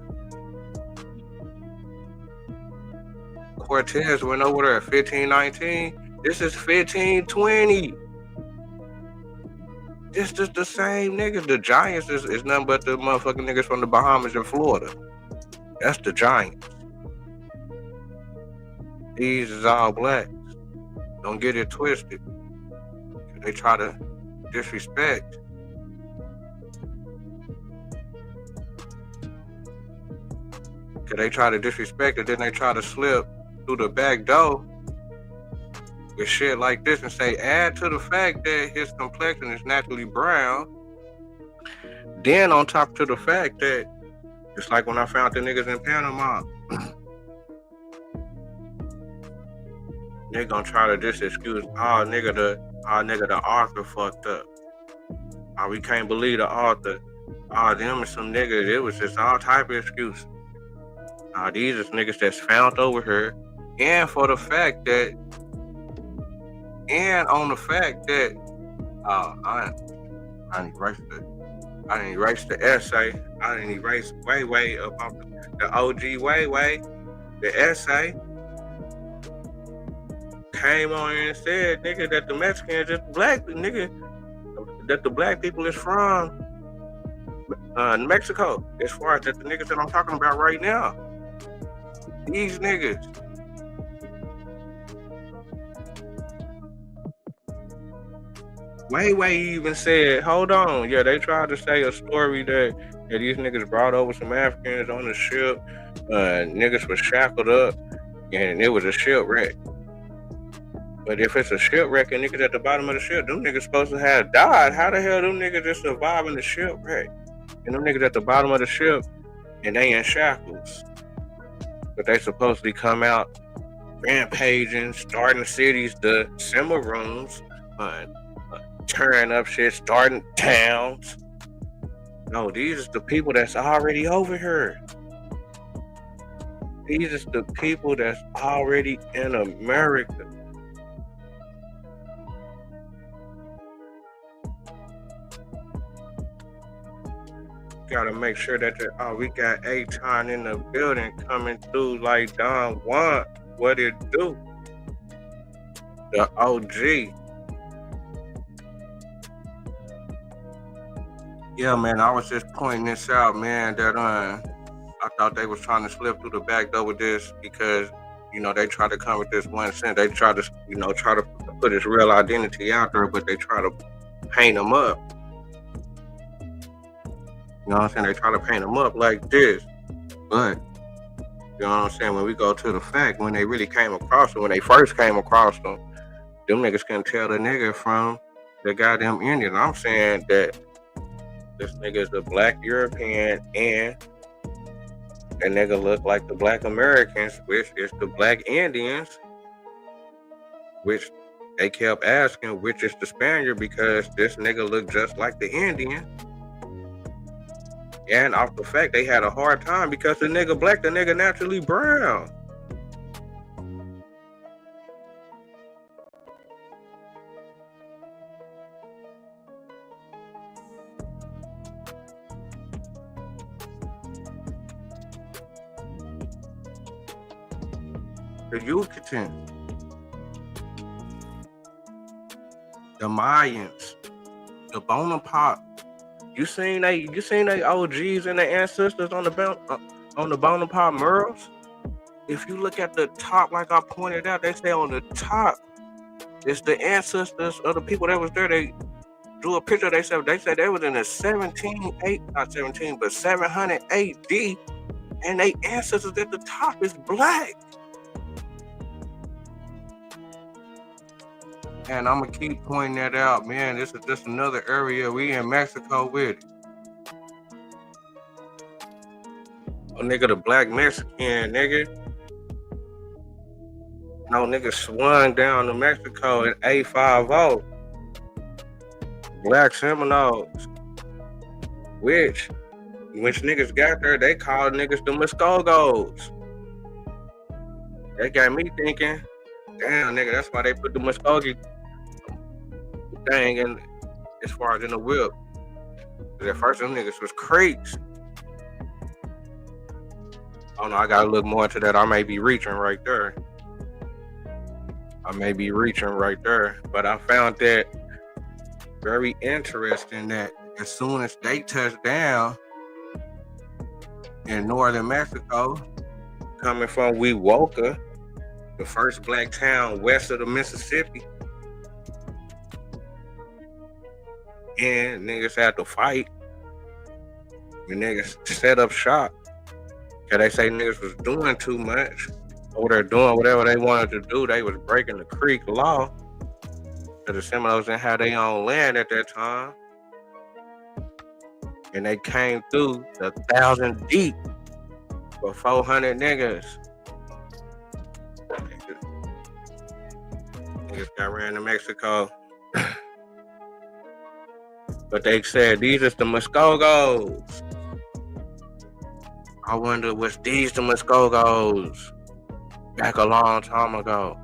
Cortez went over there at 1519. This is 1520. This is the same niggas. The Giants is nothing but the motherfucking niggas from the Bahamas and Florida. That's the Giants. These is all blacks. Don't get it twisted. They try to disrespect. They try to disrespect it, then they try to slip through the back door with shit like this and say, add to the fact that his complexion is naturally brown. Then on top to the fact that, just like when I found the niggas in Panama, they gonna try to just excuse, nigga, the author fucked up. We can't believe the author. Them and some niggas, it was just all type of excuses. These is niggas that's found over here, and for the fact that, and on the fact that, I need to write that. I didn't erase the essay. I didn't erase way about the OG way. The essay came on and said, nigga, that the Mexicans just black, nigga, that the black people is from Mexico. As far as that the niggas that I'm talking about right now, these niggas. Way even said, hold on, yeah, they tried to say a story that these niggas brought over some Africans on the ship, niggas was shackled up, and it was a shipwreck. But if it's a shipwreck and niggas at the bottom of the ship, them niggas supposed to have died. How the hell them niggas just surviving the shipwreck? And them niggas at the bottom of the ship, and they in shackles. But they supposedly come out rampaging, starting cities, the Cimarrones, tearing up shit, starting towns. No, these is the people that's already over here. These is the people that's already in America. Gotta make sure that we got Aton in the building coming through like Don Juan. What it do? The OG. Yeah, man, I was just pointing this out, man, that I thought they was trying to slip through the back door with this because, you know, they try to come with this one cent. They try to, you know, put his real identity out there, but they try to paint him up. You know what I'm saying? They try to paint him up like this. But, you know what I'm saying? When we go to the fact, when they really came across him, when they first came across him, them niggas couldn't tell the nigga from the goddamn Indian. I'm saying that this nigga is a black European and that nigga look like the black Americans, which is the black Indians, which they kept asking, which is the Spaniard, because this nigga looked just like the Indian. And off the fact they had a hard time because the nigga black, the nigga naturally brown. The Yucatan, the Mayans, the Bonaparte. You seen they OGs and their ancestors on the Bonaparte murals? If you look at the top, like I pointed out, they say on the top, it's the ancestors of the people that was there. They drew a picture. They said they was in the 700 AD, and they ancestors at the top is black. And I'm gonna keep pointing that out, man. This is just another area we in Mexico with it. Oh, nigga, the black Mexican, nigga. No, nigga swung down to Mexico in A50. Black Seminoles. Which niggas got there, they called niggas the Muskogos. They got me thinking, damn, nigga, that's why they put the Muskogee thing in as far as in the whip. At first, them niggas was Creeks. Oh no, I gotta look more into that. I may be reaching right there. But I found that very interesting that as soon as they touched down in northern Mexico, coming from Wewoka, the first black town west of the Mississippi, and niggas had to fight. The niggas set up shop. Cause they say niggas was doing too much. Or they're doing whatever they wanted to do. They was breaking the Creek law. Cause the Seminoles didn't have their own land at that time. And they came through 1,000 deep for 400 niggas. Niggas got ran to Mexico. But they said, these is the Muskogos. I wonder, was these the Muskogos back a long time ago?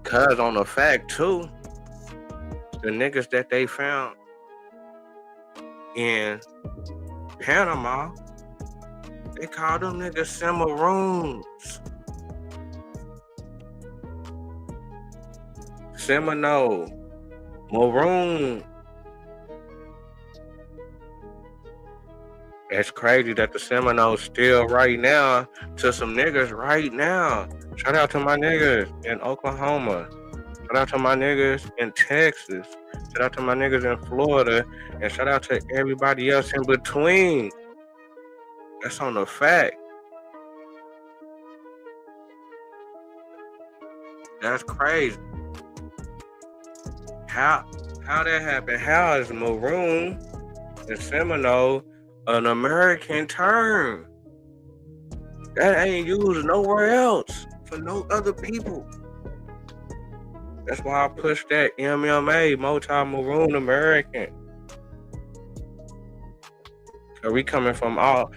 Cause on the fact too, the niggas that they found in Panama, they call them niggas Cimarrones. Seminole, Maroon. That's crazy that the Seminoles still right now to some niggas right now. Shout out to my niggas in Oklahoma. Shout out to my niggas in Texas. Shout out to my niggas in Florida. And shout out to everybody else in between. That's on the fact. That's crazy. How that happened? How is Maroon and Seminole an American term? That ain't used nowhere else for no other people. That's why I push that MMA, multi-Maroon American. Cause we coming from all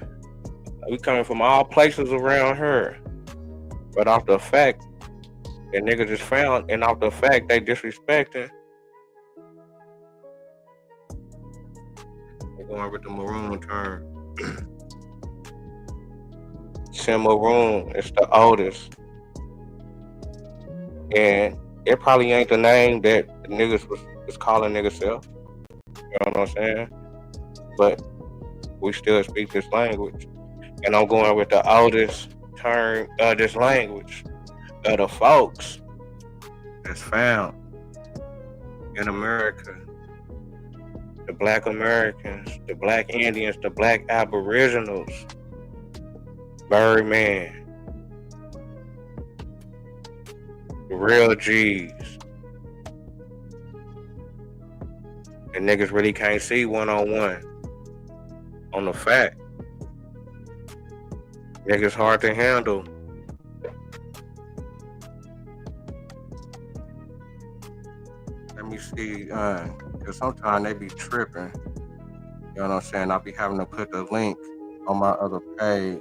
places around here. But off the fact that niggas is found, and off the fact they disrespecting, they're going with the Maroon term. Cimarron, it's the oldest. And it probably ain't the name that the niggas was calling niggas self. You know what I'm saying? But we still speak this language. And I'm going with the oldest term of this language of the folks that's found in America. The Black Americans, the Black Indians, the Black Aboriginals, Birdman, the real G's. And niggas really can't see one-on-one on the fact. Niggas hard to handle. Let me see, because sometimes they be tripping. You know what I'm saying? I'll be having to put the link on my other page.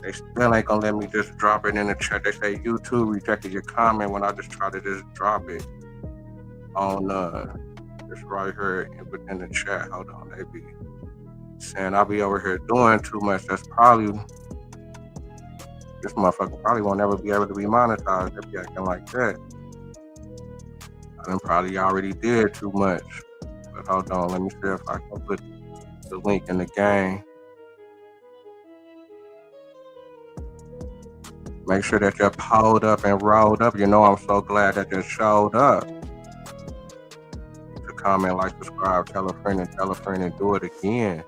They still ain't gonna let me just drop it in the chat. They say YouTube rejected your comment when I just try to just drop it on just right here within the chat. Hold on, they be saying I'll be over here doing too much. That's probably, this motherfucker probably won't ever be able to be monetized. They be acting like that. I done probably already did too much. But hold on, let me see if I can put the link in the game. Make sure that you're pulled up and rolled up. You know I'm so glad that you showed up. To comment, like, subscribe, tell a friend, and do it again.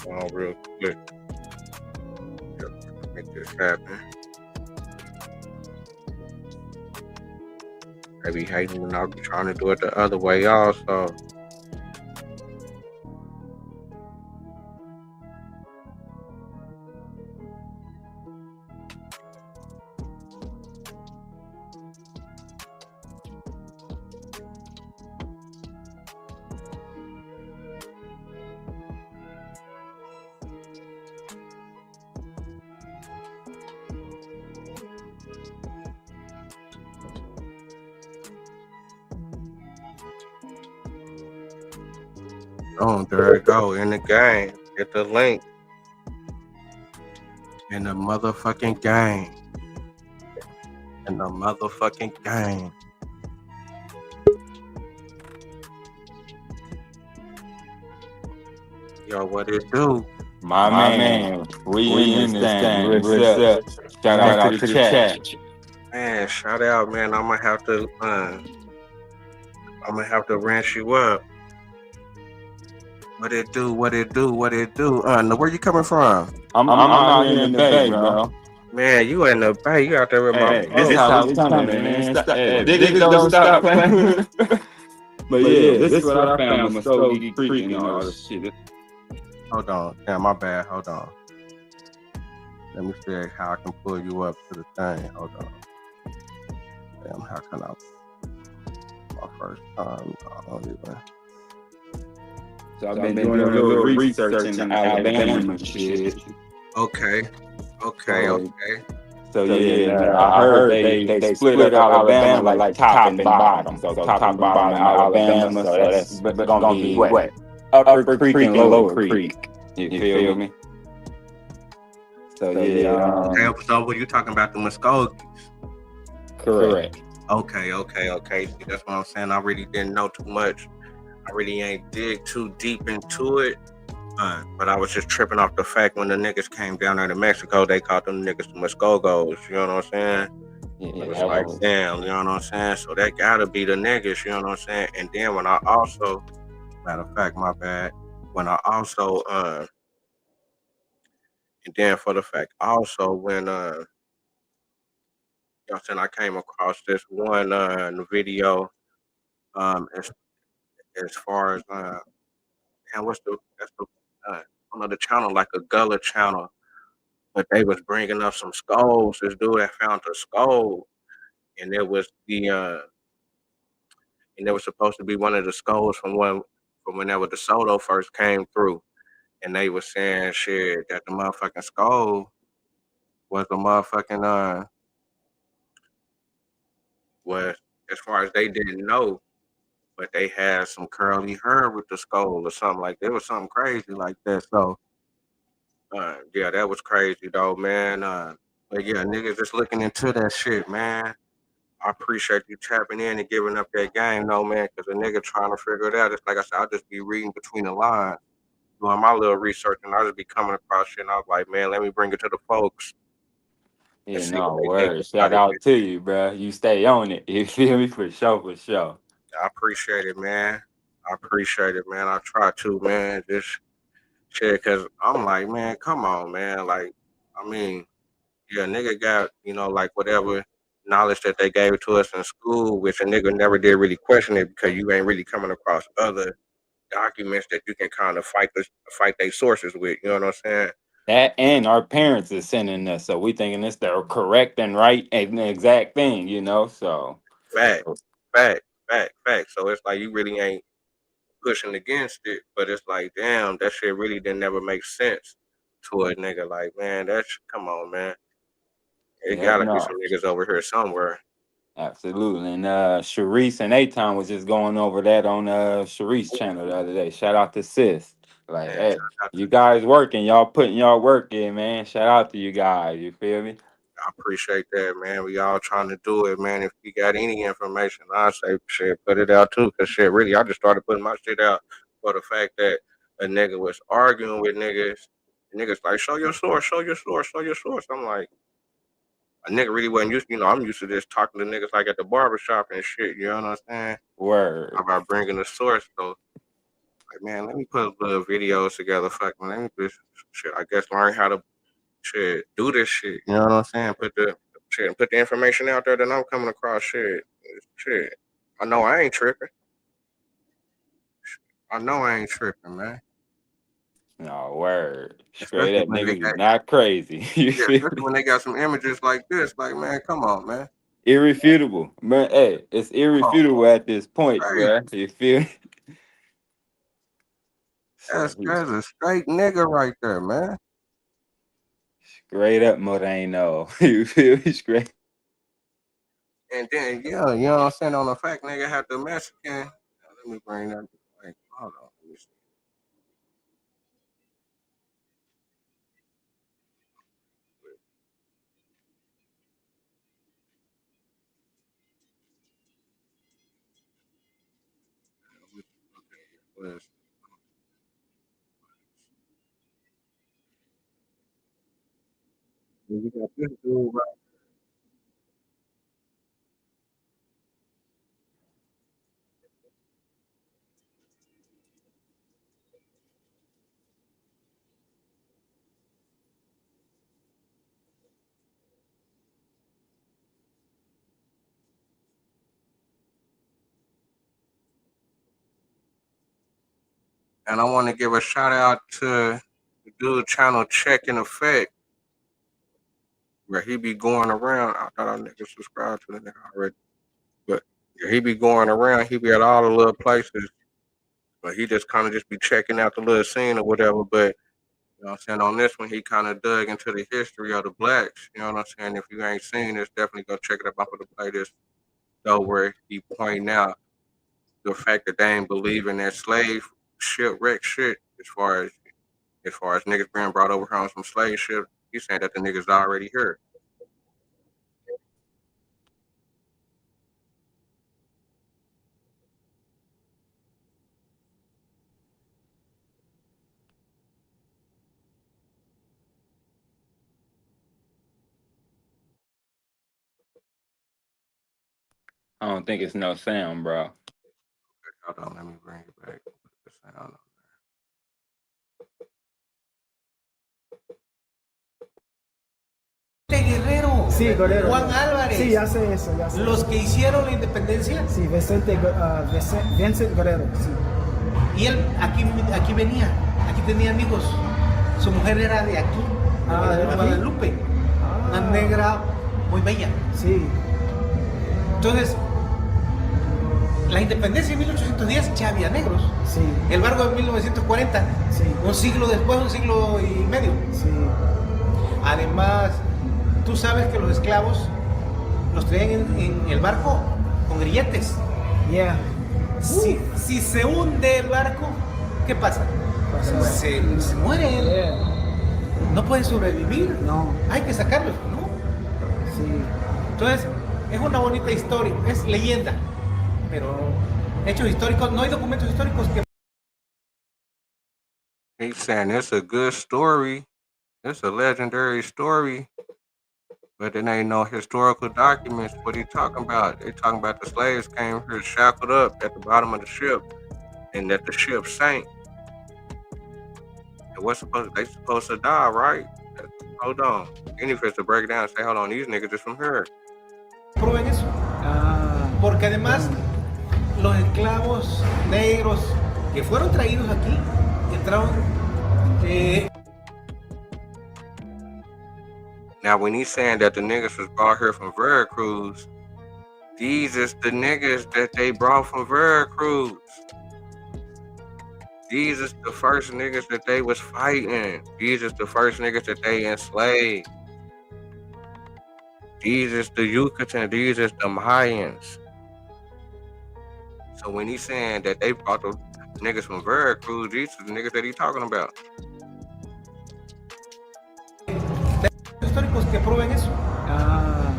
Oh, real quick. Make this happen. I be hating when I be trying to do it the other way also. Oh, there it go, in the game. Get the link. In the motherfucking game. In the motherfucking game. Yo, what it do? My man, we in this thing. What's up? Shout out to the chat. Man, shout out, man. I'm gonna have to rinse you up. What it do? Where you coming from? I'm out here in the Bay, bro. Man, you in the Bay. You out there with my this is how it's coming, man. Niggas don't stop playing. But yeah, this is what I found with Stokey Creek and all this shit. Hold on. Damn, my bad. Hold on. Let me see how I can pull you up to the thing. Hold on. Damn, how can I? My first time. I don't even. So I've been doing a little research in Alabama and shit. Okay. So So yeah, I heard they split up Alabama like top and bottom. So top and bottom in Alabama. So that's gonna be what? Upper Creek and Lower Creek. You feel me? So yeah. Okay, so what you talking about the Muskogees? Correct. Okay. See, that's what I'm saying. I really didn't know too much. I really ain't dig too deep into it. But I was just tripping off the fact when the niggas came down there to Mexico, they called them niggas the Muskogos. You know what I'm saying? Yeah, it was like, damn, you know what I'm saying? So that gotta be the niggas, you know what I'm saying? And then when I also, matter of fact, my bad. When I also, and then for the fact also when, you know what I'm saying, I came across this one video, as far as, and that's the, another channel, like a Gullah channel, but they was bringing up some skulls. This dude had found a skull, and it was and it was supposed to be one of the skulls from whenever the Soto first came through, and they was saying shit that the motherfucking skull was the motherfucking was, as far as they didn't know, but they had some curly hair with the skull or something like that. It was something crazy like that. So yeah, that was crazy though, man. But yeah, niggas just looking into that shit, man. I appreciate you tapping in and giving up that game, though, man, because a nigga trying to figure it out. It's like I said, I'll just be reading between the lines, doing my little research, and I'll just be coming across shit, and I was like, man, let me bring it to the folks. Yeah, no words. Shout out to you, bro. You stay on it. You feel me? For sure. I appreciate it, man. I try to, man. Just shit, because I'm like, man, come on, man. Like, I mean, yeah, nigga got, like whatever knowledge that they gave to us in school, which a nigga never did really question it because you ain't really coming across other documents that you can kind of fight their sources with. You know what I'm saying? That and our parents is sending us, so we thinking it's the correct and right and the exact thing, So fact. So it's like you really ain't pushing against it, but it's like, damn, that shit really didn't never make sense to a nigga. Like, man, come on, man. It gotta be some niggas over here somewhere. Absolutely. And Sharice and Aton was just going over that on Sharice channel the other day. Shout out to sis. Like, hey, you guys working, y'all putting y'all work in, man. Shout out to you guys. You feel me? I appreciate that, man. We all trying to do it, man. If you got any information, I say shit, put it out too. Cause shit, really, I just started putting my shit out for the fact that a nigga was arguing with niggas. And niggas like, show your source. I'm like, a nigga really wasn't used, I'm used to just talking to niggas like at the barbershop and shit, you know what I'm saying? Word. About bringing the source, so, like, man, let me put little videos together, fucking, let me just, shit, I guess learn how to, shit, do this shit, you know what I'm saying? Put the information out there that I'm coming across, shit. I know I ain't tripping. Man. No, word. Straight up, niggas is not crazy. Especially when they got some images like this. Like, man, come on, man. Irrefutable. Man, hey, it's irrefutable at this point, bro. You feel me? That's a straight nigga right there, man. Straight up Moreno. You feel me? Straight. And then, yeah, you know what I'm saying? On the fact, nigga had the Mexican. Let me bring that. Hold on. Let me see. You got this dude right. And I want to give a shout out to the dude channel Check in Effect, where he be going around. I thought I nigga subscribed to the nigga already, but he be going around. He be at all the little places, but he just kind of just be checking out the little scene or whatever. But You know what I'm saying? On this one, he kind of dug into the history of the blacks. You know what I'm saying? If you ain't seen this, definitely go check it out. I'm gonna play this though, where he pointing out the fact that they ain't believe in that slave shipwreck shit as far as niggas being brought over here on some slave ship. He's saying that the niggas already here. I don't think it's no sound, bro. Hold on, let me bring it back. Put the sound on. Guerrero, Sí, Guerrero. Juan Álvarez. Sí, ya sé eso, ya sé. Los que hicieron la independencia. Sí, Vincent Guerrero, sí. Y él aquí venía, aquí tenía amigos. Su mujer era de aquí, de Guadalupe. Una negra muy bella. Sí. Entonces, la independencia en 1810 ya había negros. Sí. El barco de 1940, sí. Un siglo después, un siglo y medio. Sí. Además, tú sabes que los esclavos los traían en el barco con grilletes. Yeah. Si se hunde el barco, ¿qué pasa? Se muere él. Yeah. No puede sobrevivir. No. Hay que sacarlos, ¿no? Sí. Entonces, es una bonita historia, es leyenda, pero hechos históricos, no hay documentos históricos que... He's saying it's a good story, it's a legendary story, but there ain't no historical documents. What he talking about? They talking about the slaves came here shackled up at the bottom of the ship, and that the ship sank. And they supposed to die, right? Hold on. Any if it's to break it down and say, hold on, these niggas is from here. Prueben eso. Porque además, los esclavos negros que fueron traídos aquí, entraron... Now, when he's saying that the niggas was brought here from Veracruz, these is the niggas that they brought from Veracruz. These is the first niggas that they was fighting. These is the first niggas that they enslaved. These is the Yucatan. These is the Mayans. So when he's saying that they brought the niggas from Veracruz, these are the niggas that he's talking about. Históricos que prueben eso.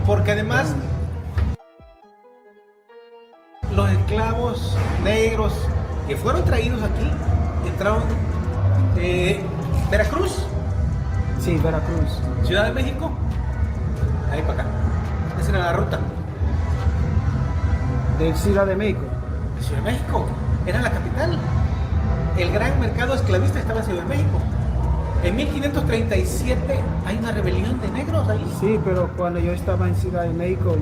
Porque además, los esclavos negros que fueron traídos aquí, entraron Veracruz. Sí, Veracruz. Ciudad de México. Ahí para acá. Esa era la ruta. ¿De Ciudad de México? De Ciudad de México. Era la capital. El gran mercado esclavista estaba en Ciudad de México. En 1537 hay una rebelión de negros ahí. Sí, pero cuando yo estaba en Ciudad de México,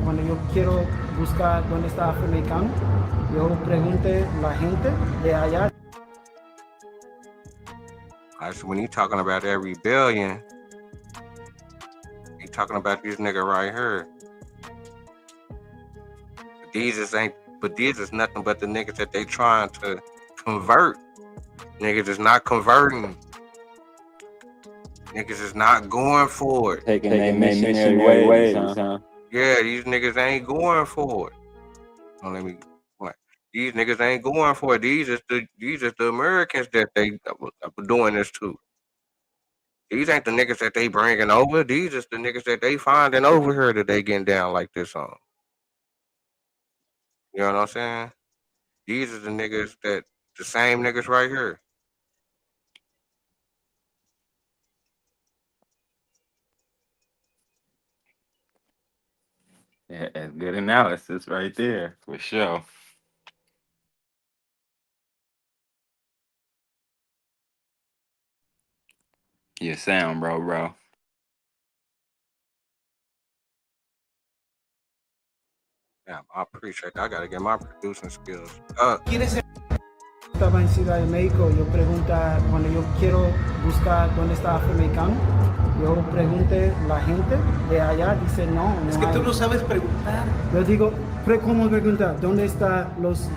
cuando yo quiero buscar dónde está afroamericano, yo pregunté a la gente de allá. So when he talking about that rebellion, he talking about these niggas right here. These is nothing but the niggas that they trying to convert. Niggas is not converting. Niggas is not going for it. Taking their missionary ways, huh? Yeah, these niggas ain't going for it. Don't let me. What? These niggas ain't going for it. These is the Americans that they doing this to. These ain't the niggas that they bringing over. These is the niggas that they finding over here that they getting down like this on. You know what I'm saying? These are the niggas the same niggas right here. Yeah, that's good analysis right there, for sure. Your sound, bro. Yeah, I appreciate that. I gotta get my producing skills. Estaba en Ciudad de México, cuando yo quiero buscar dónde está afroamericano, yo pregunté a la gente de allá, dice no. Es que tú no sabes preguntar. Yo digo, ¿cómo preguntar? ¿Dónde están los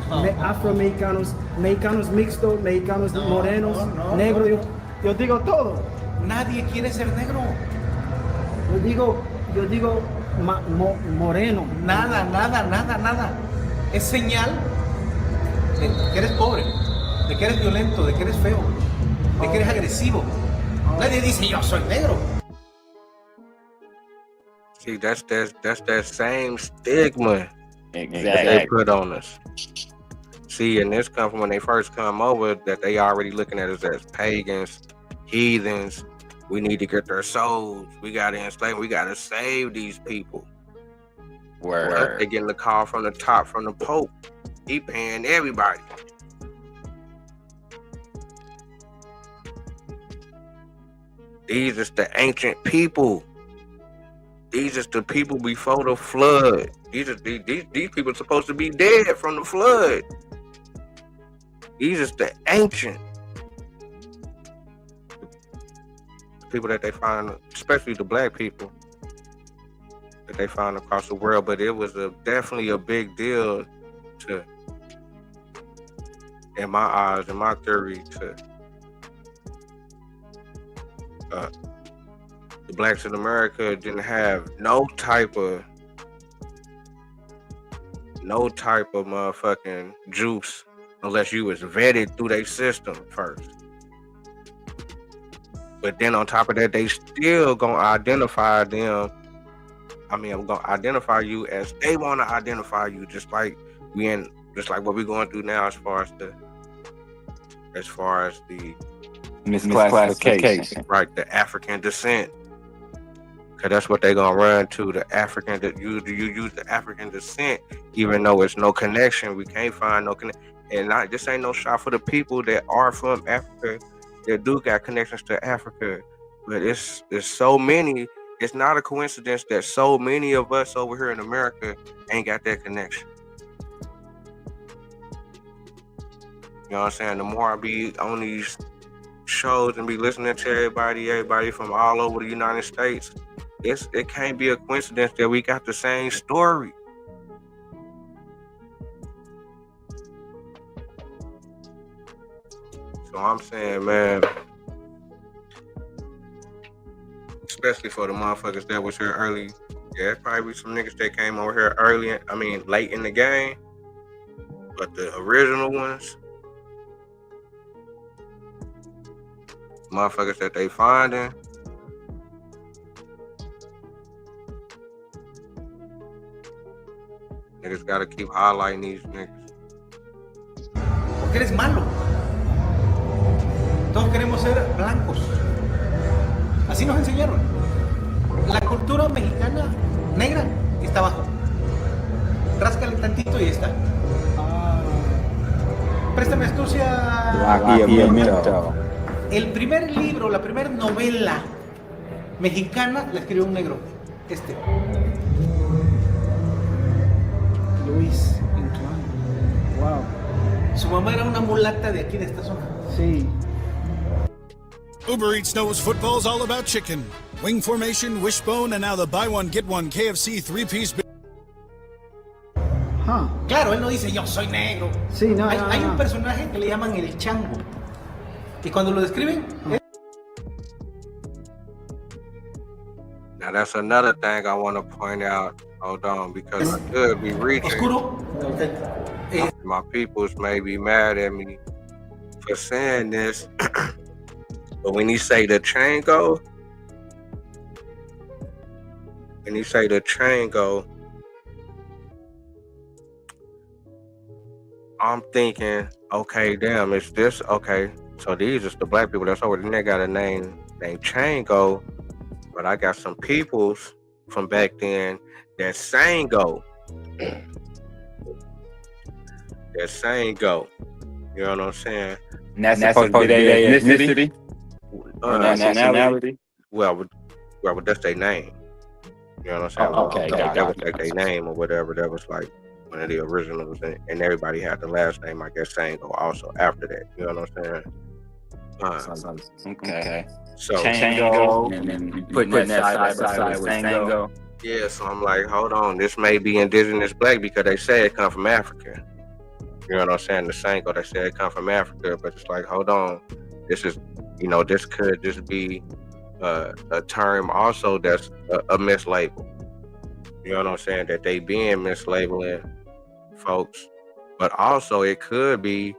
afroamericanos, mexicanos mixtos, mexicanos morenos, negros? Yo digo todo. Nadie quiere ser negro. Yo digo moreno. Nada. Es señal de que eres pobre, de que eres violento, de que eres feo, de que eres agresivo. Nadie dice yo soy negro. See, that's that same stigma that Exactly. they put on us. See, and this come from when they first come over, that they already looking at us as pagans, heathens. We need to get their souls. We got to enslave. We got to save these people. Word. They getting the call from the top, from the Pope. He paying everybody. These is the ancient people. These is the people before the flood. These people are supposed to be dead from the flood. These is the ancient people that they find, especially the black people that they find across the world. But it was definitely a big deal to, in my eyes, in my theory, to the blacks in America didn't have no type of motherfucking juice unless you was vetted through their system first. But then on top of that, they still gonna identify them. I'm gonna identify you as they want to identify you, just like what we're going through now as far as the Misclassification. Right, the African descent. Cause that's what they gonna run to, the African. That you use the African descent, even though it's no connection. We can't find no connection, and this ain't no shot for the people that are from Africa that do got connections to Africa. But it's so many. It's not a coincidence that so many of us over here in America ain't got that connection. You know what I'm saying? The more I be on these shows and be listening to everybody from all over the United States, it can't be a coincidence that we got the same story. So I'm saying, man, especially for the motherfuckers that was here early, yeah, probably some niggas that came over here late in the game, but the original ones, motherfuckers that they finding, niggas gotta keep highlighting these niggas. Porque eres malo. Todos queremos ser blancos. Así nos enseñaron. La cultura mexicana negra está abajo. Ráscale tantito y está. Préstame astucia. El primer libro, la primera novela mexicana la escribió un negro. Luis Inclán. Wow. Su mamá era una mulata de aquí de esta zona. Sí. Uber Eats knows football's all about chicken. Wing formation, wishbone, and now the buy one, get one KFC 3-piece. Claro, él no dice yo soy negro. Sí, no, hay un personaje que le llaman el chango. Y cuando lo describen... Now that's another thing I want to point out. Hold on, because I could be reaching. Oscuro. My peoples may be mad at me for saying this, but when you say the Chango, I'm thinking, okay, damn, is this okay? So these is the black people that's over there. They got a name named Chango, but I got some peoples from back then that Sango. That Sango. You know what I'm saying? And that's supposed to be their ethnicity? Nationality? Well, that's their name. You know what I'm saying? Okay, that was like their name or whatever. That was like one of the originals, and everybody had the last name, I guess, Sango also after that. You know what I'm saying? Okay. So Chango, and then putting that side by side with Sango. Yeah, so I'm like, hold on, this may be indigenous black because they say it come from Africa. You know what I'm saying? The Sango, they say it come from Africa, but it's like, hold on, this is You know, this could just be a term also that's a mislabel. You know what I'm saying? That they being mislabeling folks, but also it could be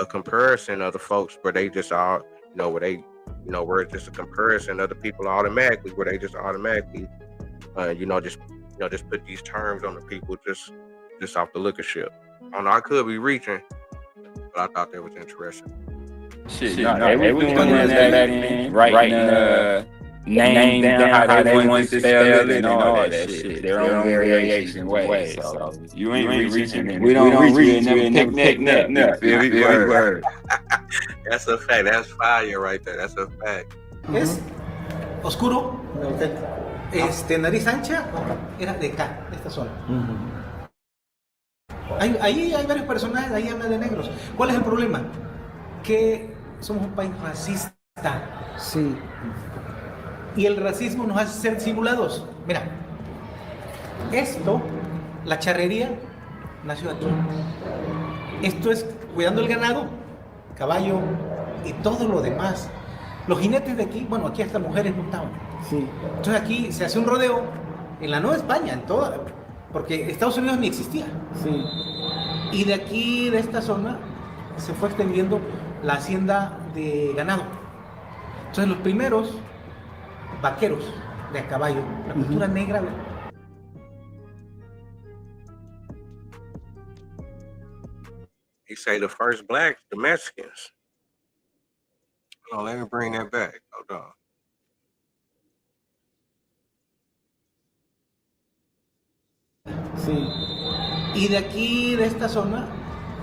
a comparison of the folks where they just are, where they, where it's just a comparison of the people automatically, where they just automatically, just put these terms on the people just off the look of shit. I don't know, I could be reaching, but I thought that was interesting. Shit, no, they was doing that back then, writing names down how they wanted to spell it and all that shit. Their own variation way. So you ain't reaching. We don't reach. You never pick nothing up. You feel me? Word. That's a fact. That's fire right there. That's a fact. Es oscuro, nariz ancha, era de acá, de esta zona. Ahí hay varios personajes, ahí habla de negros. ¿Cuál es el problema? Que somos un país racista. Sí. Y el racismo nos hace ser simulados. Mira, esto, la charrería, nació aquí. Esto es cuidando el ganado, caballo y todo lo demás. Los jinetes de aquí, bueno, aquí hasta mujeres montaban. Sí. Entonces aquí se hace un rodeo en la Nueva España, en toda, porque Estados Unidos ni existía. Sí. Y de aquí, de esta zona, se fue extendiendo la hacienda de ganado. Entonces los primeros vaqueros de a caballo, la cultura negra. He say the first blacks, the Mexicans. Oh, let me bring that back. Hold on. Sí. Y de aquí, de esta zona,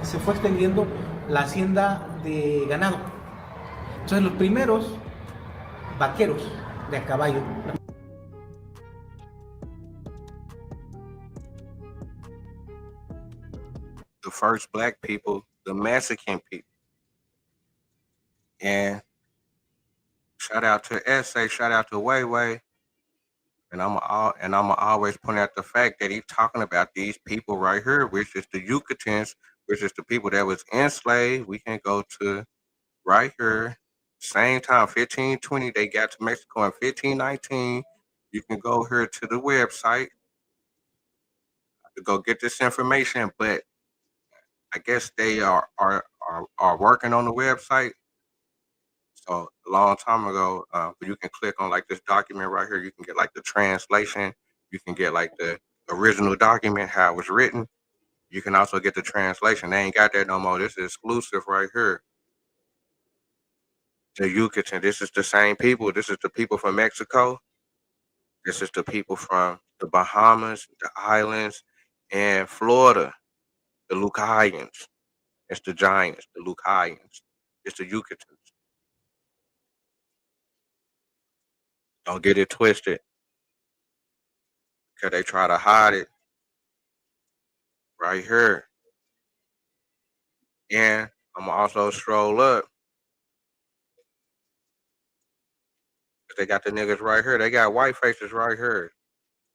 se fue extendiendo la hacienda de ganado. Entonces los primeros vaqueros de a caballo. The first black people, the Mexican people. And shout out to Essay, shout out to Way Way. And I'm always point out the fact that he's talking about these people right here, which is the Yucatecans, which is the people that was enslaved. We can go to right here. Same time, 1520, they got to Mexico in 1519. You can go here to the website to go get this information, but I guess they are working on the website. So a long time ago, but you can click on like this document right here. You can get like the translation. You can get like the original document, how it was written. You can also get the translation. They ain't got that no more. This is exclusive right here. The Yucatan. This is the same people. This is the people from Mexico. This is the people from the Bahamas, the islands, and Florida. The Lucayans. It's the Giants, the Lucayans. It's the Yucatans. Don't get it twisted. Because they try to hide it right here. And I'm going to also stroll up. They got the niggas right here. They got white faces right here.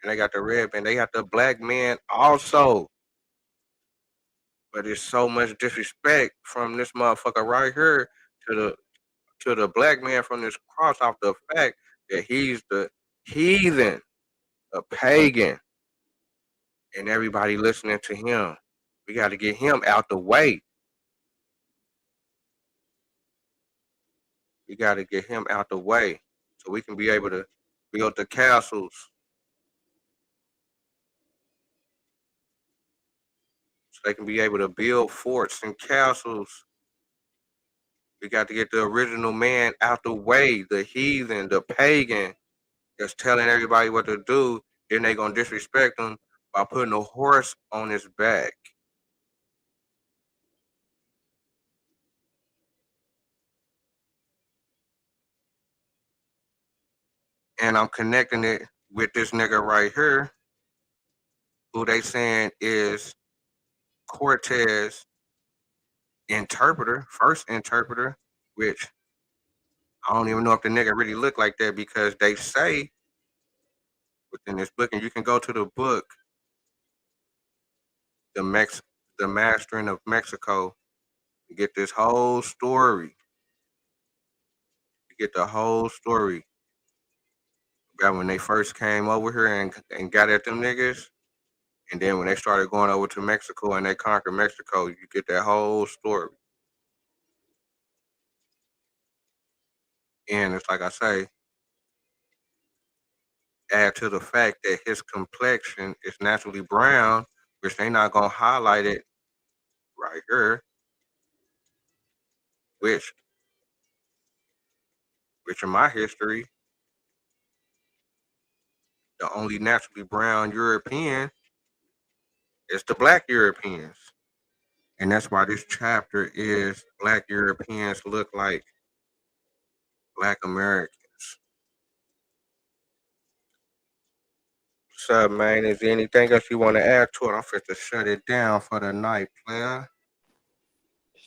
And they got the red men. They got the black men also. But it's so much disrespect from this motherfucker right here to the black man from this cross off the fact that he's the heathen, a pagan. And everybody listening to him. We got to get him out the way. We got to get him out the way. So we can be able to build the castles. So they can be able to build forts and castles. We got to get the original man out the way, the heathen, the pagan that's telling everybody what to do. Then they going to disrespect him by putting a horse on his back. And I'm connecting it with this nigga right here, who they saying is Cortez interpreter, first interpreter, which I don't even know if the nigga really look like that, because they say within this book, and you can go to the book, The Mastering of Mexico, to get this whole story. You get the whole story about when they first came over here and got at them niggas. And then when they started going over to Mexico and they conquered Mexico, you get that whole story. And it's like I say, add to the fact that his complexion is naturally brown, which they not gonna highlight it right here, which in my history, the only naturally brown European is the black Europeans. And that's why this chapter is Black Europeans Look Like Black Americans. What's up, man? Is there anything else you want to add to it? I'm fit to shut it down for the night, player.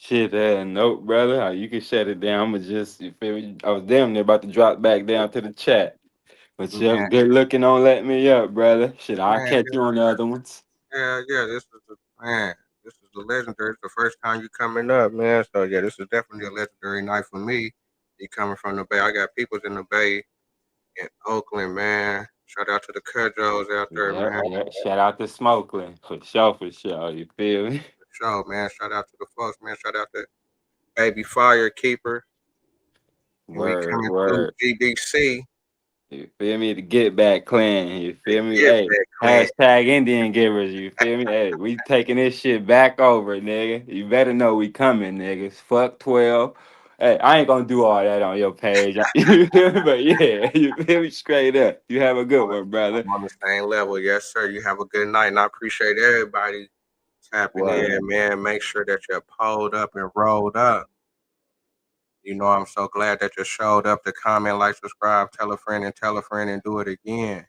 Shit, nope, brother. You can shut it down. I'ma just, you feel me? I was damn near about to drop back down to the chat. But yeah, Man, good looking on let me up, brother. Shit, I'll man, catch you on the other ones. yeah. This is the man. This is the legendary. It's the first time you coming up, man. So yeah, this is definitely a legendary night for me. You coming from the Bay? I got peoples in the Bay, in Oakland, man. Shout out to the Cudjos out there, man. Yeah. Shout out to Smokeland. For sure. You feel me? For sure, man. Shout out to the folks, man. Shout out to Baby Firekeeper. And we coming through Word. GDC. You feel me? The Get Back Clan. You feel me? Get Hey, Back Clan. hashtag Indian Givers. You feel me? Hey, we taking this shit back over, nigga. You better know we coming, niggas. Fuck 12. Hey, I ain't gonna do all that on your page. You feel me? But yeah, you feel me? Straight up. You have a good one, brother. I'm on the same level. Yes, sir. You have a good night. And I appreciate everybody tapping Word. in, man. Make sure that you're pulled up and rolled up. You know, I'm so glad that you showed up to comment, like, subscribe, tell a friend, and do it again.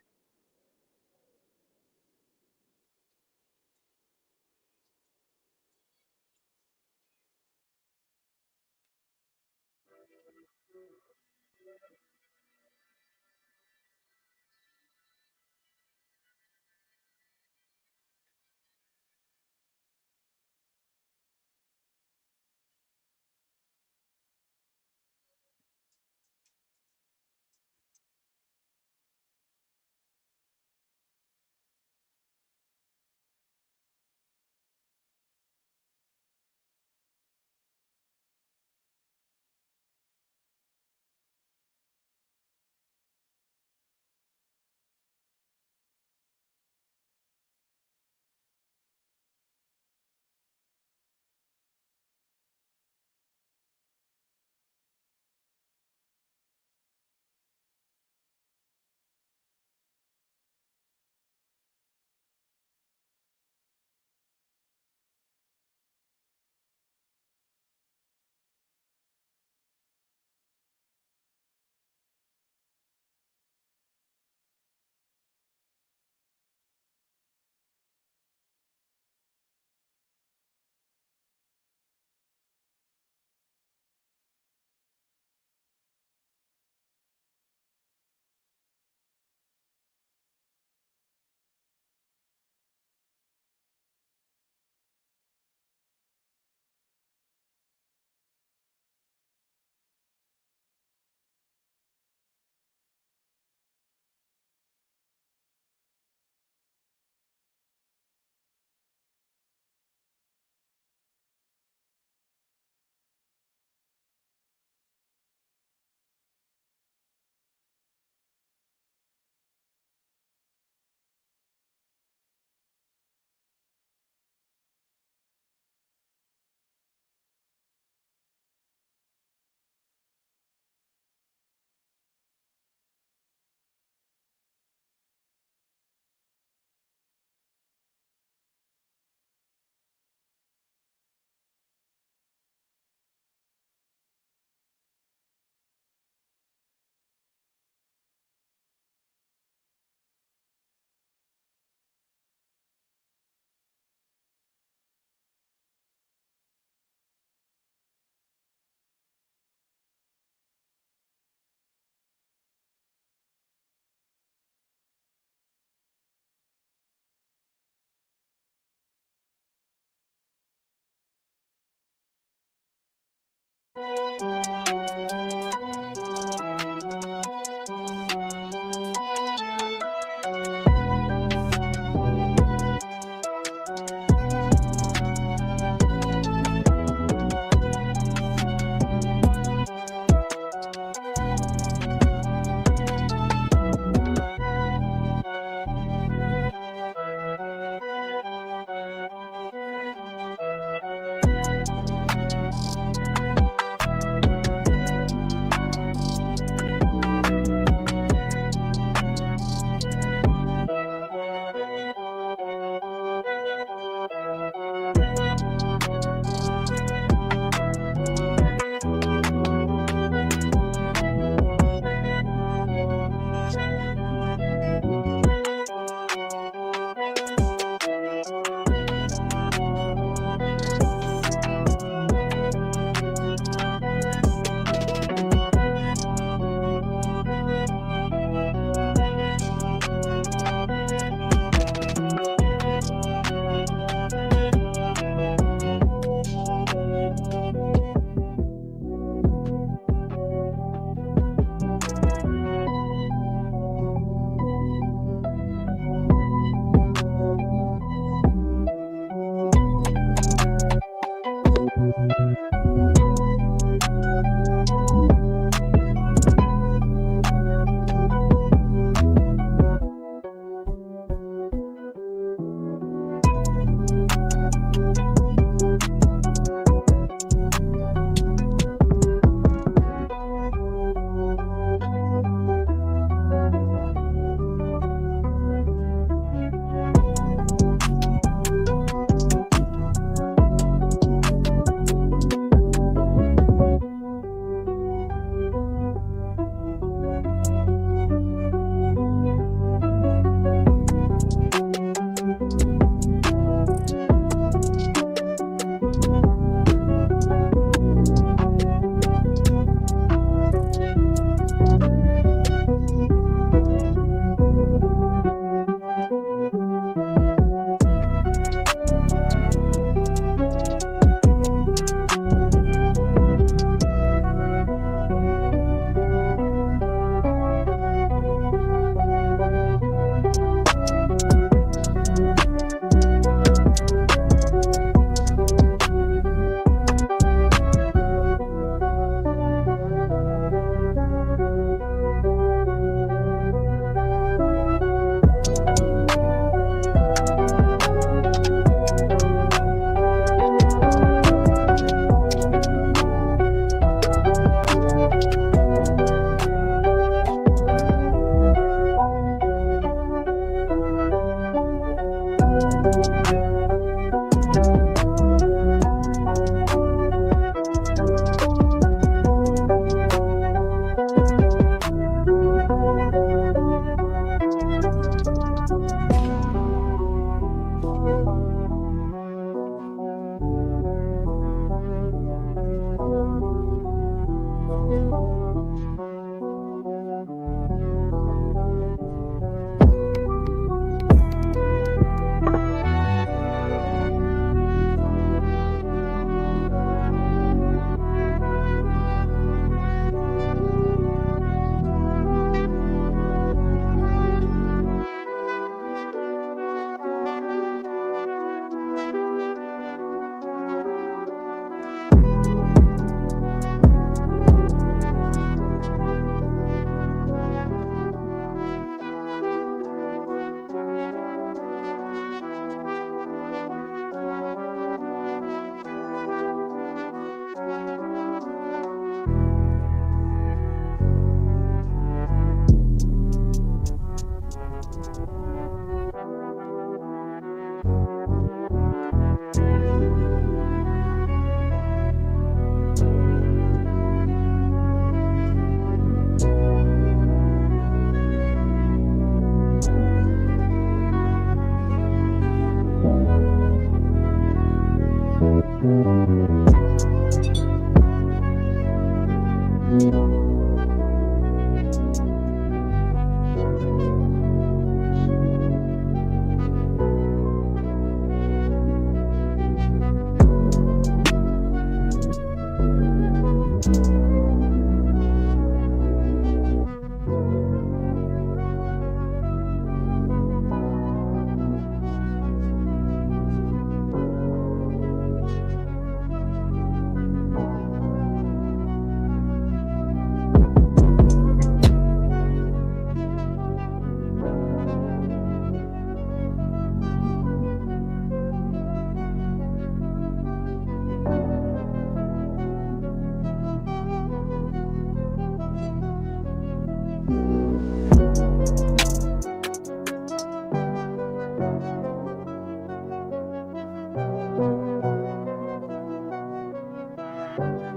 Bye.